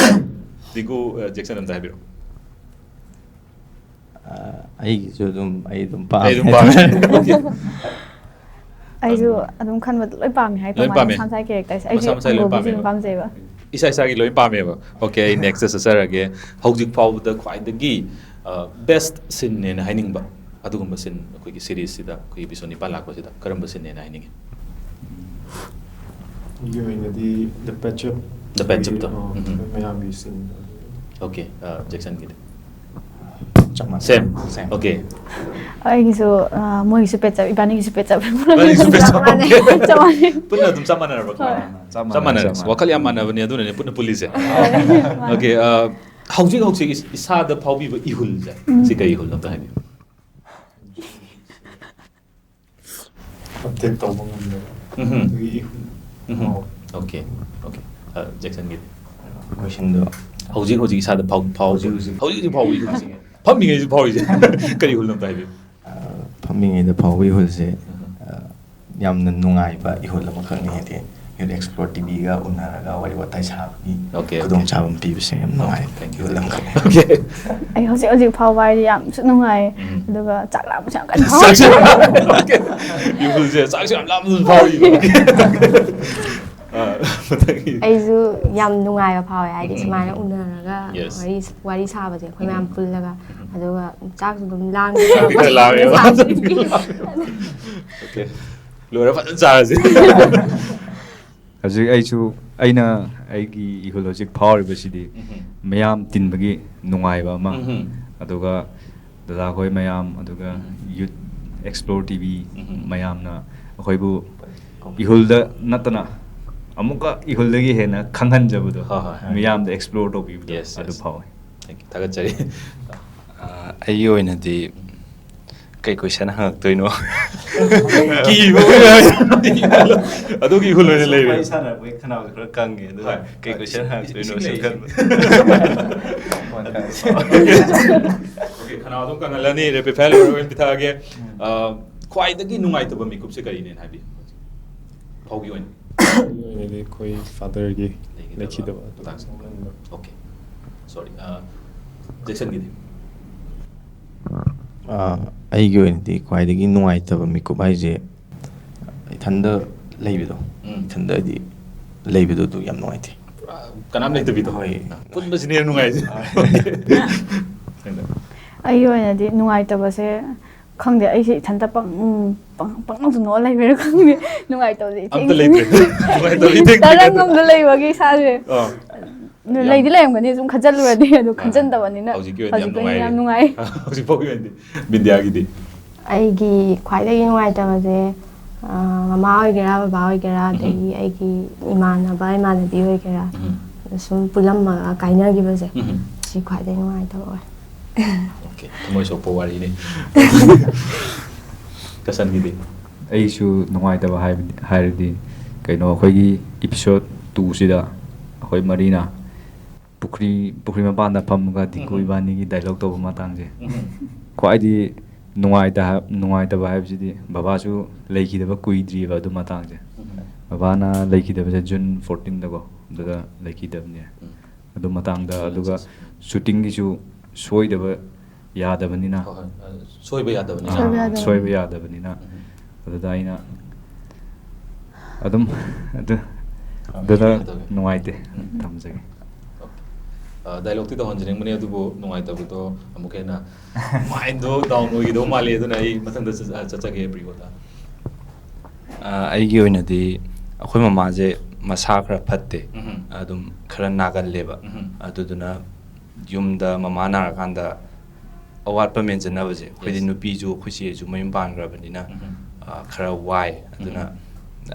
S1: दिगु जैक्सन अम दा हाबिरो
S7: ꯑꯩꯒꯤꯁꯨ ꯑꯗꯨꯝ
S2: ꯑꯩꯁꯨ ꯑꯗꯨꯝ ꯈꯟꯕꯗ ꯂꯣꯏ ꯄꯥꯝꯃꯦ ꯍꯥꯏꯇꯥꯔꯦ ꯃꯁꯥ ꯃꯁꯥꯒꯤ ꯀꯦꯔꯦꯛꯇꯔꯁꯦ ꯑꯩꯁꯨ ꯑꯪꯒꯣꯕꯤꯁꯦ ꯑꯗꯨꯝ ꯄꯥꯝꯖꯩꯕ
S1: ꯏꯁꯥ ꯏꯁꯥꯒꯤ ꯂꯣꯏ ꯄꯥꯝꯃꯦꯕ ꯑꯣꯀꯦ ꯑꯩ ꯅꯦꯛꯁꯇ ꯆꯠꯆꯔꯒꯦ ꯍꯧꯖꯤꯛ ꯐꯥꯎꯕꯗ ꯈ꯭ꯋꯥꯏꯗꯒꯤ ꯕꯦꯁꯠ ꯁꯤꯟꯅꯦꯅ ꯍꯥꯏꯅꯤꯡꯕ ꯑꯗꯨꯒꯨꯝꯕ ꯁꯤꯟ ꯑꯩꯈꯣꯏꯒꯤ ꯁꯤꯔꯤꯁꯁꯤꯗ ꯑꯩꯈꯣꯏꯒꯤ ꯏꯄꯤꯁꯣꯗ 9 ꯂꯥꯛꯄꯁꯤꯗ ꯀꯔꯝꯕ ꯁꯤꯟꯅꯦꯅ ꯍꯥꯏꯅꯤꯡꯉꯤ
S6: You mean the patch up?
S1: The patch up,
S6: Miami scene.
S1: Okay, Jackson gid.
S7: Same.
S1: Same. Okay.
S2: ꯑꯩꯒꯤꯁꯨ ꯃꯣꯏꯒꯤꯁꯨ ꯄꯦꯆꯞ ꯏꯕꯥꯅꯤꯒꯤꯁꯨ ꯄꯦꯆꯞ
S1: Ibanishu pechap.
S2: ꯆꯞ ꯃꯥꯟꯅꯩ
S1: Puna dum samana ba? Samana. Wakal yam manabani aduna ne puna police. Okay, hauji isada phaubi ba ihul ja. Si kai ihul ta habi.
S6: Update tawang
S1: Okay. Okay. Jackson gid.
S7: Question do.
S1: Hauji isada hauji phaubi ihul si. Phammingai ju phaubi ja. Kai ihul ta habi.
S7: ꯐꯝꯃꯤꯉꯩꯗ ꯐꯥꯎꯕ ꯏꯍꯨꯜꯁꯦ ꯌꯥꯝꯅ ꯅꯨꯡꯉꯥꯏꯕ ꯏꯍꯨꯜ ꯑꯃꯈꯛꯅꯤ ꯍꯥꯏꯗꯤ ꯌꯨꯠ ꯑꯦꯛꯁꯄ꯭ꯂꯣꯔ ꯇꯤꯚꯤꯒ ꯎꯅꯔꯒ ꯋꯥꯔꯤ ꯋꯥꯇꯥꯏ ꯁꯥꯕꯒꯤ ꯈꯨꯗꯣꯡꯆꯥꯕ ꯑꯃ ꯄꯤꯕꯁꯦ ꯌꯥꯝ ꯅꯨꯡꯉꯥꯏ ꯏꯍꯨꯜ ꯑꯃꯈꯛꯅꯤ
S2: ꯑꯩ ꯍꯧꯖꯤꯛ ꯐꯥꯎꯕ ꯍꯥꯏꯗꯤ ꯌꯥꯝꯁꯨ ꯅꯨꯡꯉꯥꯏ ꯑꯗꯨꯒ ꯆꯥꯛ ꯂꯥꯝꯕꯁꯨ ꯌꯥꯝ ꯀꯟꯅ ꯐꯥꯎꯋꯦ
S1: ihulse ꯆꯥꯛꯁꯨ ꯌꯥꯝ ꯂꯥꯝꯅ ꯐꯥꯎꯏ.
S3: ꯑꯩꯁꯨ ꯌꯥꯝ ꯅꯨꯡꯉꯥꯏꯕ ꯐꯥꯎꯋꯦ ꯍꯥꯏꯗꯤ ꯁꯨꯃꯥꯏꯅ ꯎꯅꯔꯒ
S1: Yes.
S3: ꯋꯥꯔꯤ ꯁꯥꯕꯁꯦ ꯑꯩꯈꯣꯏ ꯃꯌꯥꯝ ꯄꯨꯜꯂꯒ ꯑꯗꯨꯒ ꯆꯥꯛꯁꯨ ꯑꯗꯨꯝ
S1: Okay. Loira fazendo charge.
S5: ꯍꯧꯖꯤꯛ ꯑꯩꯅ ꯑꯩꯒꯤ ꯏꯍꯨꯜ ꯍꯧꯖꯤꯛ ꯐꯥꯎꯔꯤꯕꯁꯤꯗꯤ ꯃꯌꯥꯝ ꯇꯤꯟꯕꯒꯤ ꯅꯨꯡꯉꯥꯏꯕ ꯑꯃ ꯑꯗꯨꯒ ꯗꯗꯥꯈꯣꯏ ꯃꯌꯥꯝ ꯑꯗꯨꯒ ꯌꯨꯠ ꯑꯦꯛꯁꯄ꯭ꯂꯣꯔ ꯇꯤꯚꯤ ꯃꯌꯥꯝꯅ ꯑꯩꯈꯣꯏꯕꯨ ihulda natana amuka ihulda hena khanghan jabudo miyam da explore to bibudo adu phawe.
S1: Thank you. Thagachari.
S7: ꯑꯩꯒꯤ ꯑꯣꯏꯅꯗꯤ ꯀꯩ ꯀꯣꯏꯁꯟ ꯍꯪꯉꯛꯇꯣꯏꯅꯣ
S1: Kibo. Adugi ihul oina leire.
S7: ꯋꯥꯔꯤ ꯁꯥꯟꯅꯕꯒꯤ ꯈꯅꯥꯎꯁꯦ ꯈꯔ ꯀꯪꯉꯦ ꯑꯗꯨꯒ ꯀꯩ ꯀꯣꯏꯁꯟ ꯍꯪꯉꯛꯇꯣꯏꯅꯣ ꯁꯨꯝ ꯈꯟꯕ.
S1: Okay, khana adum kangalani rapid fire oin bithage. Khwaidagi nungaitaba mikupse karine habi. Phaugi oin.
S6: Really koi father gi lekhida ba.
S1: Okay. Sorry. Jackson gidi.
S7: ꯑꯩꯒꯤ ꯑꯣꯏꯅꯗꯤ ꯈ꯭ꯋꯥꯏꯗꯒꯤ ꯅꯨꯡꯉꯥꯏꯇꯕ ꯃꯤꯀꯨꯞ ꯍꯥꯏꯁꯦ ꯏꯊꯟꯗ ꯂꯩꯕꯗꯣ ꯏꯊꯟꯗ ꯍꯥꯏꯗꯤ ꯂꯩꯕꯗꯣ ꯑꯗꯨ ꯌꯥꯝ ꯅꯨꯡꯉꯥꯏꯇꯦ.
S1: Kanam leithabito.
S7: ꯍꯣꯏ.
S1: Punbasine nungaise.
S2: ꯑꯩꯒꯤ ꯑꯣꯏꯅꯗꯤ ꯅꯨꯡꯉꯥꯏꯇꯕꯁꯦ ꯈꯪꯗꯦ ꯑꯩꯁꯦ ꯏꯊꯟꯇ ꯄꯪꯅꯣꯛꯇ ꯅꯣꯛꯑ ꯂꯩꯕꯩꯔꯥ ꯈꯪꯗꯦ ꯅꯨꯡꯉꯥꯏꯇꯕꯁꯦ
S1: Amta leitre. Nungaitabi.
S2: ꯇꯔꯪꯒꯝꯗ ꯂꯩꯕꯒꯤ ꯏꯁꯥꯁꯦ ꯂꯩꯗꯤ ꯂꯩꯔꯝꯒꯅꯤ ꯁꯨꯝ ꯈꯟꯖꯜꯂꯨꯔꯗꯤ ꯑꯗꯨ ꯈꯟꯖꯟꯗꯕꯅꯤꯅ
S1: Hꯧꯖꯤꯛꯀꯤ
S2: ꯍꯧꯖꯤꯛꯀꯤ
S1: ꯑꯣꯏꯅꯗꯤ
S2: ꯌꯥꯝ
S1: ꯌꯥꯝ
S2: ꯅꯨꯡꯉꯥꯏ.
S1: Hojik phaugi oindi. Bindiyagidi.
S3: ꯑꯩꯒꯤ ꯈ꯭ꯋꯥꯏꯗꯒꯤ ꯅꯨꯡꯉꯥꯏꯇꯕꯁꯦ ꯃꯃꯥ ꯑꯣꯏꯒꯦꯔꯥ ꯕꯕꯥ ꯑꯣꯏꯒꯦꯔꯥ ꯑꯗꯒꯤ ꯑꯩꯒꯤ ꯏꯃꯥꯟꯅꯕ ꯏꯃꯥꯟꯅꯕꯤ ꯑꯣꯏꯒꯦꯔꯥ ꯁꯨꯝ ꯄꯨꯜꯂꯝꯃꯒ ꯀꯥꯏꯅꯈꯤꯕꯁꯦ ꯁꯤ ꯈ꯭ꯋꯥꯏꯗꯒꯤ ꯅꯨꯡꯉꯥꯏꯇꯕ ꯑꯣꯏ.
S1: Okay. Thamoi sokpa wari ni. Kasan gidi.
S5: ꯑꯩꯁꯨ ꯅꯨꯡꯉꯥꯏꯇꯕ ꯍꯥꯏꯔꯗꯤ ꯀꯩꯅꯣ ꯑꯩꯈꯣꯏꯒꯤ episode 2 ꯁꯤꯗ ꯑꯩꯈꯣꯏ ꯃꯔꯤꯅ ꯄꯨꯈ꯭ꯔꯤ ꯃꯄꯥꯟꯗ ꯐꯝꯃꯒ ꯗꯤꯀꯨ ꯏꯕꯥꯅꯤꯒꯤ ꯗꯥꯏꯂꯣꯛ ꯇꯧꯕ ꯃꯇꯥꯡꯁꯦ ꯈ꯭ꯋꯥꯏꯗꯤ ꯅꯨꯡꯉꯥꯏꯇꯕ ꯍꯥꯏꯕꯁꯤꯗꯤ ꯕꯕꯥꯁꯨ ꯂꯩꯈꯤꯗꯕ ꯀꯨꯏꯗ꯭ꯔꯤꯕ ꯑꯗꯨ ꯃꯇꯥꯡꯁꯦ. ꯕꯕꯥꯅ ꯂꯩꯈꯤꯗꯕꯁꯦ June 14ꯗꯀꯣ ꯑꯗꯨꯗ ꯂꯩꯈꯤꯗꯕꯅꯦ ꯑꯗꯨ ꯃꯇꯥꯡꯗ ꯑꯗꯨꯒ ꯁꯨꯇꯤꯡꯒꯤꯁꯨ ꯁꯣꯏꯗꯕ ꯌꯥꯗꯕꯅꯤꯅ ꯁꯣꯏꯕ ꯌꯥꯗꯕꯅꯤꯅ ꯑꯗꯨꯗ ꯑꯩꯅ ꯑꯗꯨꯝ ꯑꯗꯨꯗ ꯅꯨꯡꯉꯥꯏꯇꯦ ꯊꯝꯖꯒꯦ.
S1: Dialogue ti dohon jeng mani adubo nungaitabdo amuk hena mind do down oido male aduna ai mathangda chachage brigoda.
S7: ꯑꯩꯒꯤ ꯑꯣꯏꯅꯗꯤ ꯑꯩꯈꯣꯏ ꯃꯃꯥꯁꯦ ꯃꯁꯥ ꯈꯔ ꯐꯠꯇꯦ ꯑꯗꯨꯝ ꯈꯔ ꯅꯥꯒꯜꯂꯦꯕ ꯑꯗꯨꯗꯨꯅ ꯌꯨꯝꯗ ꯃꯃꯥ ꯅꯥꯔꯀꯥꯟꯗ ꯑꯋꯥꯠꯄ ꯃꯦꯟꯖꯟꯅꯕꯁꯦ ꯑꯩꯈꯣꯏꯗꯤ ꯅꯨꯄꯤꯁꯨ ꯑꯩꯈꯣꯏ ꯆꯦꯁꯨ ꯃꯌꯨꯝ ꯄꯥꯟꯈ꯭ꯔꯕꯅꯤ나 ꯈꯔ ꯋꯥꯏ ꯑꯗꯨꯅ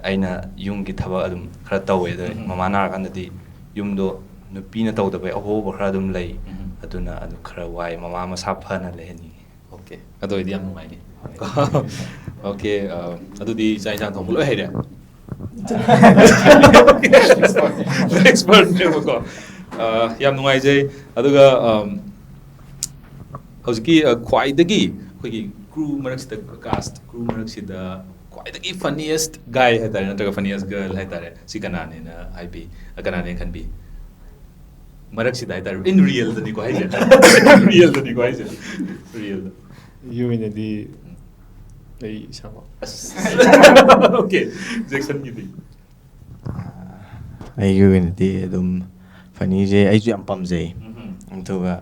S7: ꯑꯩꯅ ꯌꯨꯝꯒꯤ ꯊꯕꯛ ꯑꯗꯨꯝ ꯈꯔ ꯇꯧꯋꯦ ꯑꯗꯨ ꯃꯃꯥ ꯅꯥꯔꯀꯥꯟꯗꯗꯤ ꯌꯨꯝꯗꯣ ꯅꯨꯄꯤꯅ ꯇꯧꯗꯕꯩ ꯑꯍꯣꯕ ꯈꯔ ꯑꯗꯨꯝ ꯂꯩ ꯑꯗꯨꯅ ꯑꯗꯨ ꯈꯔ ꯋꯥꯏ ꯃꯃꯥ ꯃꯁꯥ ꯐꯅ ꯂꯩꯍꯟꯅꯤꯡꯉꯤ.
S1: Okay. Adoidi yam nungaini. Okay. Adudi chai chang thong loi haire. Expert ne ko. Yam nungai jai aduga hojiki khwaidagi khoi crew maraksida cast crew maraksida khwaidagi funniest guy haitare nataga funniest girl haitare si kanane na ip kanane khan bi maraksida haitare in real da ni ko haise real da ni ko haise real
S6: You in the ay Sharma.
S1: Okay, Jackson gidi.
S7: ꯑꯩꯒꯤ ꯑꯣꯏꯅꯗꯤ ꯑꯗꯨꯝ ꯐꯅꯤꯁꯦ ꯑꯩꯁꯨ ꯌꯥꯝ ꯄꯥꯝꯖꯩ ꯑꯗꯨꯒ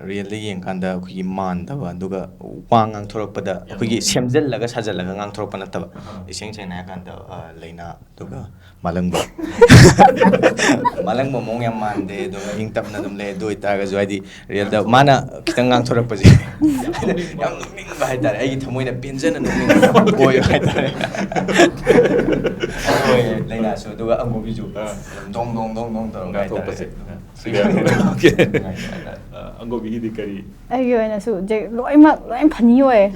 S7: ꯔꯤꯌꯦꯜꯗ ꯌꯦꯡꯀꯥꯟꯗ ꯑꯩꯈꯣꯏꯒꯤ ꯃꯥꯟꯗꯕ ꯑꯗꯨꯒ ꯋꯥ ꯉꯥꯡꯊꯣꯔꯛꯄꯗ ꯑꯩꯈꯣꯏꯒꯤ ꯁꯦꯝꯖꯤꯜꯂꯒ ꯁꯥꯖꯤꯜꯂꯒ ꯉꯥꯡꯊꯣꯔꯛꯄ ꯅꯠꯇꯕ ꯏꯁꯦꯡ ꯁꯦꯡꯅ ꯍꯥꯏꯔꯀꯥꯟꯗ ꯂꯩꯅꯥ ꯑꯗꯨꯒ ꯃꯥꯂꯪꯕ ꯃꯥꯂꯪꯕ ꯃꯑꯣꯡ ꯌꯥꯝ ꯃꯥꯟꯗꯦ ꯑꯗꯨꯝ ꯏꯪ ꯇꯞꯅ ꯑꯗꯨꯝ ꯂꯩ ꯑꯗꯨ ꯑꯣꯏꯇꯥꯔꯒꯁꯨ ꯍꯥꯏꯗꯤ ꯔꯤꯌꯦꯜꯗ ꯃꯥꯅ ꯈꯤꯇꯪ ꯉꯥꯡꯊꯣꯔꯛꯄꯁꯦ ꯌꯥꯝ ꯅꯣꯛꯅꯤꯡꯕ ꯍꯥꯏꯇꯥꯔꯦ ꯑꯩꯒꯤ ꯊꯃꯣꯏꯅ ꯄꯦꯟꯖꯅ ꯅꯣꯛꯅꯤꯡꯕ ꯑꯣꯏꯕ ꯍꯥꯏꯇꯥꯔꯦ ꯑꯣꯏꯌꯦ ꯂꯩꯅꯥꯁꯨ ꯑꯗꯨꯒ ꯑꯪꯒꯣꯕꯤꯁꯨ ꯗꯣꯡ ꯗꯣꯡ ꯗꯣꯡ ꯗꯣꯡ ꯇꯧꯔꯒ ꯍꯥꯏꯇꯥꯔꯦ
S1: ꯑꯪꯒꯣꯕꯤꯒꯤꯗꯤ ꯀꯔꯤ
S2: ꯑꯩꯒꯤ ꯑꯣꯏꯅꯁꯨ ꯂꯣꯏ ꯐꯅꯤ ꯑꯣꯏꯌꯦ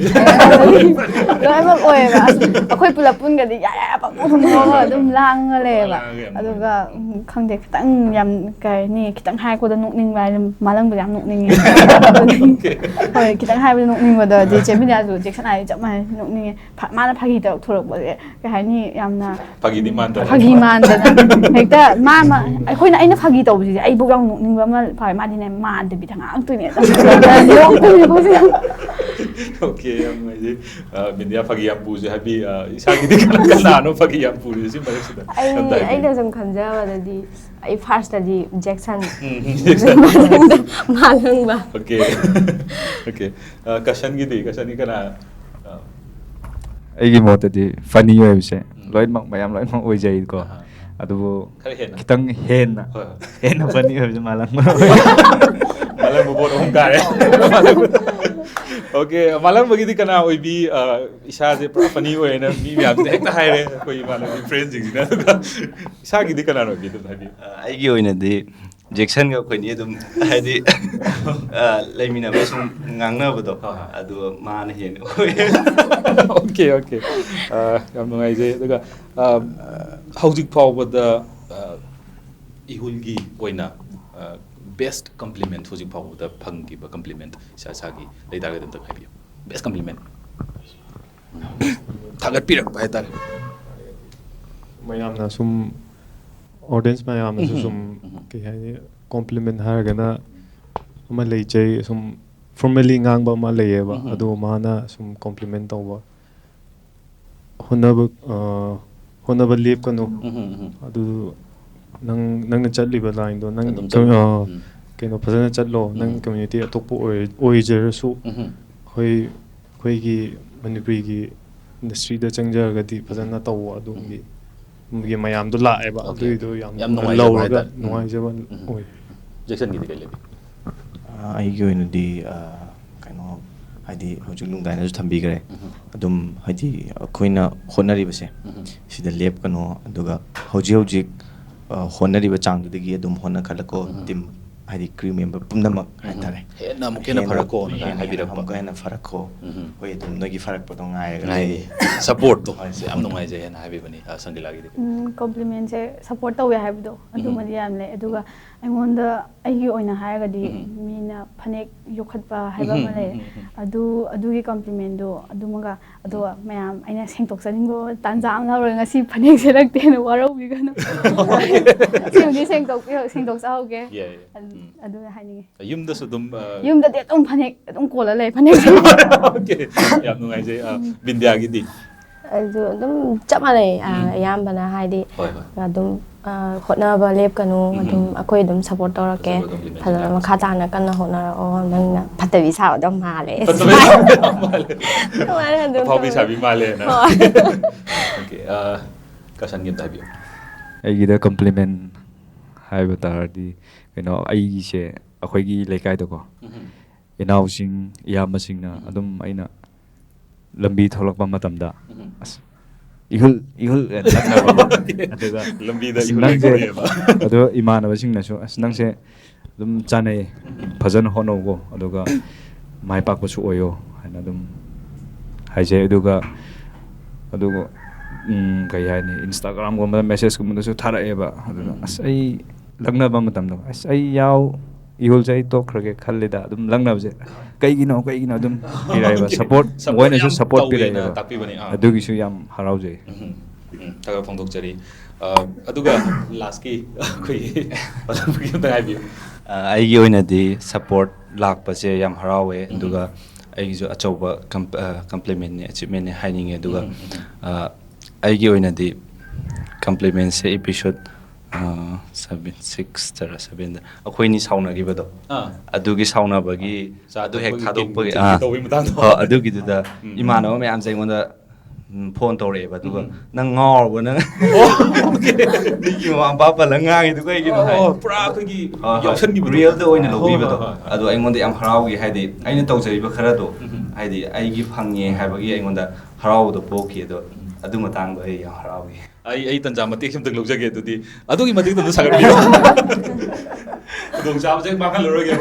S2: ꯂꯣꯏꯅꯃꯛ ꯑꯣꯏꯌꯦꯕ ꯑꯩꯈꯣꯏ ꯄꯨꯂꯞ ꯄꯨꯟꯒꯗꯤ ꯌꯥꯔꯦ ꯄꯪꯅꯣꯛ ꯑꯗꯨꯝ ꯂꯥꯡꯉ ꯂꯩꯌꯦꯕ ꯑꯗꯨꯒ ꯈꯪꯗꯦ ꯈꯤꯇꯪ ꯌꯥꯝ ꯀꯩ ꯍꯥꯏꯅꯤ ꯈꯤꯇꯪ ꯍꯥꯏꯔꯛꯄꯗ ꯅꯣꯛꯅꯤꯡꯕ ꯍꯥꯏꯅ ꯃꯥꯂꯪꯕꯗ ꯌꯥꯝ ꯅꯣꯛꯅꯤꯡꯉꯦ ꯍꯣꯏ ꯈꯤꯇꯪ ꯍꯥꯏꯕꯗ ꯅꯣꯛꯅꯤꯡꯕꯗꯣ ꯑꯗꯨꯗꯤ ꯆꯦ ꯕꯤꯟꯗꯤꯌꯥꯁꯨ ꯖꯦꯛꯁꯟ ꯍꯥꯏꯗꯤ ꯆꯞ ꯃꯥꯟꯅꯩ ꯅꯣꯛꯅꯤꯡꯉꯦ ꯃꯥꯅ ꯐꯥꯒꯤ ꯇꯧꯔꯛꯊꯣꯔꯛꯄꯁꯦ ꯀꯩ ꯍꯥꯏꯅꯤ ꯌꯥꯝꯅ
S1: ꯐꯥꯒꯤꯗꯤ ꯃꯥꯟꯗꯅ
S2: ꯐꯥꯒꯤ ꯃꯥꯟꯗꯅ ꯍꯦꯛꯇ ꯑꯩꯅ ꯐꯥꯒꯤ ꯇꯧꯕꯁꯤꯗꯤ ꯑꯩꯕꯨ ꯌꯥꯝ ꯅꯣꯛꯅꯤꯡꯕ ꯑꯃ ꯐꯥꯎꯋꯦ ꯃꯥꯗꯤꯅꯦ ꯃꯥꯟꯗꯕꯤꯗ ꯉꯥꯡꯇꯣꯏꯅꯦ
S1: ꯑꯣꯀꯦ ꯌꯥꯝ ꯅꯨꯡꯉꯥꯏꯖꯩ ꯕꯤꯟꯗꯤꯌꯥ ꯐꯥꯒꯤ ꯌꯥꯝ ꯄꯨꯁꯦ ꯍꯥꯏꯕꯤ ꯏꯁꯥꯒꯤꯗꯤ ꯀꯅꯥꯅꯣ ꯐꯥꯒꯤ ꯌꯥꯝ ꯄꯨꯔꯤꯁꯦ ꯁꯤ ꯃꯔꯛꯁꯤꯗ
S3: ꯑꯩꯅ ꯁꯨꯝ ꯈꯟꯖꯕꯗꯗꯤ ꯑꯩ ꯐꯥꯔꯁꯇꯗꯤ ꯖꯦꯛꯁꯟ ꯃꯥꯂꯪꯕ
S1: ꯑꯣꯀꯦ ꯑꯣꯀꯦ ꯀꯁꯟꯒꯤ ꯀꯅꯥ
S5: ꯑꯩꯒꯤ ꯃꯣꯠꯇꯗꯤ ꯐꯅꯤ ꯑꯣꯏꯕꯁꯦ ꯂꯣꯏꯅꯃꯛ ꯃꯌꯥꯝ ꯂꯣꯏꯅꯃꯛ ꯑꯣꯏꯖꯩꯀꯣ ꯑꯗꯨꯕꯨ ꯈꯤꯇꯪ ꯍꯦꯟꯅ ꯐꯅꯤ ꯑꯣꯏꯕꯁꯦ ꯃꯥꯂꯪꯕ
S1: ꯃꯥꯂꯪꯕ ꯕꯣꯠ ꯑꯍꯨꯝ ꯀꯥꯔꯦ ꯑꯣꯀꯦ ꯃꯥꯂꯪꯕꯒꯤꯗꯤ ꯀꯅꯥ ꯑꯣꯏꯕꯤ ꯏꯁꯥꯁꯦ ꯄꯨꯔꯥ ꯐꯅꯤ ꯑꯣꯏꯌꯦꯅ ꯃꯤ ꯃꯌꯥꯝꯁꯤꯅ ꯍꯦꯛꯇ ꯍꯥꯏꯔꯦ ꯑꯩꯈꯣꯏ ꯏꯃꯥꯟꯅꯕꯤ ꯐ꯭ꯔꯦꯟꯁꯤꯡꯁꯤꯅ ꯑꯗꯨꯒ ꯏꯁꯥꯒꯤꯗꯤ ꯀꯅꯥꯅ ꯑꯣꯏꯕꯤ ꯑꯗꯨꯝ ꯍꯥꯏꯕꯤꯌꯨ
S7: ꯑꯩꯒꯤ ꯑꯣꯏꯅꯗꯤ ꯖꯦꯛꯁꯟꯒ ꯑꯩꯈꯣꯏꯅꯤ ꯑꯗꯨꯝ ꯍꯥꯏꯗꯤ ꯂꯩꯃꯤꯟꯅꯕ ꯁꯨꯝ ꯉꯥꯡꯅꯕꯗꯣ ꯑꯗꯨ ꯃꯥꯅ ꯍꯦꯟꯅ ꯑꯣꯏ
S1: ꯑꯣꯀꯦ ꯑꯣꯀꯦ ꯌꯥꯝ ꯅꯨꯡꯉꯥꯏꯖꯩ ꯑꯗꯨꯒ ꯍꯧꯖꯤꯛ ꯐꯥꯎꯕꯗ ꯏꯍꯨꯜꯒꯤ ꯑꯣꯏꯅ ꯕꯦꯁ ꯀꯝꯄ꯭ꯂꯤꯃꯦꯟꯠ ꯍꯧꯖꯤꯛ ꯐꯥꯎꯕꯗ ꯐꯪꯈꯤꯕ ꯀꯝꯄ꯭ꯂꯤꯃꯦꯟꯠ ꯏꯁꯥꯒꯤ ꯂꯩꯇꯥꯔꯒꯗꯤ ꯑꯝꯇ ꯍꯥꯏꯕꯤꯌꯨ ꯕꯦꯁ ꯀꯝꯄ꯭ꯂꯤꯃꯦꯟꯠ ꯊꯥꯒꯠꯄꯤꯔꯛꯄ ꯍꯥꯏꯇꯥꯔꯦ
S6: ꯃꯌꯥꯝꯅ ꯁꯨꯝ ꯑꯣꯗꯤꯌꯟꯁ ꯃꯌꯥꯝꯅꯁꯨ ꯁꯨꯝ ꯀꯩ ꯍꯥꯏꯅꯤ ꯀꯣꯝꯄ꯭ꯂꯤꯃꯦꯟ ꯍꯥꯏꯔꯒꯅ ꯑꯃ ꯂꯩꯖꯩ ꯁꯨꯝ ꯐꯣꯔꯃꯦꯂꯤ ꯉꯥꯡꯕ ꯑꯃ ꯂꯩꯌꯦꯕ ꯑꯗꯣ ꯃꯥꯅ ꯁꯨꯝ ꯀꯣꯝꯄ꯭ꯂꯤꯃꯦꯟ ꯇꯧꯕ ꯍꯣꯠꯅꯕ ꯂꯦꯞꯀꯅꯨ ꯑꯗꯨ ꯅꯪꯅ ꯆꯠꯂꯤꯕ ꯂꯥꯏꯟꯗꯣ ꯅꯪ ꯀꯩꯅꯣ ꯐꯖꯅ ꯆꯠꯂꯣ ꯅꯪ ꯀꯝꯃ꯭ꯌꯨꯅꯤꯇꯤ ꯑꯇꯣꯞꯄ ꯑꯣꯏꯖꯔꯁꯨ ꯑꯩꯈꯣꯏꯒꯤ ꯃꯅꯤꯄꯨꯔꯤꯒꯤ ꯏꯟꯗꯁꯇ꯭ꯔꯤꯗ ꯆꯪꯖꯔꯒꯗꯤ ꯐꯖꯅ ꯇꯧꯋꯣ ꯑꯗꯨꯒꯤ ꯃꯌꯥꯝꯗꯣ ꯂꯥꯛꯑꯦꯕ ꯑꯗꯨꯒꯤꯗꯣ ꯌꯥꯝ ꯂꯧꯔꯒ ꯅꯨꯡꯉꯥꯏꯖꯕ ꯑꯣꯏ
S1: ꯖꯦꯛꯁꯟꯒꯤꯗꯤ ꯀꯩ ꯂꯩꯕꯤ
S7: ꯑꯩꯒꯤ ꯑꯣꯏꯅꯗꯤ ꯀꯩꯅꯣ ꯍꯥꯏꯗꯤ ꯍꯧꯖꯤꯛ ꯅꯨꯡꯗꯥꯏꯅꯁꯨ ꯊꯝꯕꯤꯈ꯭ꯔꯦ ꯑꯗꯨꯝ ꯍꯥꯏꯗꯤ ꯑꯩꯈꯣꯏꯅ ꯍꯣꯠꯅꯔꯤꯕꯁꯦ ꯁꯤꯗ ꯂꯦꯞꯀꯅꯣ ꯑꯗꯨꯒ ꯍꯧꯖꯤꯛ ꯍꯣꯠꯅꯔꯤꯕ ꯆꯥꯡꯗꯨꯗꯒꯤ ꯑꯗꯨꯝ ꯍꯣꯠꯅꯈꯠꯂꯛꯀꯣ ꯇꯤꯝ ꯍꯥꯏꯗꯤ ꯀ꯭ꯔꯤꯎ ꯃꯦꯝꯕꯔ ꯄꯨꯝꯅꯃꯛ ꯍꯥꯏꯇꯥꯔꯦ
S1: ꯍꯦꯟꯅ ꯑꯃꯨꯛ ꯍꯦꯟꯅ ꯐꯔꯛꯀꯣ ꯍꯥꯏꯕꯤꯔꯛꯄ
S7: ꯑꯃꯨꯛꯀ ꯍꯦꯟꯅ ꯐꯔꯛꯈꯣ ꯍꯣꯏ ꯑꯗꯨꯝ ꯅꯣꯏꯒꯤ ꯐꯔꯛꯄꯗꯣ ꯉꯥꯏꯔꯒ ꯂꯩ
S1: ꯁꯄꯣꯔꯠꯇꯣ ꯌꯥꯝ ꯅꯨꯡꯉꯥꯏꯖꯩ ꯍꯥꯏꯅ ꯍꯥꯏꯕꯤꯕꯅꯤ ꯁꯪꯒꯤꯂꯥꯒꯤꯗꯤ
S2: ꯀꯣꯝꯄ꯭ꯂꯤꯃꯦꯟꯁꯦ ꯁꯞꯄꯣꯔꯠ ꯇꯧꯋꯦ ꯍꯥꯏꯕꯗꯣ ꯑꯗꯨꯃꯗꯤ ꯌꯥꯝ ꯂꯩ ꯑꯗꯨꯒ ꯑꯩꯉꯣꯟꯗ ꯑꯩꯒꯤ ꯑꯣꯏꯅ ꯍꯥꯏꯔꯒꯗꯤ ꯃꯤꯅ ꯐꯅꯦꯛ ꯌꯣꯛꯈꯠꯄ ꯍꯥꯏꯕ ꯑꯃ ꯂꯩ ꯑꯗꯨꯒꯤ ꯀꯣꯝꯄ꯭ꯂꯤꯃꯦꯟꯗꯣ ꯑꯗꯨꯃꯒ ꯑꯗꯨꯒ ꯃꯌꯥꯝ ꯑꯩꯅ ꯁꯦꯡꯗꯣꯛꯆꯅꯤꯡꯕ ꯇꯥꯟꯖꯥ ꯑꯃ ꯂꯧꯔꯒ ꯉꯁꯤ ꯐꯅꯦꯛ ꯁꯦꯠꯂꯛꯇꯦꯅ ꯋꯥꯔꯧꯕꯤꯒꯅꯨ ꯁꯤꯕꯨꯗꯤ ꯁꯦꯡꯗꯣꯛꯆꯍꯧꯒꯦ ꯑꯗꯨꯅ ꯍꯥꯏꯅꯤꯡꯉꯦ
S1: ꯌꯨꯝꯗꯁꯨ ꯑꯗꯨꯝ
S2: ꯌꯨꯝꯗꯗꯤ ꯑꯗꯨꯝ ꯐꯅꯦꯛ ꯑꯗꯨꯝ ꯀꯣꯜꯂ ꯂꯩ ꯐꯅꯦꯛꯁꯦ
S1: ꯌꯥꯝ ꯅꯨꯡꯉꯥꯏꯖꯩ ꯕꯤꯟꯗꯤꯌꯥꯒꯤꯗꯤ
S3: ꯑꯩꯁꯨ ꯑꯗꯨꯝ ꯆꯞ ꯃꯥꯟꯅꯩ ꯑꯌꯥꯝꯕꯅ ꯍꯥꯏꯗꯤ ꯑꯗꯨꯝ ꯍꯣꯠꯅꯕ ꯂꯦꯞꯀꯅꯨ ꯑꯗꯨꯝ ꯑꯩꯈꯣꯏ ꯑꯗꯨꯝ ꯁꯞꯄꯣꯔꯠ ꯇꯧꯔꯛꯀꯦ ꯐꯖꯅ ꯃꯈꯥ ꯇꯥꯅ ꯀꯟꯅ ꯍꯣꯠꯅꯔꯛꯑꯣ ꯅꯪꯅ ꯐꯠꯇꯕꯤ ꯁꯥꯕꯗꯣ ꯃꯥꯜꯂꯦ
S1: ꯑꯐꯥꯎꯕꯤ ꯁꯥꯕꯤ ꯃꯥꯜꯂꯦꯅ ꯑꯣꯀꯦ ꯀꯁꯟꯒꯤ ꯑꯝꯇ ꯍꯥꯏꯕꯤꯌꯨ
S5: ꯑꯩꯒꯤꯗ ꯀꯝꯄ꯭ꯂꯤꯃꯦꯟ ꯍꯥꯏꯕ ꯇꯥꯔꯗꯤ ꯀꯩꯅꯣ ꯑꯩꯒꯤꯁꯦ ꯑꯩꯈꯣꯏꯒꯤ ꯂꯩꯀꯥꯏꯗꯀꯣ ꯏꯅꯥꯎꯁꯤꯡ ꯏꯌꯥꯝꯕꯁꯤꯡꯅ ꯑꯗꯨꯝ ꯑꯩꯅ ꯂꯝꯕꯤ ꯊꯣꯛꯂꯛꯄ ꯃꯇꯝꯗ ꯑꯁ ꯏꯍꯨꯜ ꯑꯗꯨꯒ
S1: ꯂꯝꯕꯤꯗ
S5: ꯅꯪꯁꯦ ꯑꯗꯨꯒ ꯏꯃꯥꯟꯅꯕꯁꯤꯡꯅꯁꯨ ꯑꯁ ꯅꯪꯁꯦ ꯑꯗꯨꯝ ꯆꯥꯅꯩ ꯐꯖꯅ ꯍꯣꯠꯅꯧꯀꯣ ꯑꯗꯨꯒ ꯃꯥꯏ ꯄꯥꯛꯄꯁꯨ ꯑꯣꯏꯌꯣ ꯍꯥꯏꯅ ꯑꯗꯨꯝ ꯍꯥꯏꯖꯩ ꯑꯗꯨꯒ ꯀꯩ ꯍꯥꯏꯅꯤ ꯏꯟꯁꯇꯥꯒ꯭ꯔꯥꯝꯒꯨꯝꯕꯗ ꯃꯦꯁꯦꯁꯀꯨꯝꯕꯗꯁꯨ ꯊꯥꯔꯛꯑꯦꯕ ꯑꯗꯨꯅ ꯑꯁ ꯑꯩ ꯂꯛꯅꯕ ꯃꯇꯝꯗ ꯑꯁ ꯑꯩ ꯏꯍꯨꯜꯁꯦ ꯑꯩ ꯇꯣꯛꯈ꯭ꯔꯒꯦ ꯈꯜꯂꯤꯗ ꯑꯗꯨꯝ ꯂꯛꯅꯕꯁꯦ ꯀꯩꯒꯤꯅꯣ ꯑꯗꯨꯝ ꯄꯤꯔꯛꯑꯦꯕ ꯁꯞꯄꯣꯔꯠ ꯃꯣꯏꯅꯁꯨ ꯁꯞꯄꯣꯔꯠ ꯄꯤꯔꯛꯑꯦꯕ ꯑꯗꯨꯒꯤꯁꯨ ꯌꯥꯝ ꯍꯔꯥꯎꯖꯩ
S1: ꯊꯥꯒꯠ ꯐꯣꯡꯗꯣꯛꯆꯔꯤ ꯑꯗꯨꯒ ꯂꯥꯁꯀꯤ ꯑꯩꯈꯣꯏꯒꯤ ꯑꯝꯇ ꯍꯥꯏꯕꯤꯌꯨ
S7: ꯑꯩꯒꯤ ꯑꯣꯏꯅꯗꯤ ꯁꯞꯄꯣꯔꯠ ꯂꯥꯛꯄꯁꯦ ꯌꯥꯝ ꯍꯔꯥꯎꯋꯦ ꯑꯗꯨꯒ ꯑꯩꯒꯤꯁꯨ ꯑꯆꯧꯕ ꯀꯝꯄ꯭ꯂꯤꯃꯦꯟꯅꯦ ꯑꯆꯤꯞꯃꯦꯟꯅꯦ ꯍꯥꯏꯅꯤꯡꯉꯦ ꯑꯗꯨꯒ ꯑꯩꯒꯤ ꯑꯣꯏꯅꯗꯤ ꯀꯝꯄ꯭ꯂꯤꯃꯦꯟꯁꯦ episode
S4: 6 tara 7 da akhoi ni saunagibado adugi saunabagi adu hek thadokpagi adugi da imana me am jaingonda phone tore ba duga nang ngawrbo nang ni ma papa la ngangi du kai gino hai
S1: pura khoi yausan gi
S4: real da oina lobi ba adu aingonda yam harau gi haidi aina tawjari ba khara do haidi ai gi phangye haibagi aingonda harau do poki do adu matang ba ai yam harau gi
S1: ai tanja matik sim tak lojage dudi adugi matik da sagar bi dong cham je ma kan loroge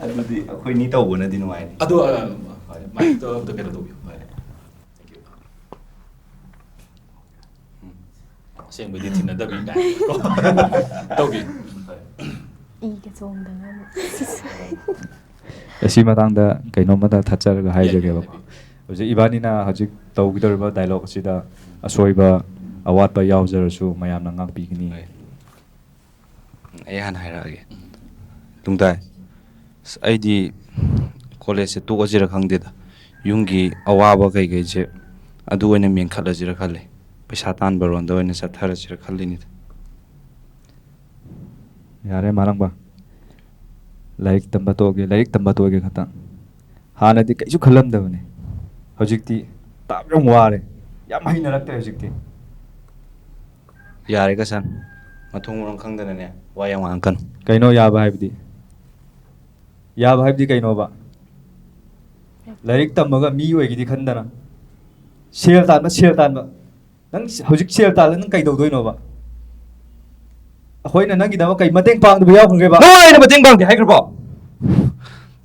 S4: adudi akhoi ni tawbona di nuai
S1: adu mai to kero do Sing với tin đã bị đại tao bị
S3: 이게 좋은데요.
S5: 시 마당다 그놈마다 타짜가 하이저게 봐. 이제 이반이나 아직 떠오기더바 다이로그 시다 아소이바 아왓바 야우저수 마얌나 강비기니
S4: ai han hairage lungdai aidi college se to ajira khangdeda yungi awaba kai kai je adu oina meng khala jira khale paisa tan baron da oina sathara jira khalini
S5: यारे मारंग बा लाइक तंबा तोगे खता हाना दि कैसु खलम दबने हजिकती ताब्रम वारे या महिना रखते हजिकती
S4: yare ka san mathung rong khangdana ne wayang wang kan
S5: canoe या भाइबदी कैनो बा लाइक तंबगा मी ओइगिदि खंदना सेल तान नंग हजिक सेल ताल नंग कैदौ दोइनो बा अखोइना नंगी दमा कै मतेंग पांग दबा याव खंगे बा
S4: noi na bating bang di haikrbo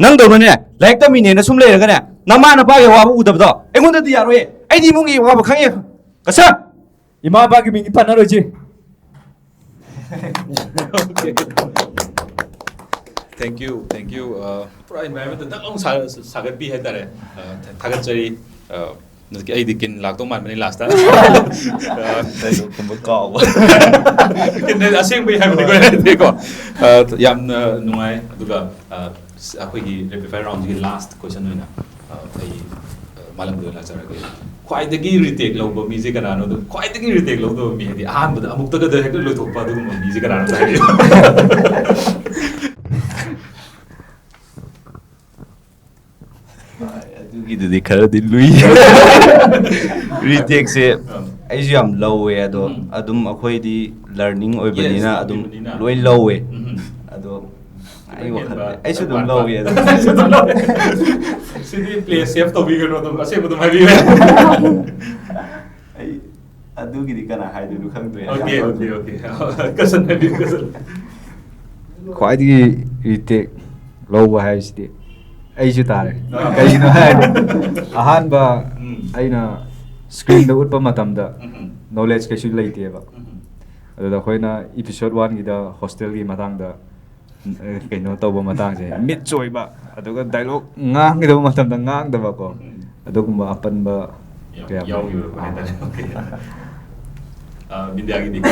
S4: nang do ne laik ta mi ne na sum le ga ne na ma na ba ge wa bu da ba engon da di yaro e ai di mungi wa ba khang ye ka sa
S5: इमा बागी मिंगी पाना रोजी
S1: thank you pura environment da long sagar bi hai tare thagat chari naki ai dikin lak to man mani last ta
S4: kumba ka
S1: kin ne aseng bi hai mani ko yam nungai aduga akhoi gi rapid fire round gi last question hoina ai malam do la chara ge kwai de gi retake lo ba mi je kana no kwai de gi retake lo do mi di aham da amuk ta ga hek lo thok pa du mi je kana no sai
S4: adugi de khara di lui retake se ai jam low we ado adum akhoi di learning oi banina adum loi low we ado ai wakhal ai su dum low we ado
S1: sidi play safe to bi gano dum ase budum hari
S4: ai adugi di kana hai du khang tu
S1: okay kasan hari kasan
S5: ख्वाइदगी रिटेक लौबा हाइसिदि ऐजु तारे कहिनो हाइ अहानबा आइना स्क्रीन द उतपा मतमदा नॉलेज कैसु लैतेबा अदुदा खोइना एपिसोड 1 गिदा हॉस्टल गी मतंगदा कहिनो तौबा मतंगसे मिट चोइबा अदुगा डायलॉग ngang मतमदा ngang को अदुगुम्बा अपनबा
S1: yaw yu okay bindiya gi dik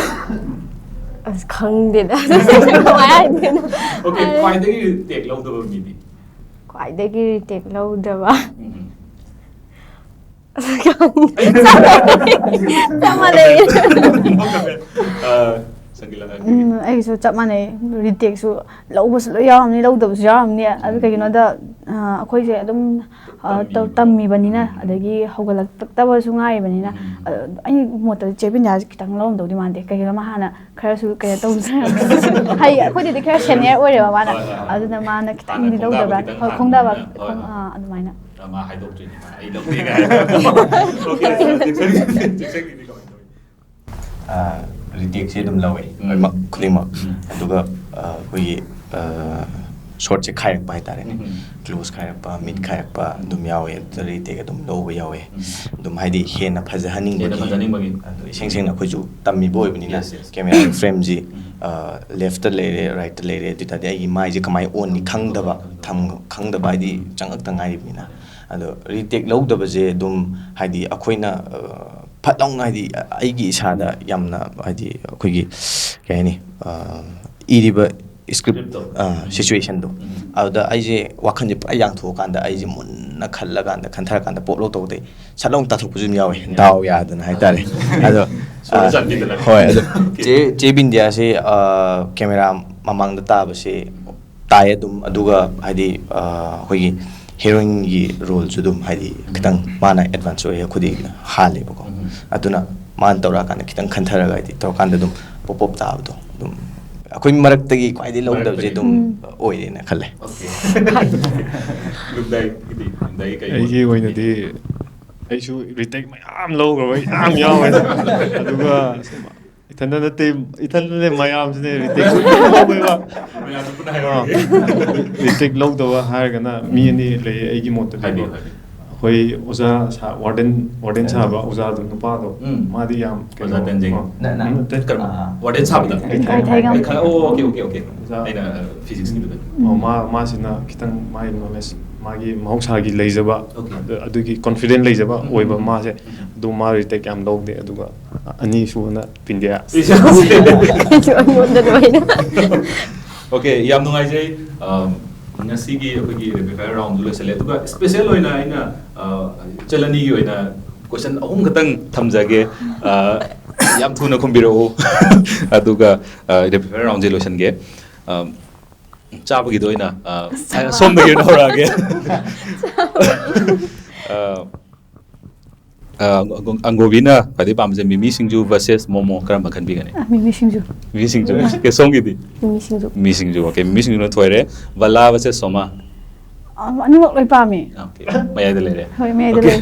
S3: 강대다.
S1: okay kwai de gi take lo do mi di
S3: ख्वाइदगी टेक लौदबा
S2: ꯑꯩꯁꯨ ꯆꯞ ꯃꯥꯟꯅꯩ ꯔꯤꯇꯦꯛꯁꯨ ꯂꯧꯕꯁꯨ ꯂꯣꯏ ꯌꯥꯎꯔꯝꯅꯤ ꯂꯧꯗꯕꯁꯨ ꯌꯥꯎꯔꯝꯅꯤ ꯑꯗꯨ ꯀꯩꯒꯤꯅꯣꯗ ꯑꯩꯈꯣꯏꯁꯦ ꯑꯗꯨꯝ ꯇꯝꯃꯤꯕꯅꯤꯅ ꯑꯗꯒꯤ ꯍꯧꯒꯠꯂꯛꯇꯕꯁꯨ ꯉꯥꯏꯔꯤꯕꯅꯤꯅ ꯑꯩ ꯃꯣꯠꯇꯗꯤ ꯆꯦ ꯕꯤꯟꯗꯤꯌꯥꯁꯦ ꯈꯤꯇꯪ ꯂꯧꯔꯝꯗꯧꯗꯤ ꯃꯥꯟꯗꯦ ꯀꯩꯒꯤꯅꯣ ꯃꯥ ꯍꯥꯟꯅ ꯈꯔꯁꯨ ꯀꯩꯅꯣ ꯇꯧꯖꯔꯝꯃꯦ ꯍꯩ ꯑꯩꯈꯣꯏꯗꯗꯤ ꯈꯔ ꯁꯦꯅꯤꯌꯔ ꯑꯣꯏꯔꯦꯕ ꯃꯥꯅ ꯑꯗꯨꯅ ꯃꯥꯅ ꯈꯤꯇꯪꯗꯤ ꯂꯧꯗꯕ꯭ꯔꯥ ꯍꯣꯏ ꯈꯣꯡꯗꯕ ꯑꯗꯨꯃꯥꯏꯅ
S1: ma haidoktrine ai lokte ga okay
S7: retake se dum lawe ma khulima aduga koi short se khayak pai tare ne close khayak pa mid khayak pa dum yawe retake dum low yawe dum haidi hena phajahaning bagi seng seng na khoju tammi boy bani na camera frame ji left lere right lere dita dai gi mai ji kamai on ni khangdaba tham khangdaba di changak tangai bani na ado retake lowdaba je dum haidi akoina phatlong haidi aigi isada yamna haidi akoigi kaini iriba script situation do ada aije wakhan je pra yang tho kanda aije mun ꯐꯖꯅ ꯈꯜꯂꯀꯥꯟꯗ ꯈꯟꯊꯔꯀꯥꯟꯗ ꯄꯣꯞ ꯂꯧ ꯇꯧꯕꯗꯩ ꯁꯠ ꯂꯥꯎ ꯇꯥꯊꯣꯛꯄꯁꯨ ꯑꯗꯨꯝ ꯌꯥꯎꯋꯦ ꯗꯥꯎ ꯌꯥꯗꯅ ꯍꯥꯏꯇꯥꯔꯦ ꯑꯗꯣ ꯍꯣꯏ ꯑꯗꯣ ꯆꯦ ꯕꯤꯟꯗꯤꯌꯥꯁꯦ ꯀꯦꯃꯦꯔꯥ ꯃꯃꯥꯡꯗ ꯇꯥꯕꯁꯦ ꯇꯥꯏ ꯑꯗꯨꯝ ꯑꯗꯨꯒ ꯍꯥꯏꯗꯤ ꯑꯩꯈꯣꯏꯒꯤ ꯍꯦꯔꯣꯏꯟꯒꯤ ꯔꯣꯜꯁꯨ ꯑꯗꯨꯝ ꯍꯥꯏꯗꯤ ꯈꯤꯇꯪ ꯃꯥꯅ ꯑꯦꯗꯚꯥꯟꯁ ꯑꯣꯏ ꯑꯩꯈꯣꯏꯗꯤ ꯍꯥꯜꯂꯦꯕꯀꯣ ꯑꯗꯨꯅ ꯃꯥꯅ ꯇꯧꯔꯛꯑꯀꯥꯟꯗ ꯈꯤꯇꯪ ꯈꯟꯊꯔꯒ ꯍꯥꯏꯗꯤ ꯇꯧꯔꯀꯥꯟꯗ ꯑꯗꯨꯝ ꯄꯣꯞ ꯄꯣꯞ ꯇꯥꯕꯗꯣ ꯑꯗꯨꯝ ꯑꯩꯈꯣꯏ ꯃꯔꯛꯇꯒꯤ ꯈ꯭ꯋꯥꯏꯗꯒꯤ ꯂꯧꯗꯕꯁꯦ ꯑꯗꯨꯝ ꯑꯣꯏꯔꯦꯅ ꯈꯜꯂꯦ
S6: ꯑꯩꯒꯤ ꯑꯣꯏꯅꯗꯤ ꯑꯩꯁꯨ ꯔꯤꯇꯦꯛ ꯃꯌꯥꯝ ꯂꯧꯈ꯭ꯔꯕ ꯌꯥꯝ ꯌꯥꯎꯋꯦ ꯑꯗꯨꯒ ꯏꯊꯟꯗ ꯅꯠꯇꯦ ꯏꯊꯟꯗꯅꯦ ꯃꯌꯥꯝꯁꯤꯅꯦ ꯔꯤꯇꯦꯛ ꯂꯧꯋꯦꯕ ꯔꯤꯇꯦꯛ ꯂꯧꯗꯕ ꯍꯥꯏꯔꯒꯅ ꯃꯤ ꯑꯅꯤ ꯂꯩꯌꯦ ꯑꯩꯒꯤ ꯃꯣꯠꯇꯗꯤꯀꯣ ꯑꯩꯈꯣꯏ ꯑꯣꯖा वार्डन साहब ओजा नुपादो मादी याम
S1: ओजा तेंजिंग वार्डन साहब दा ओके ओके ओके आइना फिजिक्स की
S6: मा सिना खितंग माई नॉलेज मागी महौसागी लेजबा अदुगी कॉन्फिडेंट लेजबा ओइबा मासे दु मा रिटेक याम लौदे अदुगा अनि सुना पिंडिया
S1: okay yam नुंगाई J ngasi gi rapid fire round du losele duga special oina aina chalani gi oina question ahum khatang thamjage yam thuna khombiro aduga rapid fire round je losan ge chaba gi doina som da gi horage Angobina kadi pamje mimi singju versus momo karam khan bi gane
S2: mimi singju
S1: ke song gi di mimi
S2: mimi
S1: singju okay mimi singju no thoire wala versus soma
S2: ani mok loi pami
S1: okay mayai de lere
S2: hoi mayai de le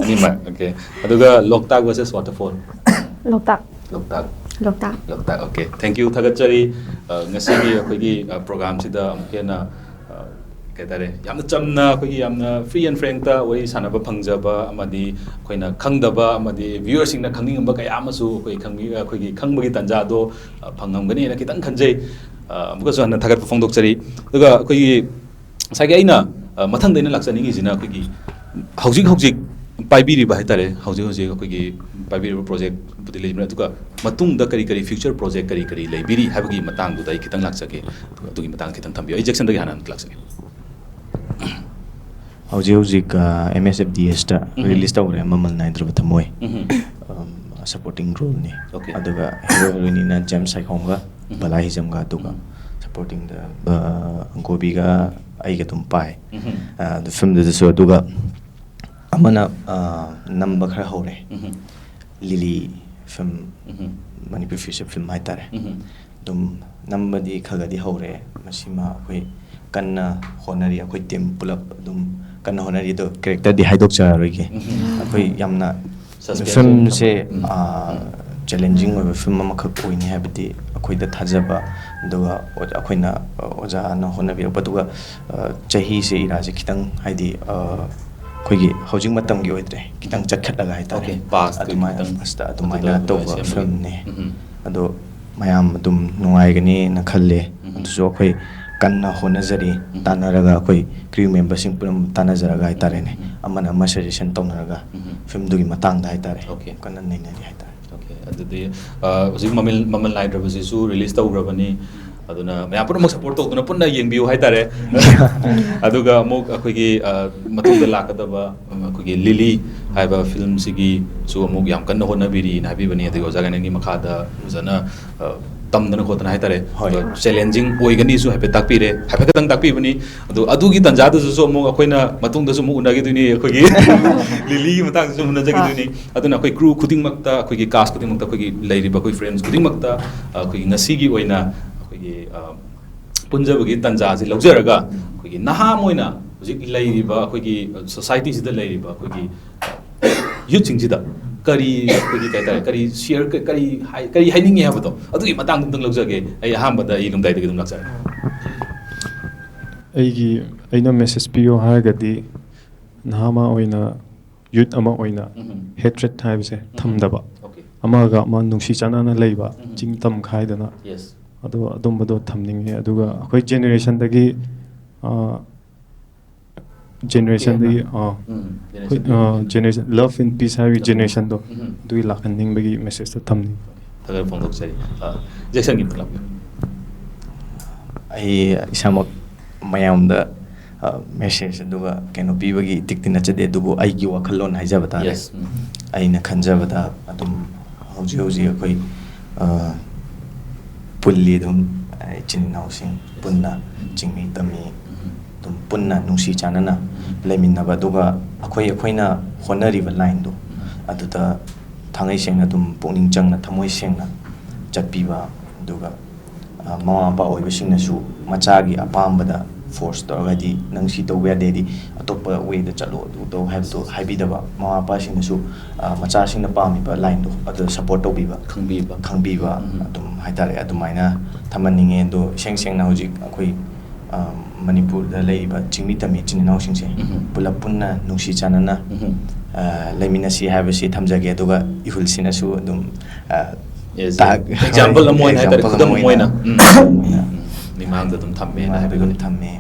S1: ani ma okay aduga loktak versus waterfall loktak okay thank you thagachari ngasi gi akhoi gi program sida amkena ꯀꯩꯇꯥꯔꯦ ꯌꯥꯝꯅ ꯆꯝꯅ ꯑꯩꯈꯣꯏꯒꯤ ꯌꯥꯝꯅ ꯐ꯭ꯔꯤ ꯑꯦꯟ ꯐ꯭ꯔꯦꯡꯛꯇ ꯋꯥꯔꯤ ꯁꯥꯟꯅꯕ ꯐꯪꯖꯕ ꯑꯃꯗꯤ ꯑꯩꯈꯣꯏꯅ ꯈꯪꯗꯕ ꯑꯃꯗꯤ ꯚ꯭ꯌꯨꯋꯔꯁꯤꯡꯅ ꯈꯪꯅꯤꯡꯕ ꯀꯌꯥ ꯑꯃꯁꯨ ꯑꯩꯈꯣꯏꯒꯤ ꯈꯪꯕꯒꯤ ꯇꯥꯟꯖꯥꯗꯣ ꯐꯪꯉꯝꯒꯅꯤꯅ ꯈꯤꯇꯪ ꯈꯟꯖꯩ ꯑꯃꯨꯛꯀꯁꯨ ꯍꯟꯅ ꯊꯥꯒꯠꯄ ꯐꯣꯡꯗꯣꯛꯆꯔꯤ ꯑꯗꯨꯒ ꯑꯩꯈꯣꯏꯒꯤ ꯉꯁꯥꯏꯒꯤ ꯑꯩꯅ ꯃꯊꯪꯗ ꯑꯩꯅ ꯂꯥꯛꯆꯅꯤꯡꯉꯤꯁꯤꯅ ꯑꯩꯈꯣꯏꯒꯤ ꯍꯧꯖꯤꯛ ꯄꯥꯏꯕꯤꯔꯤꯕ ꯍꯥꯏꯇꯥꯔꯦ ꯍꯧꯖꯤꯛ ꯑꯩꯈꯣꯏꯒꯤ ꯄꯥꯏꯕꯤꯔꯤꯕ ꯄ꯭ꯔꯣꯖꯦꯛꯄꯨꯗꯤ ꯂꯩꯕꯅꯤ ꯑꯗꯨꯒ ꯃꯇꯨꯡꯗ ꯀꯔꯤ ꯐ꯭ꯌꯨꯆꯔ ꯄ꯭ꯔꯣꯖꯦꯛ ꯀꯔꯤ ꯂꯩꯕꯤꯔꯤ ꯍꯥꯏꯕꯒꯤ ꯃꯇꯥꯡꯗꯨꯗ ꯑꯩ ꯈꯤꯇꯪ ꯂꯥꯛꯆꯒꯦ ꯑꯗꯨꯒꯤ ꯃꯇꯥꯡꯗ ꯈꯤꯇꯪ ꯊꯝꯕꯤꯌꯨ ꯑꯩ ꯖꯦꯛꯁꯟꯗꯒꯤ ꯍꯥꯟꯅ ꯂꯥꯛꯆꯒꯦ
S7: ꯍꯧꯖꯤꯛ MSFDS ꯔꯤꯂꯤꯁ ꯇꯧꯔꯦ ꯃꯃꯜ ꯅꯥꯏꯗ꯭ꯔꯕ ꯊꯝꯃꯣꯏ ꯁꯄꯣꯔꯇꯤꯡ ꯔꯣꯜꯅꯤ ꯑꯗꯨꯒ ꯍꯦꯔꯣ ꯍꯦꯔꯣꯏꯅꯤꯅ ꯖꯦꯝꯁ ꯁꯥꯏꯈꯣꯝꯒ ꯕꯂꯥ ꯍꯤꯖꯝꯒ ꯑꯗꯨꯒ ꯁꯄꯣꯔꯇꯤꯡꯗ ꯑꯪꯒꯣꯕꯤꯒ ꯑꯩꯒ ꯑꯗꯨꯝ ꯄꯥꯏ ꯑꯗꯨ ꯐꯤꯜꯝꯗꯨꯗꯁꯨ ꯑꯗꯨꯒ ꯑꯃꯅ ꯅꯝꯕ ꯈꯔ ꯍꯧꯔꯦ ꯂꯤꯂꯤ ꯐꯤल्म ꯃꯅꯤꯄꯨꯔ ꯐꯤꯆꯔ ꯐꯤल्म ꯍꯥꯏꯇꯥꯔꯦ ꯑꯗꯨꯝ ꯅꯝꯕꯗꯤ ꯈꯒꯗꯤ ꯍꯧꯔꯦ ꯃꯁꯤꯃ ꯑꯩꯈꯣꯏ ꯀꯟꯅ ꯍꯣꯠꯅꯔꯤ ꯑꯩꯈꯣꯏ ꯇꯤꯝ ꯄꯨꯂꯞ ꯑꯗꯨꯝ ꯀꯟꯅ ꯍꯣꯠꯅꯔꯤ ꯑꯗꯣ ꯀꯦꯔꯦꯛꯇꯔꯗꯤ ꯍꯥꯏꯗꯣꯛꯆꯔꯔꯣꯏꯒꯦ ꯑꯩꯈꯣꯏ ꯌꯥꯝꯅ ꯐꯤल्मꯁꯦ ꯆꯦꯂꯦꯟꯖꯤꯡ ꯑꯣꯏꯕ ꯐꯤल्म ꯑꯃꯈꯛ ꯑꯣꯏꯅꯤ ꯍꯥꯏꯕꯗꯤ ꯑꯩꯈꯣꯏꯗ ꯊꯥꯖꯕ ꯑꯗꯨꯒ ꯑꯩꯈꯣꯏꯅ ꯑꯣꯖꯥꯅ ꯍꯣꯠꯅꯕꯤꯔꯛꯄ ꯑꯗꯨꯒ ꯆꯍꯤꯁꯦ ꯏꯔꯥꯁꯦ ꯈꯤꯇꯪ ꯍꯥꯏꯗꯤ ꯑꯩꯈꯣꯏꯒꯤ ꯍꯧꯖꯤꯛ ꯃꯇꯝꯒꯤ ꯑꯣꯏꯗ꯭ꯔꯦ ꯈꯤꯇꯪ ꯆꯠꯈꯠꯂꯒ ꯍꯥꯏꯇꯥꯔꯦ ꯑꯗꯨꯃꯥꯏꯅ ꯇꯧꯕ ꯐꯤल्मꯅꯦ ꯑꯗꯣ ꯃꯌꯥꯝ ꯑꯗꯨꯝ ꯅꯨꯡꯉꯥꯏꯒꯅꯤꯅ ꯈꯜꯂꯦ ꯑꯗꯨꯁꯨ ꯑꯩꯈꯣꯏ ꯀꯟꯅ ꯍꯣꯠꯅꯖꯔꯤ ꯇꯥꯟꯅꯔꯒ ꯑꯩꯈꯣꯏ ꯀ꯭ꯔꯤꯎ ꯃꯦꯝꯕꯔꯁꯤꯡ ꯄꯨꯝꯅꯃꯛ ꯇꯥꯟꯅꯖꯔꯒ ꯍꯥꯏꯇꯥꯔꯦꯅꯦ ꯑꯃꯅ ꯑꯃ ꯁꯖꯦꯁꯟ ꯇꯧꯅꯔꯒ ꯐꯤल्ꯃꯗꯨꯒꯤ ꯃꯇꯥꯡꯗ ꯍꯥꯏꯇꯥꯔꯦ ꯀꯟꯅ ꯅꯩꯅꯔꯤ ꯍꯥꯏꯇꯥꯔꯦ
S1: ꯑꯗꯨꯗꯤ ꯍꯧꯖꯤꯛ ꯃꯃꯜ ꯅꯥꯏꯗ꯭ꯔꯕꯁꯤꯁꯨ ꯔꯤꯂꯤꯁ ꯇꯧꯈ꯭ꯔꯕꯅꯤ ꯑꯗꯨꯅ ꯃꯌꯥꯝ ꯄꯨꯝꯅꯃꯛ ꯁꯄꯣꯔꯠ ꯇꯧꯗꯨꯅ ꯄꯨꯟꯅ ꯌꯦꯡꯕꯤꯌꯨ ꯍꯥꯏꯇꯥꯔꯦ ꯑꯗꯨꯒ ꯑꯃꯨꯛ ꯑꯩꯈꯣꯏꯒꯤ ꯃꯇꯨꯡꯗ ꯂꯥꯛꯀꯗꯕ ꯑꯩꯈꯣꯏꯒꯤ ꯂꯤꯂꯤ ꯍꯥꯏꯕ ꯐꯤल्मꯁꯤꯒꯤꯁꯨ ꯑꯃꯨꯛ ꯌꯥꯝ ꯀꯟꯅ ꯍꯣꯠꯅꯕꯤꯔꯤꯅ ꯍꯥꯏꯕꯤꯕꯅꯤ ꯑꯗꯒꯤ ꯑꯣꯖꯥ ꯒꯥꯏꯅꯟꯒꯤ ꯃꯈꯥꯗ ꯐꯖꯅ ꯇꯝꯗꯅ ꯈꯣꯠꯇꯅ ꯍꯥꯏꯇꯥꯔꯦ ꯆꯦꯂꯦꯟꯖꯤꯡ ꯑꯣꯏꯒꯅꯤꯁꯨ ꯍꯥꯏꯐꯦꯠ ꯇꯥꯛꯄꯤꯔꯦ ꯍꯥꯏꯐꯦꯠ ꯈꯛꯇꯪ ꯇꯥꯛꯄꯤꯕꯅꯤ ꯑꯗꯣ ꯑꯗꯨꯒꯤ ꯇꯟꯖꯥꯗꯨꯁꯨ ꯑꯃꯨꯛ ꯑꯩꯈꯣꯏꯅ ꯃꯇꯨꯡꯗꯁꯨ ꯑꯃꯨꯛ ꯎꯅꯈꯤꯗꯣꯏꯅꯤ ꯑꯩꯈꯣꯏꯒꯤ ꯂꯤꯂꯤꯒꯤ ꯃꯇꯥꯡꯗꯁꯨ ꯎꯅꯖꯈꯤꯗꯣꯏꯅꯤ ꯑꯗꯨꯅ ꯑꯩꯈꯣꯏ ꯀ꯭ꯔꯨ ꯈꯨꯗꯤꯡꯃꯛꯇ ꯑꯩꯈꯣꯏꯒꯤ ꯀꯥꯁ ꯈꯨꯗꯤꯡꯃꯛꯇ ꯑꯩꯈꯣꯏꯒꯤ ꯂꯩꯔꯤꯕ ꯑꯩꯈꯣꯏ ꯐ꯭ꯔꯦꯟड्स ꯈꯨꯗꯤꯡꯃꯛꯇ ꯑꯩꯈꯣꯏꯒꯤ ꯉꯁꯤꯒꯤ ꯑꯣꯏꯅ ꯑꯩꯈꯣꯏꯒꯤ ꯄꯨꯟꯖꯕꯒꯤ ꯇꯟꯖꯥꯁꯤ ꯂꯧꯖꯔꯒ ꯑꯩꯈꯣꯏꯒꯤ ꯅꯍꯥ ꯑꯣꯏꯅ ꯍꯧꯖꯤꯛ ꯂꯩꯔꯤꯕ ꯑꯩꯈꯣꯏꯒꯤ ꯁꯣꯁꯥꯏꯇꯤꯁꯤꯗ ꯂꯩꯔꯤꯕ ꯑꯩꯈꯣꯏꯒꯤ ꯌꯨꯠꯁꯤꯡꯁꯤꯗ ꯀꯔꯤ ꯑꯩꯈꯣꯏꯒꯤ ꯀꯩ ꯍꯥꯏꯇꯥꯔꯦ ꯀꯔꯤ ꯁꯤꯌꯔ ꯀꯔꯤ ꯍꯥꯏꯅꯤꯡꯉꯤ ꯍꯥꯏꯕꯗꯣ ꯑꯗꯨꯒꯤ ꯃꯇꯥꯡꯗ ꯑꯝꯇꯪ ꯂꯧꯖꯒꯦ ꯑꯩ ꯑꯍꯥꯟꯕꯗ ꯑꯩ ꯂꯨꯝꯗꯥꯏꯗꯒꯤ ꯑꯗꯨꯝ ꯂꯥꯛꯆꯔꯦ
S6: ꯑꯩꯅ ꯃꯦꯁꯦꯖ ꯄꯤꯌꯣ ꯍꯥꯏꯔꯒꯗꯤ ꯅꯍꯥ ꯑꯃ ꯑꯣꯏꯅ ꯌꯨꯠ ꯑꯃ ꯑꯣꯏꯅ ꯍꯦꯇ꯭ꯔꯦꯠ ꯍꯥꯏꯕꯁꯦ ꯊꯝꯗꯕ ꯑꯃꯒ ꯑꯃ ꯅꯨꯡꯁꯤ ꯆꯥꯟꯅꯅ ꯂꯩꯕ ꯆꯤꯡ ꯇꯝ ꯈꯥꯏꯗꯅ ꯑꯗꯣ ꯑꯗꯨꯝꯕꯗꯣ ꯊꯝꯅꯤꯡꯉꯦ ꯑꯗꯨꯒ ꯑꯩꯈꯣꯏ ꯖꯦꯅꯦꯔꯦꯁꯟꯗꯒꯤ ꯖꯦꯅꯦꯔꯦꯁꯟ ꯂꯚ ꯏꯟ ꯄꯤꯁ ꯍꯥꯏꯕꯒꯤ ꯖꯦꯅꯦꯔꯦꯁꯟꯗꯣ ꯑꯗꯨꯒꯤ ꯂꯥꯛꯍꯟꯅꯤꯡꯕꯒꯤ ꯃꯦꯁꯦꯖꯇꯣ ꯊꯝꯅꯤꯡꯉꯤ
S1: ꯊꯥꯒꯠ ꯐꯣꯡꯗꯣꯛꯆꯔꯤ ꯖꯦꯛꯁꯟꯒꯤ ꯃꯇꯥꯡ
S7: ꯑꯩ ꯏꯁꯥꯃꯛ ꯃꯌꯥꯝꯗ ꯃꯦꯁꯦꯖ ꯑꯗꯨꯒ ꯀꯩꯅꯣ ꯄꯤꯕꯒꯤ ꯏꯇꯤꯛꯇꯤ ꯅꯠꯆꯗꯦ ꯑꯗꯨꯕꯨ ꯑꯩꯒꯤ ꯋꯥꯈꯜꯂꯣꯟ ꯍꯥꯏꯖꯕ ꯇꯥꯔꯦ
S1: Yes.
S7: ꯑꯩꯅ ꯈꯟꯖꯕꯗ ꯑꯗꯨꯝ ꯍꯧꯖꯤꯛ ꯍꯧꯖꯤꯛ ꯑꯩꯈꯣꯏ ꯄꯨꯜꯂꯤ ꯑꯗꯨꯝ ꯏꯆꯤꯟ ꯏꯅꯥꯎꯁꯤꯡ ꯄꯨꯟꯅ ꯆꯤꯡꯃꯤ ꯇꯝꯃꯤ ꯑꯗꯨꯝ ꯄꯨꯟꯅ ꯅꯨꯡꯁꯤ ꯆꯥꯟꯅꯅ ꯂꯩꯃꯤꯟꯅꯕ ꯑꯗꯨꯒ ꯑꯩꯈꯣꯏꯅ ꯍꯣꯠꯅꯔꯤꯕ ꯂꯥꯏꯟꯗꯣ ꯑꯗꯨꯗ ꯊꯥꯡꯉꯩ ꯁꯦꯡꯅ ꯑꯗꯨꯝ ꯄꯨꯛꯅꯤꯡ ꯆꯪꯅ ꯊꯃꯣꯏ ꯁꯦꯡꯅ ꯆꯠꯄꯤꯕ ꯑꯗꯨꯒ ꯃꯃꯥ ꯃꯄꯥ ꯑꯣꯏꯕꯁꯤꯡꯅꯁꯨ ꯃꯆꯥꯒꯤ ꯑꯄꯥꯝꯕꯗ ꯐꯣꯔꯁ ꯇꯧꯔꯒ ꯍꯥꯏꯗꯤ ꯅꯪ ꯁꯤ ꯇꯧꯕ ꯌꯥꯗꯦꯗꯤ ꯑꯇꯣꯞꯄ ꯋꯦꯗ ꯆꯠꯂꯣ ꯑꯗꯨ ꯇꯧ ꯍꯥꯏꯕꯗꯣ ꯍꯥꯏꯕꯤꯗꯕ ꯃꯃꯥ ꯃꯄꯥꯁꯤꯡꯅꯁꯨ ꯃꯆꯥꯁꯤꯡꯅ ꯄꯥꯝꯃꯤꯕ ꯂꯥꯏꯟꯗꯣ ꯑꯗꯨ ꯁꯞꯄꯣꯔꯠ ꯇꯧꯕꯤꯕ ꯈꯪꯕꯤꯕ ꯑꯗꯨꯝ ꯍꯥꯏꯇꯥꯔꯦ ꯑꯗꯨꯃꯥꯏꯅ ꯊꯝꯍꯟꯅꯤꯡꯉꯦ ꯑꯗꯣ ꯏꯁꯦꯡ ꯁꯦꯡꯅ ꯍꯧꯖꯤꯛ ꯑꯩꯈꯣꯏ ꯃꯅꯤꯄꯨꯔꯗ ꯂꯩꯔꯤꯕ ꯆꯤꯡꯃꯤ ꯇꯝꯃꯤ ꯏꯆꯤꯟ ꯏꯅꯥꯎꯁꯤꯡꯁꯦ ꯄꯨꯂꯞ ꯄꯨꯟꯅ ꯅꯨꯡꯁꯤ ꯆꯥꯟꯅꯅ ꯂꯩꯃꯤꯟꯅꯁꯤ ꯍꯥꯏꯕꯁꯤ ꯊꯝꯖꯒꯦ ꯑꯗꯨꯒ इहुलसिनसु अदुम
S1: example अमो है तारे खुद अमो है ना निमांग दम थम्मे ना है
S7: बिगुन थम्मे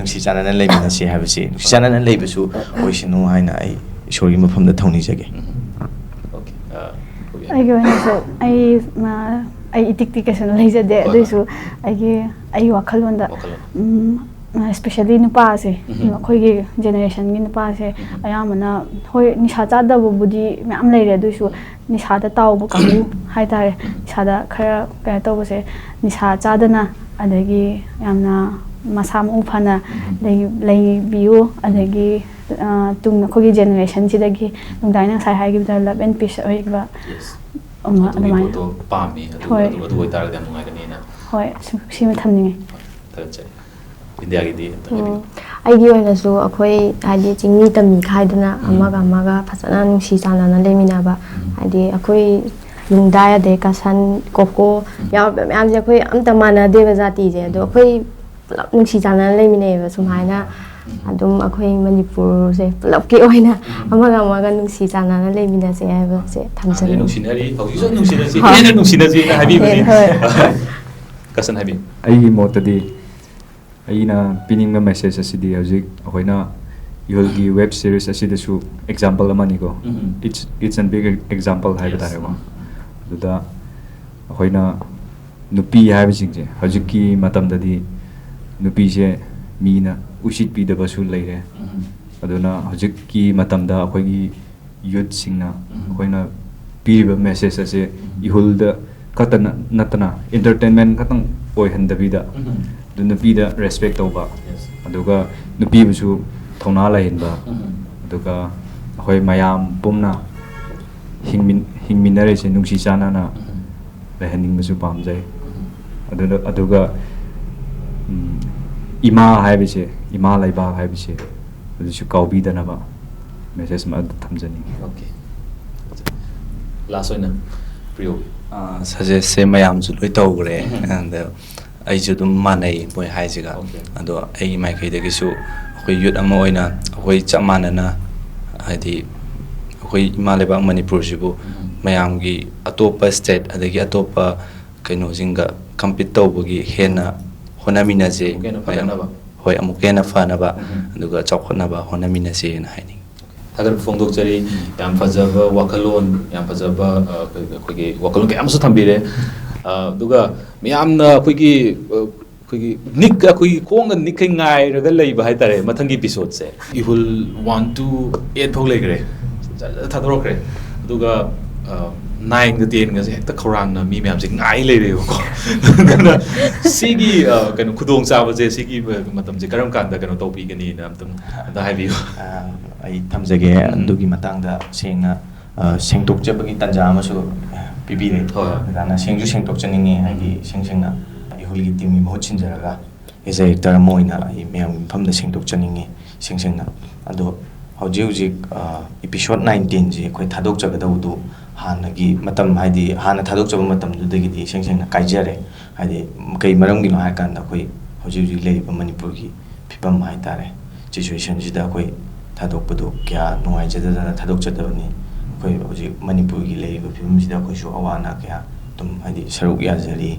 S7: नुसी चानना लेमिनसी हाबसी नुसी चानना लेबसु ओइसिनु हाइना आई ईश्वरगी मफमदा थौनी जगे
S2: ꯑꯩꯒꯤ ꯑꯣꯏꯅꯁꯨ ꯑꯩ ꯏꯇꯤꯛꯇꯤꯀꯦꯁꯟ ꯂꯩꯖꯗꯦ ꯑꯗꯨꯏꯁꯨ ꯑꯩꯒꯤ ꯋꯥꯈꯜꯂꯣꯟꯗ ꯁ꯭ꯄꯦꯁꯤꯌꯦꯜꯂꯤ ꯅꯨꯄꯥꯁꯦ ꯑꯩꯈꯣꯏꯒꯤ ꯖꯦꯅꯦꯔꯦꯁꯟꯒꯤ ꯅꯨꯄꯥꯁꯦ ꯑꯌꯥꯝꯕꯅ ꯍꯣꯏ ꯅꯤꯁꯥ ꯆꯥꯗꯕꯕꯨꯗꯤ ꯃꯌꯥꯝ ꯂꯩꯔꯦ ꯑꯗꯨꯏꯁꯨ ꯅꯤꯁꯥꯗ ꯇꯥꯎꯕ ꯀꯥꯡꯕꯨ ꯍꯥꯏꯇꯥꯔꯦ ꯅꯤꯁꯥꯗ ꯈꯔ ꯀꯩꯅꯣ ꯇꯧꯕꯁꯦ ꯅꯤꯁꯥ ꯆꯥꯗꯅ ꯑꯗꯒꯤ ꯌꯥꯝꯅ ꯃꯁꯥ ꯃꯎ ꯐꯅ ꯂꯩꯕꯤꯌꯨ ꯑꯗꯒꯤ ꯇꯨꯡ ꯑꯩꯈꯣꯏꯒꯤ ꯖꯦꯅꯦꯔꯦꯁꯟꯁꯤꯗꯒꯤ ꯅꯨꯡꯗꯥꯡ ꯉꯁꯥꯏ ꯍꯥꯏꯈꯤꯕꯗ ꯂꯕ ꯑꯦꯟ ꯄꯤꯁ ꯑꯣꯏꯕ ꯑꯗꯨꯃꯥꯏꯅ
S1: ꯄꯥꯝꯃꯤ ꯑꯗꯨ ꯑꯣꯏꯇꯥꯔꯒꯗꯤ ꯌꯥꯝ ꯅꯨꯡꯉꯥꯏꯒꯅꯤꯅ
S2: ꯍꯣꯏ ꯁꯤꯃ ꯊꯝꯅꯤꯡꯉꯦ
S1: ꯊꯥꯒꯠꯆꯔꯤ ꯏꯟꯗꯤꯌꯥꯒꯤꯗꯤ
S3: ꯑꯩꯒꯤ ꯑꯣꯏꯅꯁꯨ ꯑꯩꯈꯣꯏ ꯍꯥꯏꯗꯤ ꯆꯤꯡꯃꯤ ꯇꯝꯃꯤ ꯈꯥꯏꯗꯅ ꯑꯃꯒ ꯑꯃꯒ ꯐꯖꯅ ꯅꯨꯡꯁꯤ ꯆꯥꯟꯅꯅ ꯂꯩꯃꯤꯟꯅꯕ ꯍꯥꯏꯗꯤ ꯑꯩꯈꯣꯏ ꯂꯨꯡꯗꯥꯏ ꯑꯗꯩ ꯀꯁꯟ ꯀꯣꯀꯣ ꯌꯥꯎꯔꯤꯕ ꯃꯌꯥꯝꯁꯦ ꯑꯩꯈꯣꯏ ꯑꯝꯇ ꯃꯥꯟꯅꯗꯦꯕ ꯖꯥꯇꯤꯁꯦ ꯑꯗꯣ ꯑꯩꯈꯣꯏ ꯄꯨꯂꯞ ꯅꯨꯡꯁꯤ ꯆꯥꯟꯅꯅ ꯂꯩꯃꯤꯟꯅꯩꯑꯕ ꯁꯨꯃꯥꯏꯅ ꯑꯗꯨꯝ ꯑꯩꯈꯣꯏ ꯃꯅꯤꯄꯨꯔꯁꯦ ꯄꯨꯂꯞꯀꯤ ꯑꯣꯏꯅ ꯑꯃꯒ ꯑꯃꯒ ꯅꯨꯡꯁꯤ ꯆꯥꯟꯅꯅ ꯂꯩꯃꯤꯟꯅꯁꯦ ꯍꯥꯏꯕꯁꯦ ꯊꯝꯖꯅꯤꯡꯉꯤ
S1: ꯅꯨꯡꯁꯤꯅꯔꯤ ꯍꯧꯖꯤꯛꯁꯨ ꯅꯨꯡꯁꯤꯅꯁꯤ ꯍꯦꯟꯅ ꯅꯨꯡꯁꯤꯅꯁꯤꯅ ꯍꯥꯏꯕꯤꯕꯅꯤ ꯀꯁꯟ ꯍꯥꯏꯕꯤ
S5: ꯑꯩꯒꯤ ꯃꯣꯠꯇꯗꯤ ꯑꯩꯅ ꯄꯤꯅꯤꯡꯕ ꯃꯦꯁꯦꯖ ꯑꯁꯤꯗꯤ ꯍꯧꯖꯤꯛ ꯑꯩꯈꯣꯏꯅ ꯏꯍꯨꯜꯒꯤ ꯋꯦꯕ ꯁꯤꯔꯤꯁ ꯑꯁꯤꯗꯁꯨ ꯑꯦꯛꯖꯥꯝꯄꯜ ꯑꯃꯅꯤꯀꯣ ꯏꯠꯁ ꯑꯦꯟ ꯕꯤग ꯑꯦꯛꯖꯥꯝꯄꯜ ꯍꯥꯏꯕ ꯇꯥꯔꯦꯀꯣ ꯑꯗꯨꯗ ꯑꯩꯈꯣꯏꯅ ꯅꯨꯄꯤ ꯍꯥꯏꯕꯁꯤꯡꯁꯦ ꯍꯧꯖꯤꯛꯀꯤ ꯃꯇꯝꯗꯗꯤ ꯅꯨꯄꯤꯁꯦ ꯃꯤꯅ ꯎꯁꯤꯠꯄꯤꯗꯕꯁꯨ ꯂꯩꯔꯦ ꯑꯗꯨꯅ ꯍꯧꯖꯤꯛꯀꯤ ꯃꯇꯝꯗ ꯑꯩꯈꯣꯏꯒꯤ ꯌꯨꯠꯁꯤꯡꯅ ꯑꯩꯈꯣꯏꯅ ꯄꯤꯔꯤꯕ ꯃꯦꯁꯦꯖ ꯑꯁꯦ ꯏꯍꯨꯜꯗ ꯈꯛꯇ ꯅꯠꯇꯅ ꯏꯟꯇꯔꯇꯦꯟꯃꯦꯟ ꯈꯛꯇꯪ ꯑꯣꯏꯍꯟꯗꯕꯤꯗ ꯑꯗꯨ ꯅꯨꯄꯤꯗ ꯔꯦꯁꯄꯦꯛ ꯇꯧꯕ ꯑꯗꯨꯒ ꯅꯨꯄꯤꯕꯨꯁꯨ ꯊꯧꯅꯥ ꯂꯩꯍꯟꯕ ꯑꯗꯨꯒ ꯑꯩꯈꯣই ꯃꯌꯥꯝ ꯄꯨꯝꯅ ꯍꯤꯡꯃꯤꯟꯅꯔꯤꯁꯦ ꯅꯨꯡꯁꯤ ꯆꯥꯟꯅꯅ ꯂꯩꯍꯟꯅꯤꯡꯕꯁꯨ ꯄꯥꯝꯖꯩ ꯑꯗꯨꯒ ꯏꯃꯥ ꯍꯥꯏꯕꯁꯦ ꯏꯃꯥ ꯂꯩꯕꯥꯛ ꯍꯥꯏꯕꯁꯦ ꯑꯗꯨꯁꯨ ꯀꯥꯎꯕꯤꯗꯅꯕ ꯃꯦꯁꯦꯖ ꯑꯃ ꯊꯝꯖꯅꯤꯡꯉꯤ
S1: ओके लास्ट ओइना प्रियो
S7: सजेस्ट मयामसु लोइ तौग्रे एंड अइजु दुम मानै मोइ हाइजिगा अदो अइ माइखैदगिसु अखोइ युथ अमा ओइना अखोइ चप मानना हाइदि अखोइ इमा लेबाक मणिपुर जिबु मयामगी अतोपा स्टेट अदगी अतोपा कैनो जिंगा कम्पीट तौबगी हेना होनामिनाजे होय अमुक हेना फानबा अदुगा चौखनाबा होनामिनाजे ना हाइनि
S1: अगर फोंदोक्चरी याम फजबा वकलोन याम फजबा अखोइगी वकलोन कयामसु थंबिरे दुगा मियामना अखोइगी निक अखोइगी खोंग निखै ngaइरगा लैबा हाइतारे मथंगी एपिसोड से इहुल 1 to 8 फौ लेग्रे थादोरखरे दुगा 9 ga 10 ga se hekta khorangna mi myam se ngai leire ko na sigi kano khudong chaba je sigi matam je karam kanda kano topi gani na amtam da haibi
S7: ai thamjage andugi matangda sengna sengtokjabagi tanja amasu pibire dana sengju sengtokchaningi haidi sengsengna ihulgi timi mohchinjaraga executor moina ai myam famda sengtokchaningi sengsengna ado hauji episode 19 je koi thadokjagadawdu हानगी मतम हाइदि हाना थादोकचब मतम दुदगिदि सेंसेंना काइजरे हाइदि कई मरमगिनो हाय कांदा कोइ हजि हजि लेरिबा मणिपुर की फिबम हाय तारे सिचुएशन जिदा कोइ थादोकपदो क्या नुवाइ जदना थादोकचदबनि कोइ हजि मणिपुर की लेरिबा फिबम जिदा कोइ सु अवाना क्या तुम हाइदि सरुक याजरी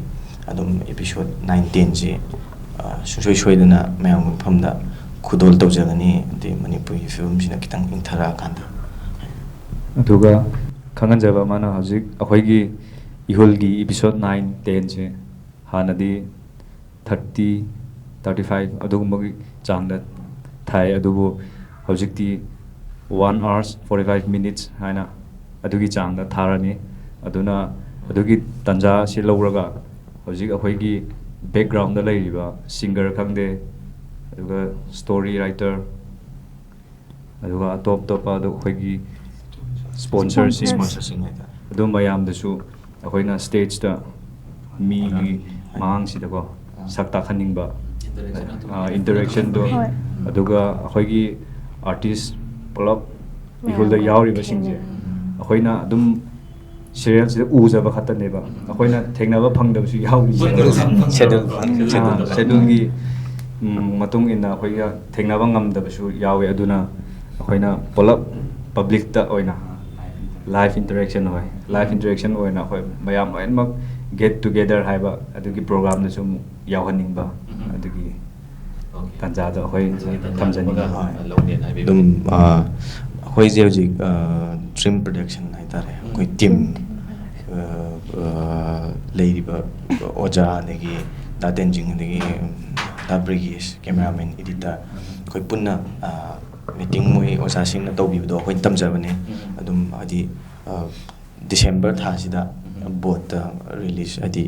S7: अदुम एपिसोड 19 जे सुसोइ सोइदना मयाम फमदा खुदोल तौजगनी दि मणिपुर की फिबम जिना खितंग इंथरा कांदा
S5: अदुगा खंगनजबा माना हजिक अखोइगी इहुलगी एपिसोड 9 10 से हानदी 30 35 ꯑꯗꯨꯒꯨꯝꯕꯒꯤ ꯆꯥꯡꯗ ꯊꯥꯏ ꯑꯗꯨꯕꯨ ꯍꯧꯖꯤꯛꯇꯤ 1 hours 45 minutes ꯍꯥꯏꯅ ꯑꯗꯨꯒꯤ ꯆꯥꯡꯗ ꯊꯥꯔꯅꯤ ꯑꯗꯨꯅ ꯑꯗꯨꯒꯤ ꯇꯟꯖꯥ ꯑꯁꯤ ꯂꯧꯔꯒ ꯍꯧꯖꯤꯛ ꯑꯩꯈꯣꯏꯒꯤ ꯕꯦꯛꯒ꯭ꯔꯥꯎꯟꯗ ꯂꯩꯔꯤꯕ ꯁꯤꯡꯒꯔ ꯈꯪꯗꯦ ꯑꯗꯨꯒ ꯁ꯭ꯇꯣꯔꯤ ꯔꯥꯏꯇꯔ ꯑꯗꯨꯒ ꯑꯇꯣꯞ ꯑꯇꯣꯞꯄ ꯑꯩꯈꯣꯏꯒꯤ ꯁ꯭ꯄꯣꯟꯁꯔꯁꯤꯡ ꯑꯗꯨ ꯃꯌꯥꯝꯗꯁꯨ ꯑꯩꯈꯣꯏꯅ ꯁ꯭ꯇꯦꯖꯇ ꯃꯤꯒꯤ ꯃꯃꯥꯡꯁꯤꯗꯀꯣ ꯁꯛ ꯇꯥꯛꯍꯟꯅꯤꯡꯕ ꯏꯟꯇꯔꯦꯛꯁꯟꯗꯣ ꯑꯗꯨꯒ ꯑꯩꯈꯣꯏꯒꯤ ꯑꯥꯔꯇꯤꯁ ꯄꯨꯂꯞ ꯏꯍꯨꯜꯗ ꯌꯥꯎꯔꯤꯕꯁꯤꯡꯁꯦ ꯑꯩꯈꯣꯏꯅ ꯑꯗꯨꯝ ꯁꯤꯔꯤꯌꯦꯜꯁꯤꯗ ꯎꯖꯕ ꯈꯛꯇꯅꯦꯕ ꯑꯩꯈꯣꯏꯅ ꯊꯦꯡꯅꯕ ꯐꯪꯗꯕꯁꯨ ꯁꯦꯗꯨꯜꯒꯤ ꯃꯇꯨꯡ ꯏꯟꯅ ꯑꯩꯈꯣꯏꯒ ꯊꯦꯡꯅꯕ ꯉꯝꯗꯕꯁꯨ ꯌꯥꯎꯋꯦ ꯑꯗꯨꯅ ꯑꯩꯈꯣꯏꯅ ꯄꯨꯂꯞ ꯄꯕ꯭ꯂꯤꯛꯇ ꯑꯣꯏꯅ ꯂꯥꯏꯐ ꯏꯟꯇꯔꯦꯛꯁꯟ ꯑꯣꯏꯅ ꯑꯩꯈꯣꯏ ꯃꯌꯥꯝ ꯂꯣꯏꯅꯃꯛ ꯒꯦꯠ ꯇꯨꯒꯦꯗꯔ ꯍꯥꯏꯕ ꯑꯗꯨꯒꯤ ꯄ꯭ꯔꯣꯒ꯭ꯔꯥꯝꯗꯁꯨ ꯑꯃꯨꯛ ꯌꯥꯎꯍꯟꯅꯤꯡꯕ ꯑꯗꯨꯒꯤ ꯇꯥꯟꯖꯥꯗꯣ ꯑꯩꯈꯣꯏ ꯊꯝꯖꯅꯤꯡꯕ
S7: ꯑꯗꯨꯝ ꯑꯩꯈꯣꯏꯁꯦ ꯍꯧꯖꯤꯛ ꯗ꯭ꯔꯤꯝ ꯄ꯭ꯔꯣꯗꯛꯁꯟ ꯍꯥꯏꯇꯥꯔꯦ ꯑꯩꯈꯣই ꯇꯤꯝ ꯂꯩꯔꯤꯕ ꯑꯣꯖꯥ ꯑꯗꯒꯤ ꯗꯥ ꯇꯦꯟꯖꯤꯡ ꯑꯗꯒꯤ ꯗꯥ ꯕ꯭ꯔꯤꯒꯦꯁ ꯀꯦꯃꯦꯔꯥꯃꯦꯟ ꯏꯗꯤꯇꯔ ꯑꯩꯈꯣꯏ ꯄꯨꯟꯅ ꯃꯤꯇꯤꯡ ꯃꯣꯏ ꯑꯣꯖꯥꯁꯤꯡꯅ ꯇꯧꯕꯤꯕꯗꯣ ꯑꯩꯈꯣꯏ ꯇꯝꯖꯕꯅꯦ ꯑꯗꯨꯝ ꯍꯥꯏꯗꯤ ꯗꯤꯁꯦꯝꯕꯔ ꯊꯥꯁꯤꯗ ꯕꯣꯠꯇ ꯔꯤꯂꯤꯁ ꯍꯥꯏꯗꯤ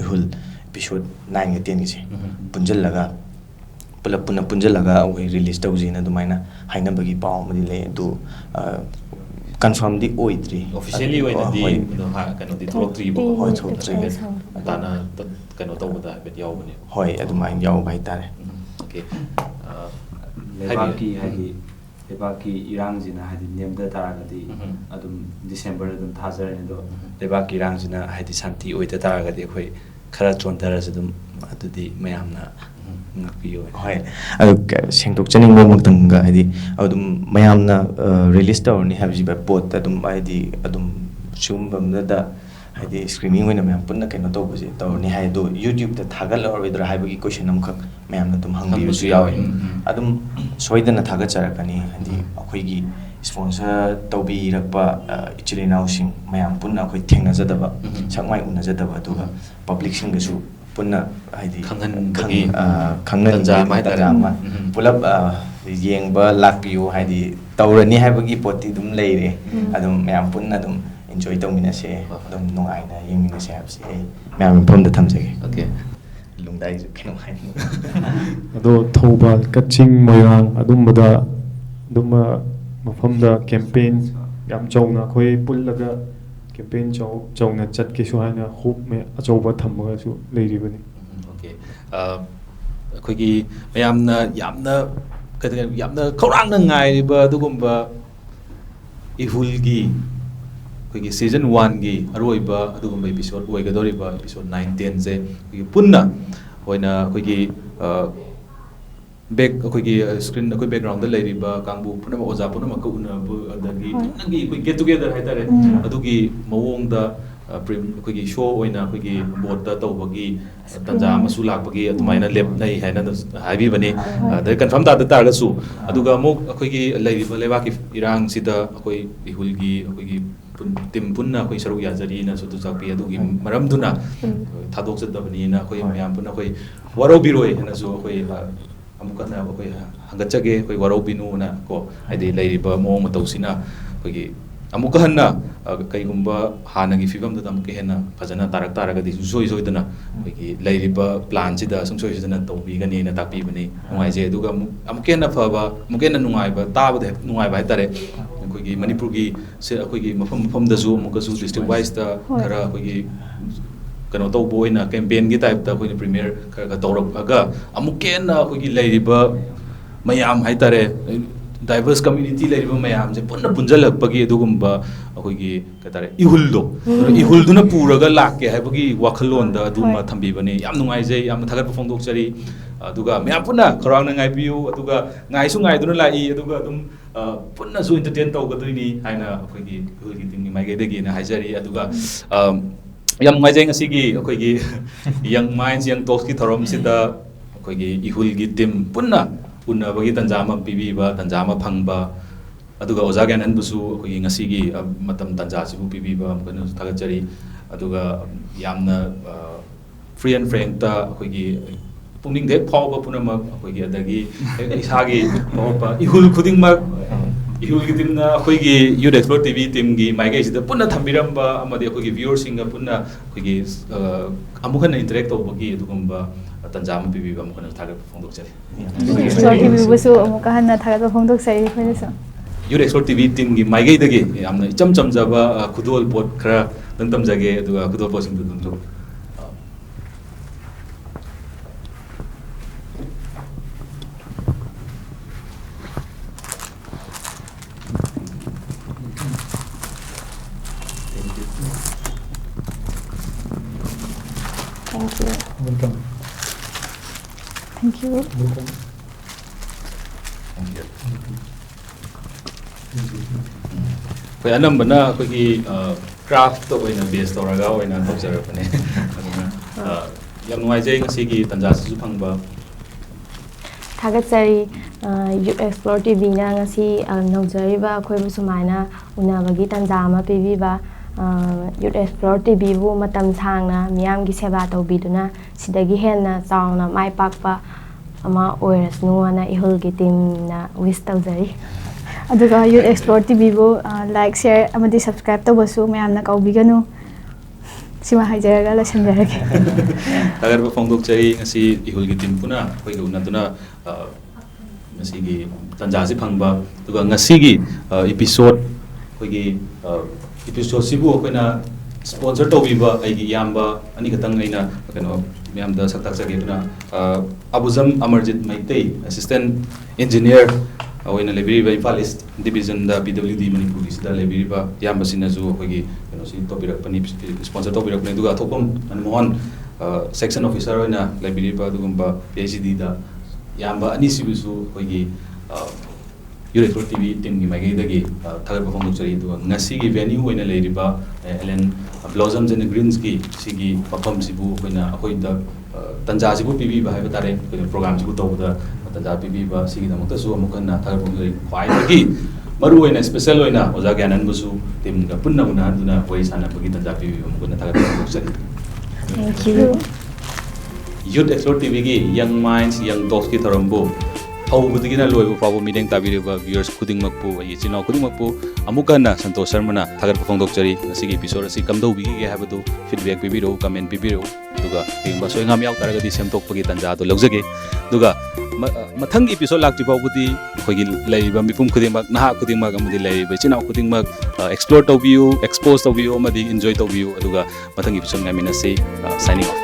S7: ꯏꯍꯨꯜ episode 9ꯒ 10ꯒꯁꯦ ꯄꯨꯟꯖꯜꯂꯒ ꯄꯨꯂꯞ ꯄꯨꯟꯅ ꯄꯨꯟꯖꯜꯂꯒ ꯑꯩꯈꯣꯏ ꯔꯤꯂꯤꯁ ꯇꯧꯖꯦꯅ ꯑꯗꯨꯃꯥꯏꯅ ꯍꯥꯏꯅꯕꯒꯤ ꯄꯥꯎ ꯑꯃꯗꯤ ꯂꯩ ꯑꯗꯨ ꯀꯟꯐꯥꯔꯝꯗꯤ ꯑꯣꯏꯗ꯭ꯔꯤ
S1: ꯑꯣꯐꯤꯁꯤꯌꯦꯜꯂꯤ ꯑꯣꯏꯅꯗꯤ ꯀꯩꯅꯣꯗꯤ ꯊꯣꯛꯇ꯭ꯔꯤꯕꯀꯣ
S7: ꯍꯣꯏ ꯊꯣꯛꯇ꯭ꯔꯤ
S1: ꯇꯥꯅ ꯀꯩꯅꯣ ꯇꯧꯕꯗ ꯍꯥꯏꯐꯦꯠ ꯌꯥꯎꯕꯅꯦ
S7: ꯍꯣꯏ ꯑꯗꯨꯃꯥꯏꯅ ꯌꯥꯎꯕ ꯍꯥꯏꯇꯥꯔꯦ
S1: ꯑꯣꯀꯦ
S5: ꯂꯩꯕꯥꯛꯀꯤ ꯍꯥꯏꯗꯤ ꯂꯩꯕꯥꯛꯀꯤ ꯏꯔꯥꯡꯁꯤꯅ ꯍꯥꯏꯗꯤ ꯅꯦꯝꯊ ꯇꯥꯔꯒꯗꯤ ꯑꯗꯨꯝ ꯗꯤꯁꯦꯝꯕꯔꯗ ꯑꯗꯨꯝ ꯊꯥꯖꯔꯅꯤ ꯑꯗꯣ ꯂꯩꯕꯥꯛꯀꯤ ꯏꯔꯥꯡꯁꯤꯅ ꯍꯥꯏꯗꯤ ꯁꯥꯟꯇꯤ ꯑꯣꯏꯗ ꯇꯥꯔꯒꯗꯤ ꯑꯩꯈꯣꯏ ꯈꯔ ꯆꯣꯟꯊꯔꯁꯨ ꯑꯗꯨꯝ ꯑꯗꯨꯗꯤ ꯃꯌꯥꯝꯅ ꯉꯥꯛꯄꯤꯌꯨ
S7: ꯍꯣꯏ ꯑꯗꯨ ꯁꯦꯡꯗꯣꯛꯆꯅꯤꯡꯕ ꯑꯃꯨꯛꯇꯪꯒ ꯍꯥꯏꯗꯤ ꯑꯗꯨꯝ ꯃꯌꯥꯝꯅ ꯔꯤꯂꯤꯁ ꯇꯧꯔꯅꯤ ꯍꯥꯏꯕꯁꯤꯕ ꯄꯣꯠꯇ ꯑꯗꯨꯝ ꯍꯥꯏꯗꯤ ꯑꯗꯨꯝ ꯁꯤꯒꯨꯝꯕ ꯑꯃꯗ ꯍꯥꯏꯗꯤ ꯁ꯭ꯀ꯭ꯔꯤꯅꯤꯡ ꯑꯣꯏꯅ ꯃꯌꯥꯝ ꯄꯨꯟꯅ ꯀꯩꯅꯣ ꯇꯧꯕꯁꯦ ꯇꯧꯔꯅꯤ ꯍꯥꯏ ꯑꯗꯣ ꯌꯨꯇ꯭ꯌꯨꯕꯇ ꯊꯥꯒꯠꯂꯔꯣꯏꯗ꯭ꯔꯥ ꯍꯥꯏꯕꯒꯤ ꯀꯣꯏꯁꯟ ꯑꯃꯈꯛ ꯃꯌꯥꯝꯅ ꯑꯗꯨꯝ ꯍꯪꯕꯤꯕꯁꯨ ꯌꯥꯎꯋꯦ ꯑꯗꯨꯝ ꯁꯣꯏꯗꯅ ꯊꯥꯒꯠꯆꯔꯛꯀꯅꯤ ꯍꯥꯏꯗꯤ ꯑꯩꯈꯣꯏꯒꯤ ꯁ꯭ꯄꯣꯟꯁꯔ ꯇꯧꯕꯤꯔꯛꯄ ꯏꯆꯤꯜ ꯏꯅꯥꯎꯁꯤꯡ ꯃꯌꯥꯝ ꯄꯨꯟꯅ ꯑꯩꯈꯣꯏ ꯊꯦꯡꯅꯖꯗꯕ ꯁꯛꯃꯥꯏ ꯎꯅꯖꯗꯕ ꯑꯗꯨꯒ ꯄꯕ꯭ꯂꯤꯛꯁꯤꯡꯒꯁꯨ ꯄꯨꯟꯅ ꯍꯥꯏꯗꯤ ꯈꯪꯍꯟꯕꯒꯤ ꯇꯥꯟꯖꯥ ꯑꯃ ꯄꯨꯂꯞ ꯌꯦꯡꯕ ꯂꯥꯛꯄꯤꯌꯨ ꯍꯥꯏꯗꯤ ꯇꯧꯔꯅꯤ ꯍꯥꯏꯕꯒꯤ ꯄꯣꯠꯇꯤ ꯑꯗꯨꯝ ꯂꯩꯔꯦ ꯑꯗꯨꯝ ꯃꯌꯥꯝ ꯄꯨꯟꯅ ꯑꯗꯨꯝ enjoy ꯇꯧꯃꯤꯟꯅꯁꯦ ꯑꯗꯨꯝ ꯅꯨꯡꯉꯥꯏꯅ ꯌꯦꯡꯃꯤꯟꯅꯁꯦ ꯍꯥꯏꯕꯁꯤ ꯑꯩ ꯃꯌꯥꯝ ꯃꯐꯝꯗ ꯊꯝꯖꯒꯦ
S1: ꯑꯣꯀꯦ
S7: ꯂꯨꯡꯗꯥꯏꯁꯨ ꯀꯩꯅꯣ ꯍꯥꯏꯅꯤꯡꯕ
S6: ꯑꯗꯣ ꯊꯧꯕꯥꯜ ꯀꯛꯆꯤꯡ ꯃꯣꯏꯔꯥꯡ ꯑꯗꯨꯝꯕꯗ ꯑꯗꯨꯝꯕ ꯃꯐꯝꯗ ꯀꯦꯝꯄꯦꯟ ꯌꯥꯝ ꯆꯥꯎꯅ ꯑꯩꯈꯣই ꯄꯨꯜꯂꯒ ꯀꯦꯝꯄꯦꯟ ꯆꯥꯎꯅ ꯆꯠꯀꯦꯁꯨ ꯍꯥꯏꯅ ꯍꯣꯞ ꯑꯆꯧꯕ ꯊꯝꯃꯒꯁꯨ ꯂꯩꯔꯤꯕꯅꯤ
S1: ꯑꯣꯀꯦ ꯑꯩꯈꯣꯏꯒꯤ ꯃꯌꯥꯝꯅ ꯌꯥꯝꯅ ꯈꯧꯔꯥꯡꯅ ꯉꯥꯏꯔꯤꯕ ꯑꯗꯨꯒꯨꯝꯕ ꯏꯍꯨꯜꯒꯤ ꯑꯩꯈꯣꯏꯒꯤ ꯁꯤꯖꯟ 1ꯒꯤ ꯑꯔꯣꯏꯕ ꯑꯗꯨꯒꯨꯝꯕ episode ꯑꯣꯏꯒꯗꯧꯔꯤꯕ episode 9, 10ꯁꯦ ꯑꯩꯈꯣꯏꯒꯤ ꯄꯨꯟꯅ ꯑꯣꯏꯅ ꯑꯩꯈꯣꯏꯒꯤ ꯑꯩꯈꯣꯏꯒꯤ ꯁ꯭ꯀ꯭ꯔꯤꯟ ꯑꯩꯈꯣꯏ ꯕꯦꯛꯒ꯭ꯔꯥꯎꯟꯗ ꯂꯩꯔꯤꯕ ꯀꯥꯡꯕꯨ ꯄꯨꯝꯅꯃꯛ ꯑꯣꯖꯥ ꯄꯨꯝꯅꯃꯛꯀ ꯎꯅꯕ ꯑꯗꯒꯤ ꯄꯨꯟꯅꯒꯤ ꯑꯩꯈꯣꯏ ꯒꯦꯠ ꯇꯨꯒꯦꯗꯔ ꯍꯥꯏꯇꯥꯔꯦ ꯑꯗꯨꯒꯤ ꯃꯑꯣꯡꯗ ꯑꯩꯈꯣꯏꯒꯤ ꯁꯣ ꯑꯣꯏꯅ ꯑꯩꯈꯣꯏꯒꯤ ꯕꯣꯠꯇ ꯇꯧꯕꯒꯤ ꯇꯟꯖꯥ ꯑꯃꯁꯨ ꯂꯥꯛꯄꯒꯤ ꯑꯗꯨꯃꯥꯏꯅ ꯂꯦꯞꯅꯩ ꯍꯥꯏꯅ ꯍꯥꯏꯕꯤꯕꯅꯤ ꯑꯗꯩ ꯀꯟꯐꯥꯔꯝ ꯇꯥꯗ ꯇꯥꯔꯒꯁꯨ ꯑꯗꯨꯒ ꯑꯃꯨꯛ ꯑꯩꯈꯣꯏꯒꯤ ꯂꯩꯔꯤꯕ ꯂꯩꯕꯥꯛꯀꯤ ꯏꯔꯥꯡꯁꯤꯗ ꯑꯩꯈꯣꯏ ꯏꯍꯨꯜꯒꯤ ꯑꯩꯈꯣꯏꯒꯤ ꯇꯤꯝ ꯄꯨꯟꯅ ꯑꯩꯈꯣꯏ ꯁꯔꯨꯛ ꯌꯥꯖꯔꯤꯅꯁꯨ ꯇꯨꯆꯥꯛꯄꯤ ꯑꯗꯨꯒꯤ ꯃꯔꯝꯗꯨꯅ ꯊꯥꯗꯣꯛꯆꯗꯕꯅꯤꯅ ꯑꯩꯈꯣꯏ ꯃꯌꯥꯝ ꯄꯨꯟꯅ ꯑꯩꯈꯣꯏ ꯋꯥꯔꯧꯕꯤꯔꯣꯏ ꯍꯥꯏꯅꯁꯨ ꯑꯩꯈꯣꯏ ꯑꯃꯨꯛ ꯍꯟꯅ ꯑꯩꯈꯣꯏ ꯍꯪꯒꯠꯆꯒꯦ ꯑꯩꯈꯣꯏ ꯋꯥꯔꯧꯕꯤꯅꯨꯅ ꯀꯣ ꯍꯥꯏꯗꯤ ꯂꯩꯔꯤꯕ ꯃꯑꯣꯡ ꯃꯇꯧꯁꯤꯅ ꯑꯩꯈꯣꯏꯒꯤ ꯑꯃꯨꯛꯀ ꯍꯟꯅ ꯀꯩꯒꯨꯝꯕ ꯍꯥꯟꯅꯒꯤ ꯐꯤꯕꯝꯗꯨꯗ ꯑꯃꯨꯛꯀ ꯍꯦꯟꯅ ꯐꯖꯅ ꯇꯥꯔꯛ ꯇꯥꯔꯒꯗꯤ ꯁꯨꯡꯁꯣꯏ ꯁꯣꯏꯗꯅ ꯑꯩꯈꯣꯏꯒꯤ ꯂꯩꯔꯤꯕ ꯄ꯭ꯂꯥꯟꯁꯤꯗ ꯁꯨꯡꯁꯣꯏ ꯁꯣꯏꯗꯅ ꯇꯧꯕꯤꯒꯅꯤꯅ ꯇꯥꯛꯄꯤꯕꯅꯤ ꯅꯨꯡꯉꯥꯏꯖꯩ ꯑꯗꯨꯒ ꯑꯃꯨꯛꯀ ꯍꯦꯟꯅ ꯐꯕ ꯑꯃꯨꯛꯀ ꯍꯦꯟꯅ ꯅꯨꯡꯉꯥꯏꯕ ꯇꯥꯕꯗ ꯅꯨꯡꯉꯥꯏꯕ ꯍꯥꯏꯇꯥꯔꯦ ꯑꯩꯈꯣꯏꯒꯤ ꯃꯅꯤꯄꯨꯔꯒꯤ ꯑꯩꯈꯣꯏꯒꯤ ꯃꯐꯝ ꯃꯐꯝꯗꯁꯨ ꯑꯃꯨꯛꯀꯁꯨ ꯗꯤꯁꯇ꯭ꯔꯤꯛ ꯋꯥꯏꯁꯇ ꯈꯔ ꯑꯩꯈꯣꯏꯒꯤ ꯀꯩꯅꯣ ꯇꯧꯕ ꯑꯣꯏꯅ ꯀꯦꯝꯄꯦꯟꯒꯤ ꯇꯥꯏꯞꯇ ꯑꯩꯈꯣꯏꯅ ꯄ꯭ꯔꯤꯃꯤꯌꯔ ꯈꯔ ꯇꯧꯔꯛꯑꯒ ꯑꯃꯨꯛꯀ ꯍꯦꯟꯅ ꯑꯩꯈꯣꯏꯒꯤ ꯂꯩꯔꯤꯕ ꯃꯌꯥꯝ ꯍꯥꯏꯇꯥꯔꯦ ꯗꯥꯏꯕꯔꯁ ꯀꯝꯃ꯭ꯌꯨꯅꯤꯇꯤ ꯂꯩꯔꯤꯕ ꯃꯌꯥꯝꯁꯦ ꯄꯨꯟꯅ ꯄꯨꯟꯁꯤꯜꯂꯛꯄꯒꯤ ꯑꯗꯨꯒꯨꯝꯕ ꯑꯩꯈꯣꯏꯒꯤ ꯀꯩ ꯍꯥꯏꯇꯥꯔꯦ ꯏꯍꯨꯜꯗꯣ ꯏꯍꯨꯜꯗꯨꯅ ꯄꯨꯔꯒ ꯂꯥꯛꯀꯦ ꯍꯥꯏꯕꯒꯤ ꯋꯥꯈꯜꯂꯣꯟꯗ ꯑꯗꯨꯃ ꯊꯝꯕꯤꯕꯅꯤ ꯌꯥꯝ ꯅꯨꯡꯉꯥꯏꯖꯩ ꯌꯥꯝꯅ ꯊꯥꯒꯠꯄ ꯐꯣꯡꯗꯣꯛꯆꯔꯤ ꯑꯗꯨꯒ ꯃꯌꯥꯝ ꯄꯨꯟꯅ ꯈꯧꯔꯥꯡꯅ ꯉꯥꯏꯕꯤꯌꯨ ꯑꯗꯨꯒ ꯉꯥꯏꯁꯨ ꯉꯥꯏꯗꯨꯅ ꯂꯥꯛꯏ ꯑꯗꯨꯒ ꯑꯗꯨꯝ ꯄꯨꯟꯅꯁꯨ ꯏꯟꯇꯔꯇꯦꯟ ꯇꯧꯒꯗꯣꯏꯅꯤ ꯍꯥꯏꯅ ꯑꯩꯈꯣꯏꯒꯤ ꯏꯍꯨꯜꯒꯤ ꯇꯤꯝꯒꯤ ꯃꯥꯏꯀꯩꯗꯒꯤꯅ ꯍꯥꯏꯖꯔꯤ ꯑꯗꯨꯒ ꯌꯥꯝ ꯅꯨꯡꯉꯥꯏꯖꯩ ꯉꯁꯤꯒꯤ ꯑꯩꯈꯣꯏꯒꯤ ꯌꯪ ꯃꯥꯏꯟꯁ ꯌꯪ ꯇꯣꯛꯁꯀꯤ ꯊꯧꯔꯝꯁꯤꯗ ꯑꯩꯈꯣꯏꯒꯤ ꯏꯍꯨꯜꯒꯤ ꯇꯤꯝ ꯄꯨꯟꯅ ꯎꯟꯅꯕꯒꯤ ꯇꯟꯖꯥ ꯑꯃ ꯄꯤꯕꯤꯕ ꯇꯟꯖꯥ ꯑꯃ ꯐꯪꯕ ꯑꯗꯨꯒ ꯑꯣꯖꯥ ꯒ꯭ꯌꯥꯅꯟꯕꯨꯁꯨ ꯑꯩꯈꯣꯏꯒꯤ ꯉꯁꯤꯒꯤ ꯃꯇꯝ ꯇꯟꯖꯥꯁꯤꯕꯨ ꯄꯤꯕꯤꯕ ꯑꯃꯨꯛꯀꯁꯨ ꯊꯥꯒꯠꯆꯔꯤ ꯑꯗꯨꯒ ꯌꯥꯝꯅ ꯐ꯭ꯔꯤ ꯑꯦꯟ ꯐ꯭ꯔꯦꯡꯛꯇ ꯑꯩꯈꯣꯏꯒꯤ पुनिंग दे फाव पुनमक अखोगी अदगी इसागी फाव इहुल खुदिंगमक इहुल की टीम ना अखोगी यूथ एक्सप्लोर टीवी टीम की माइगे सिदा पुनः थंबिरंबा अमदि अखोगी व्यूअर्स सिंगा पुनः अखोगी अमुखन इंटरेक्ट तौबगी अदुगुंबा तंजा अम पीबी अमुखन थागत फोंदोकचरी
S2: एक्सप्लोर टीवी बुसु अमुका हन्ना थागत फोंदोकचरी खोनेसो
S1: यूथ एक्सप्लोर टीवी टीम की माइगे दगी यामना इचम चमजाबा खुदोल पोट खरा दंतम जगे अदुगा खुदोल possessing दुदुंजो
S3: Thank you.
S6: Welcome.
S2: Thank you.
S6: Welcome.
S1: कोई अनंबना कोई क्राफ्ट तो कोई ना बेस तौरगा कोई ना तौजर अपने याम नुआइजे ngasi तंजा सिसु फंगबा
S3: थागतसरी यूथ एक्सप्लोर टीवी ना ngasi नौजरीबा अखोइबु सुमाइना उनाबगी तंजा अमा पीबीबा यूथ एक्सप्लोर टीवी बु मतम सांगना मियाम की सेवा तौबीदुना सिदगी हेन्ना चावना माइ पाकपा अमा ओइरसनुना इहुल की टीम ना विश तौजरी
S2: अदुगा यूथ एक्सप्लोर टीवी बु लाइक शेयर अमदि सब्सक्राइब तौबसु मयामना कौबिगनु सिमा हाइजरगा लसनजरगे
S1: अगर वो फोंदोक चरी ngasi ihul की टीम पुना कोई गुना दुना ngasi की तंजा से फंगबा दुगा ngasi की एपिसोड कोई की एपिसोड सिबु कोइना स्पॉन्सर तौबीबा आइगी यामबा अनि खतंग लेना कनो म्याम द सकताक सगे दुना अबुजम अमरजित माइते असिस्टेंट इंजीनियर ओइना लेबिरिबा इम्फाल ईस्ट डिवीजन द PWD मणिपुर सिदा लेबिरिबा यामबा सिनाजु कोइगी कनो सि टॉपिक पनि स्पॉन्सर टॉपिक पनि दुगा अथोकपम मनमोहन सेक्शन ऑफिसर ओइना लेबिरिबा दुगुम्बा PHED दा यामबा अनि सिबुसु कोइगी यूथ एक्सप्लोर टीवी टीम की माइगे दगी थागत फोंदोकचरी दुगा ngasi की वेन्यू ओइना लेरिबा एलेन ब्लॉसम्स एंड ग्रीन्स की सिगी मफम सिबु ओइना अखोइ द तंजा सिबु पीबी बाय बतारे प्रोग्राम सिबु तौबदा तंजा पीबी बा सिगी दमकतसु अमुकना थागत फोंदोकचरी ख्वाइ दगी मरु ओइना स्पेशल ओइना ओजा ज्ञानन बुसु टीम का पुन्ना पुन्ना दुना वइ साना बगी तंजा पीबी अमुकना थागत फोंदोकचरी
S3: Thank you.
S1: Youth explore TV की यंग माइंड्स यंग टॉक्स की थरम्बो हौबदगिना लोइबो फाबो मिदेंग ताबिरेबा व्यूअर्स खुदिंगमकपु अइ चिनाव खुदिंगमकपु अमुकना संतोष शर्मना थागत फोंदोकचरी ngasi एपिसोड असि कमदौबिगे हाबदु फीडबैक पिबिरो कमेंट पिबिरो दुगा रिंगबा सोइंगाम याव तारगदि सेमतोकपगी तंजा दो लौजगे दुगा मथंग एपिसोड लाक्ति फावबुदि खोगी लैबा मिपुम खुदिंगमक नहा खुदिंगमक अमदि लैबा चिनाव खुदिंगमक एक्सप्लोर तौबियु एक्सपोज तौबियु अमदि एन्जॉय तौबियु दुगा मथंग एपिसोड गामिनसि साइनिंग ऑफ